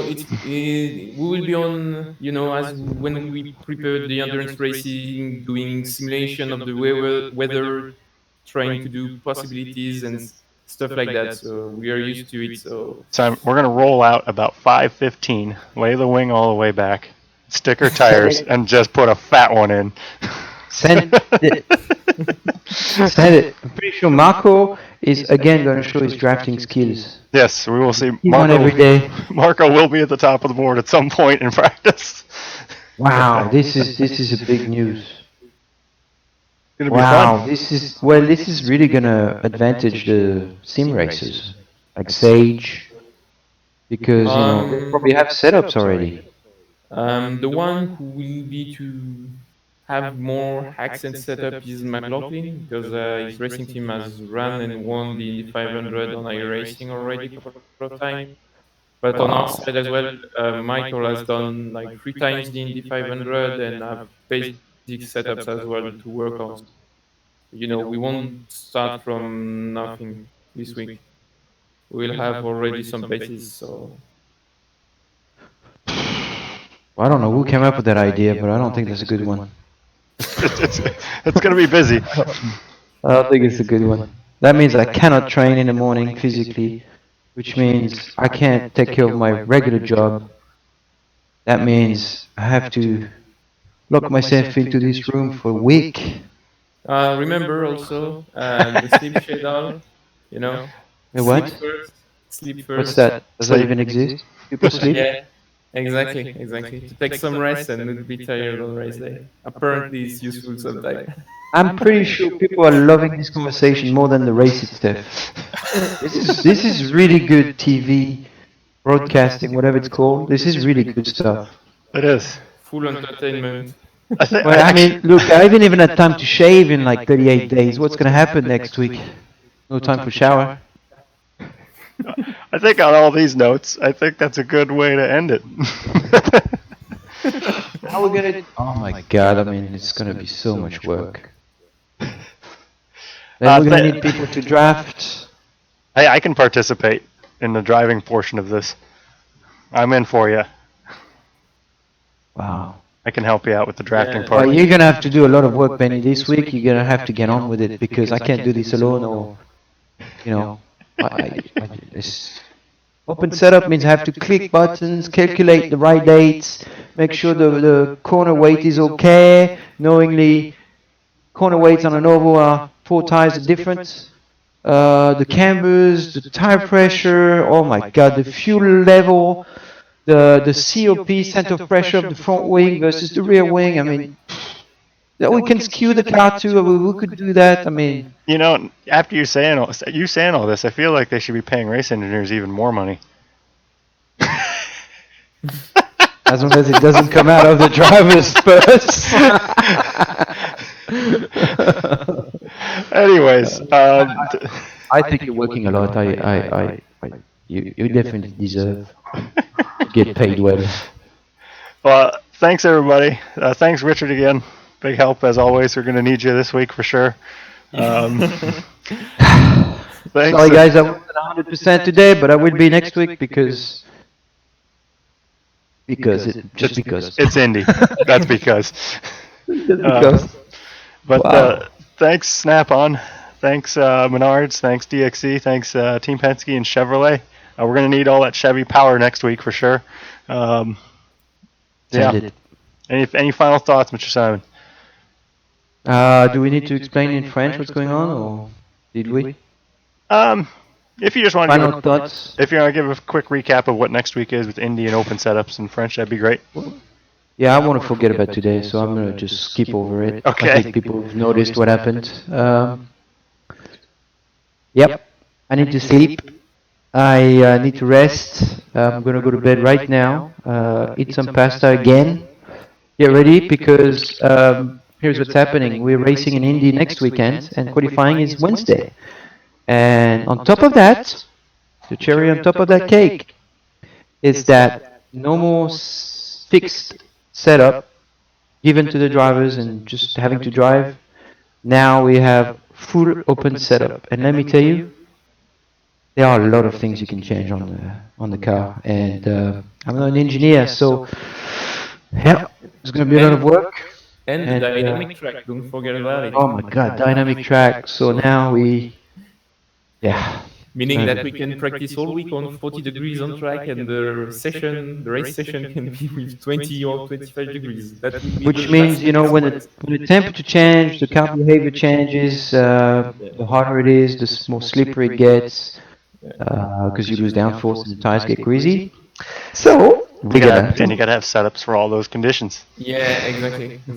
we will be on, as when we prepare the endurance racing, doing simulation of the weather, trying to do possibilities and stuff like that. So we are used to it. So We're gonna roll out about 5:15, lay the wing all the way back, sticker tires, and just put a fat one in. Send it. Send it. I'm pretty sure Marco is again going to show his drafting skills. Yes, we will see. He won every day. Marco will be at the top of the board at some point in practice. Wow, this is a big news. Gonna be Wow, fun. this is really gonna advantage the sim racers like Sage, because they probably have setups already. the one who will be to have more accent setup is McLaughlin because his racing team has run and won the Indy 500 on iRacing already a couple of times. But on our Wow. side as well, Michael has done like 3 times the Indy 500 and have basic setups as well to work on. We won't start from nothing this week. We'll have already some bases. So Well, I don't know who came up with that idea, but I don't think that's a good one. It's going to be busy. I don't think it's a good one. That means I cannot train in the morning physically, which means I can't take care of my regular job. That means I have to lock myself into this room for a week. remember also the sleep schedule. You know, sleep What? first, sleep What's first. that? Does that Sleep. even exist? People sleep? Yeah, exactly. To take some rest and not be tired on race day. Apparently, it's useful sometimes. I'm pretty sure people are loving this conversation more than the racing stuff. This is really good TV broadcasting, whatever it's called. This is really good stuff. It is. Full entertainment. I think. Well, I mean, look, I haven't even had time to shave in like 38 days. What's going to happen next week? No time for shower. I think on all these notes, I think that's a good way to end it. How we gonna? Oh my God! I mean, it's going to be so much work. Then we're going to need people to draft. I can participate in the driving portion of this. I'm in for you. Wow. I can help you out with the drafting Yeah. part. Well, you're going to have to do a lot of work, Benny, this week. You're going to have to get on with it because I can't do this alone. Or, you know, it's open setup means I have to click buttons, calculate the right dates, make sure the corner weight is okay. Knowingly, corner weights on an oval are 4 tires are different. The cambers, the tire pressure, oh my God, the fuel level, the COP, center of pressure of the front wing versus the rear wing. I mean, we can skew the car too. We could do that. I mean, You know, after you saying all this, I feel like they should be paying race engineers even more money. as long as it doesn't come out of the driver's purse. Anyways, I think you're working a lot. You definitely deserve to get paid well. well, thanks everybody. Thanks Richard again. Big help as always. We're gonna need you this week for sure. Thanks. Sorry guys, I wasn't 100% today, but I will be next week because It's Indy. That's because. because. But Wow. thanks Snap On. Thanks Menards. Thanks DXC. Thanks Team Penske and Chevrolet. We're gonna need all that Chevy power next week for sure. Send Yeah. it. Any final thoughts, Mr. Simon? Do we need to explain in French what's going on, or did we? If you just want to give Final thoughts. if you want to give a quick recap of what next week is with Indy and open setups in French, that'd be great. Yeah, I want to forget about today, so I'm gonna just skip over it. Okay. I think people have noticed what happened. Yep, I need to sleep. I need to rest. I'm gonna go to bed right now. Eat some pasta again. Get ready because here's what's happening. We're racing in Indy next weekend, and qualifying is Wednesday. And on top of that, the cherry on top of that cake is that no more fixed setup given to the drivers and just having to drive. Now we have full open setup, and let me tell you, there are a lot of things you can change on the car. And I'm not an engineer, so yeah, it's going to be a lot of work. And the dynamic track, don't forget about it. Oh my God, dynamic track. So now yeah. Meaning that we can practice all week on 40 degrees on track, and the race session can be with 20 or 25 degrees. That would be Which the means, last you know, week. when the temperature changes, the car behavior changes, the harder it is, the more slippery it gets, because you lose downforce and the tires get greasy. So, we You get gotta, that. and you gotta have setups for all those conditions. Yeah, exactly. I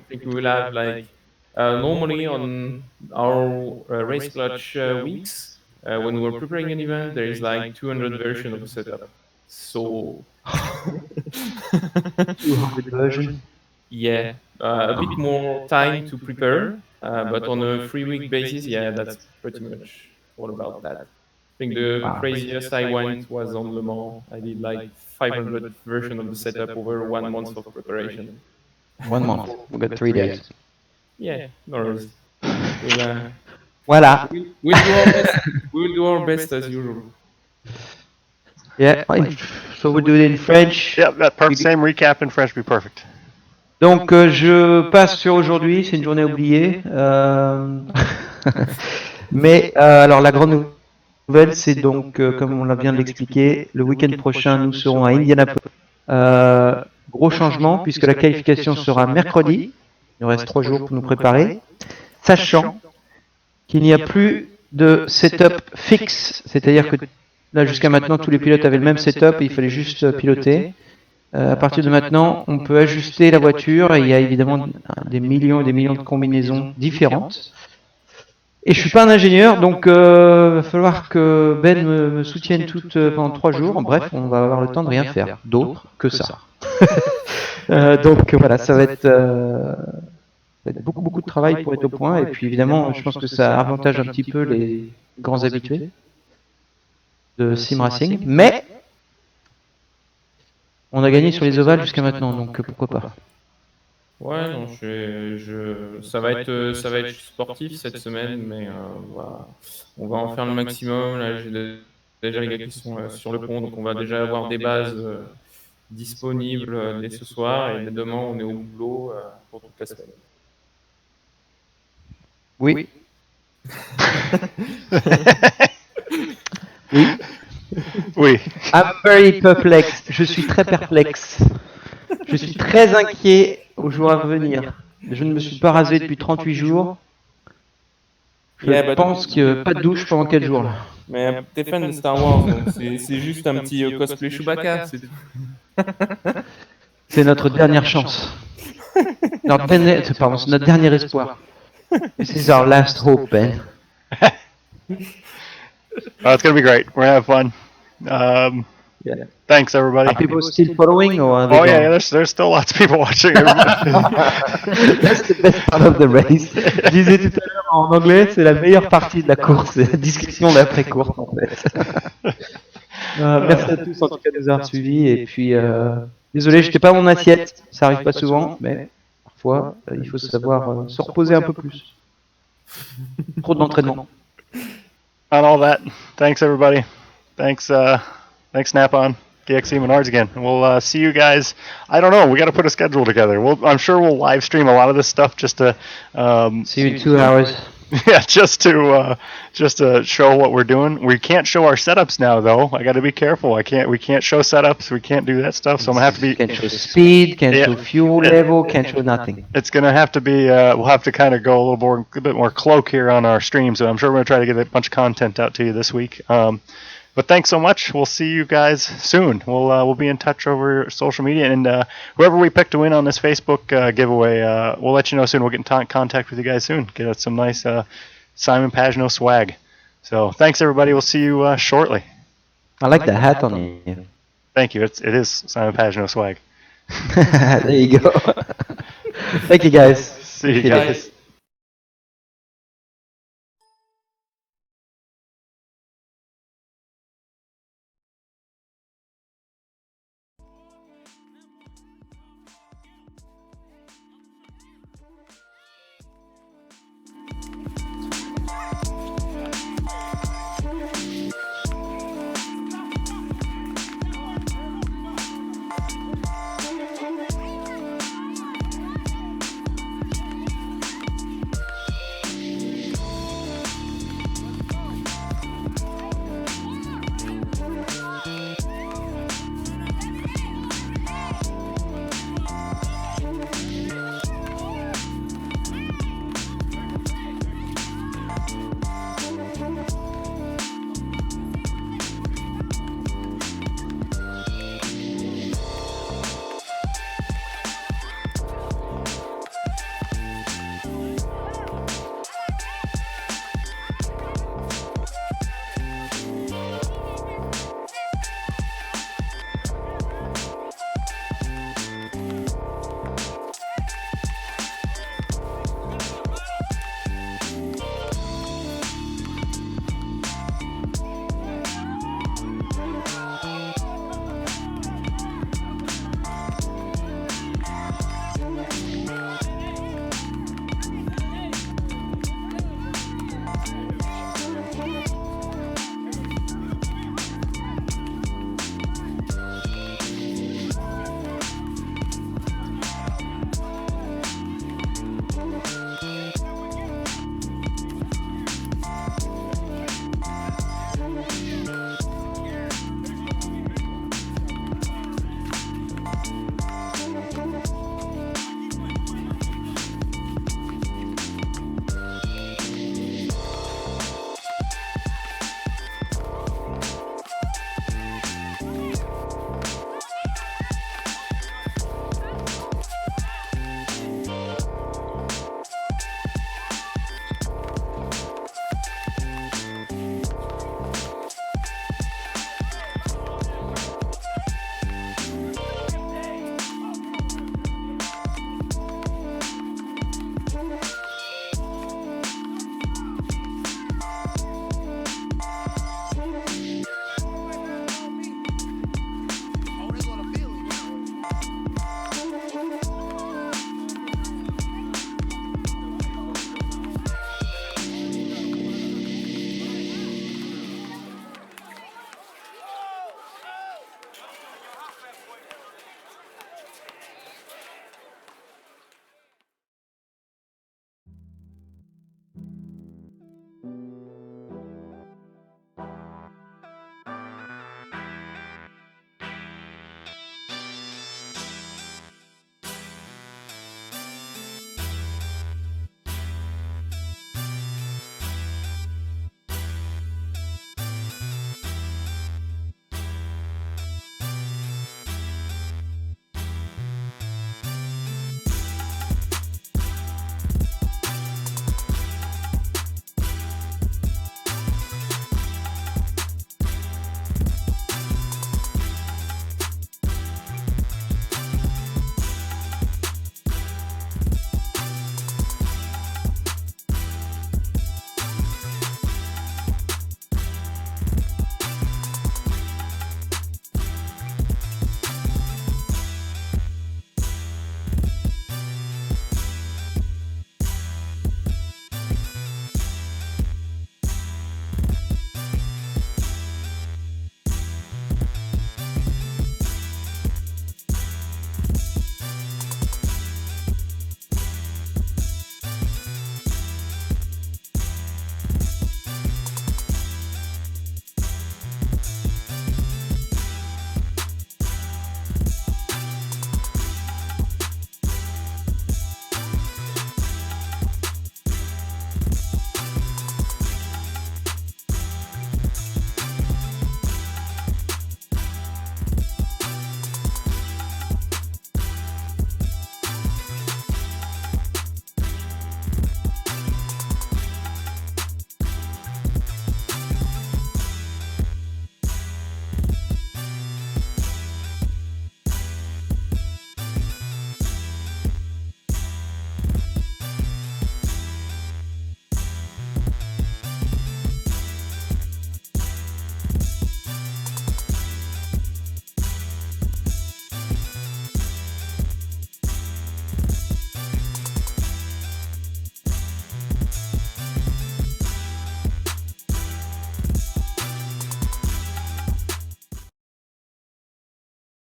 think we will have like normally on our race clutch weeks when we're preparing an event, there is like 200 version of the setup. So 200 version. yeah, a bit more time to prepare, but on a 3-week basis, yeah, that's pretty much all about that. I think the Wow. craziest I went was on Le Mans. I did like 500 version of the setup over 1 month of preparation. 1 month. We got 3 days. Yeah, no worries. We'll, Voilà. we'll do our best. We'll do our best as usual. Yeah. So we do it in French. Yep, that same recap in French would be perfect. Donc je passe sur aujourd'hui, c'est une journée oubliée. Mais alors la grande nouvelle, c'est donc, comme on vient de l'expliquer, le week-end prochain, nous serons à Indianapolis. Gros changement, puisque la qualification sera mercredi. Il nous reste 3 jours pour nous préparer. Sachant qu'il n'y a plus de setup fixe, c'est-à-dire que là jusqu'à maintenant, tous les pilotes avaient le même setup et il fallait juste piloter. À partir de maintenant, on peut ajuster la voiture et il y a évidemment des millions et des millions de combinaisons différentes. Et je suis pas un ingénieur, donc il va falloir que Ben me soutienne pendant 3 jours. Bref, on va avoir le temps de rien faire d'autre que ça. Donc voilà, ça va être beaucoup de travail pour être au point. Et puis évidemment, je pense que ça avantage un petit peu les grands habitués de sim racing. Mais on a gagné sur les ovales jusqu'à maintenant, donc pourquoi pas. Ouais, non, ça va être sportif cette semaine, mais on va en faire le maximum. Là, j'ai déjà les gars qui sont sur le pont, donc on va déjà avoir des bases disponibles dès ce soir, et dès demain, on est au boulot pour toute la semaine. Oui. Oui. Oui. I'm very perplex. Je suis très perplexe. Je suis très inquiet aux jours à venir. Je ne me suis pas rasé depuis 38 jours. Je pense qu'il n'y a pas de douche pendant 4 jours. Là. Mais t'es fan de Star Wars, donc c'est juste un petit cosplay Chewbacca. C'est notre dernière chance. C'est notre dernier espoir. This is our last hope, Ben. Oh, it's going to be great. We're going to have fun. Yeah. Thanks, everybody. Are people still following? Or are they Oh, yeah, gone? there's still lots of people watching. That's the best part of the race. Je disais tout à l'heure en anglais, c'est la meilleure partie de la course, c'est la discussion d'après-course en fait. Merci à tous en tout cas de nous avoir suivis et puis désolé, j'étais pas à mon assiette, ça arrive pas souvent, mais parfois il faut savoir se reposer un peu plus. Trop d'entraînement. On all that, thanks everybody. Thanks Snap-on, DXC Menards again. We'll see you guys. I don't know. We got to put a schedule together. I'm sure we'll live stream a lot of this stuff just to see you in 2 hours. Yeah, just to show what we're doing. We can't show our setups now, though. I got to be careful. We can't show setups. We can't do that stuff. So I'm gonna have to be. Can't show speed. Can't show fuel level. Can't show nothing. It's gonna have to be. We'll have to kind of go a bit more cloak here on our stream. So I'm sure we're gonna try to get a bunch of content out to you this week. But thanks so much. We'll see you guys soon. We'll be in touch over social media, and whoever we pick to win on this Facebook giveaway, we'll let you know soon. We'll get in contact with you guys soon. Get us some nice Simon Pagenaud swag. So thanks everybody. We'll see you shortly. I like the hat on you. Thank you. It is Simon Pagenaud swag. There you go. Thank you guys. See you guys.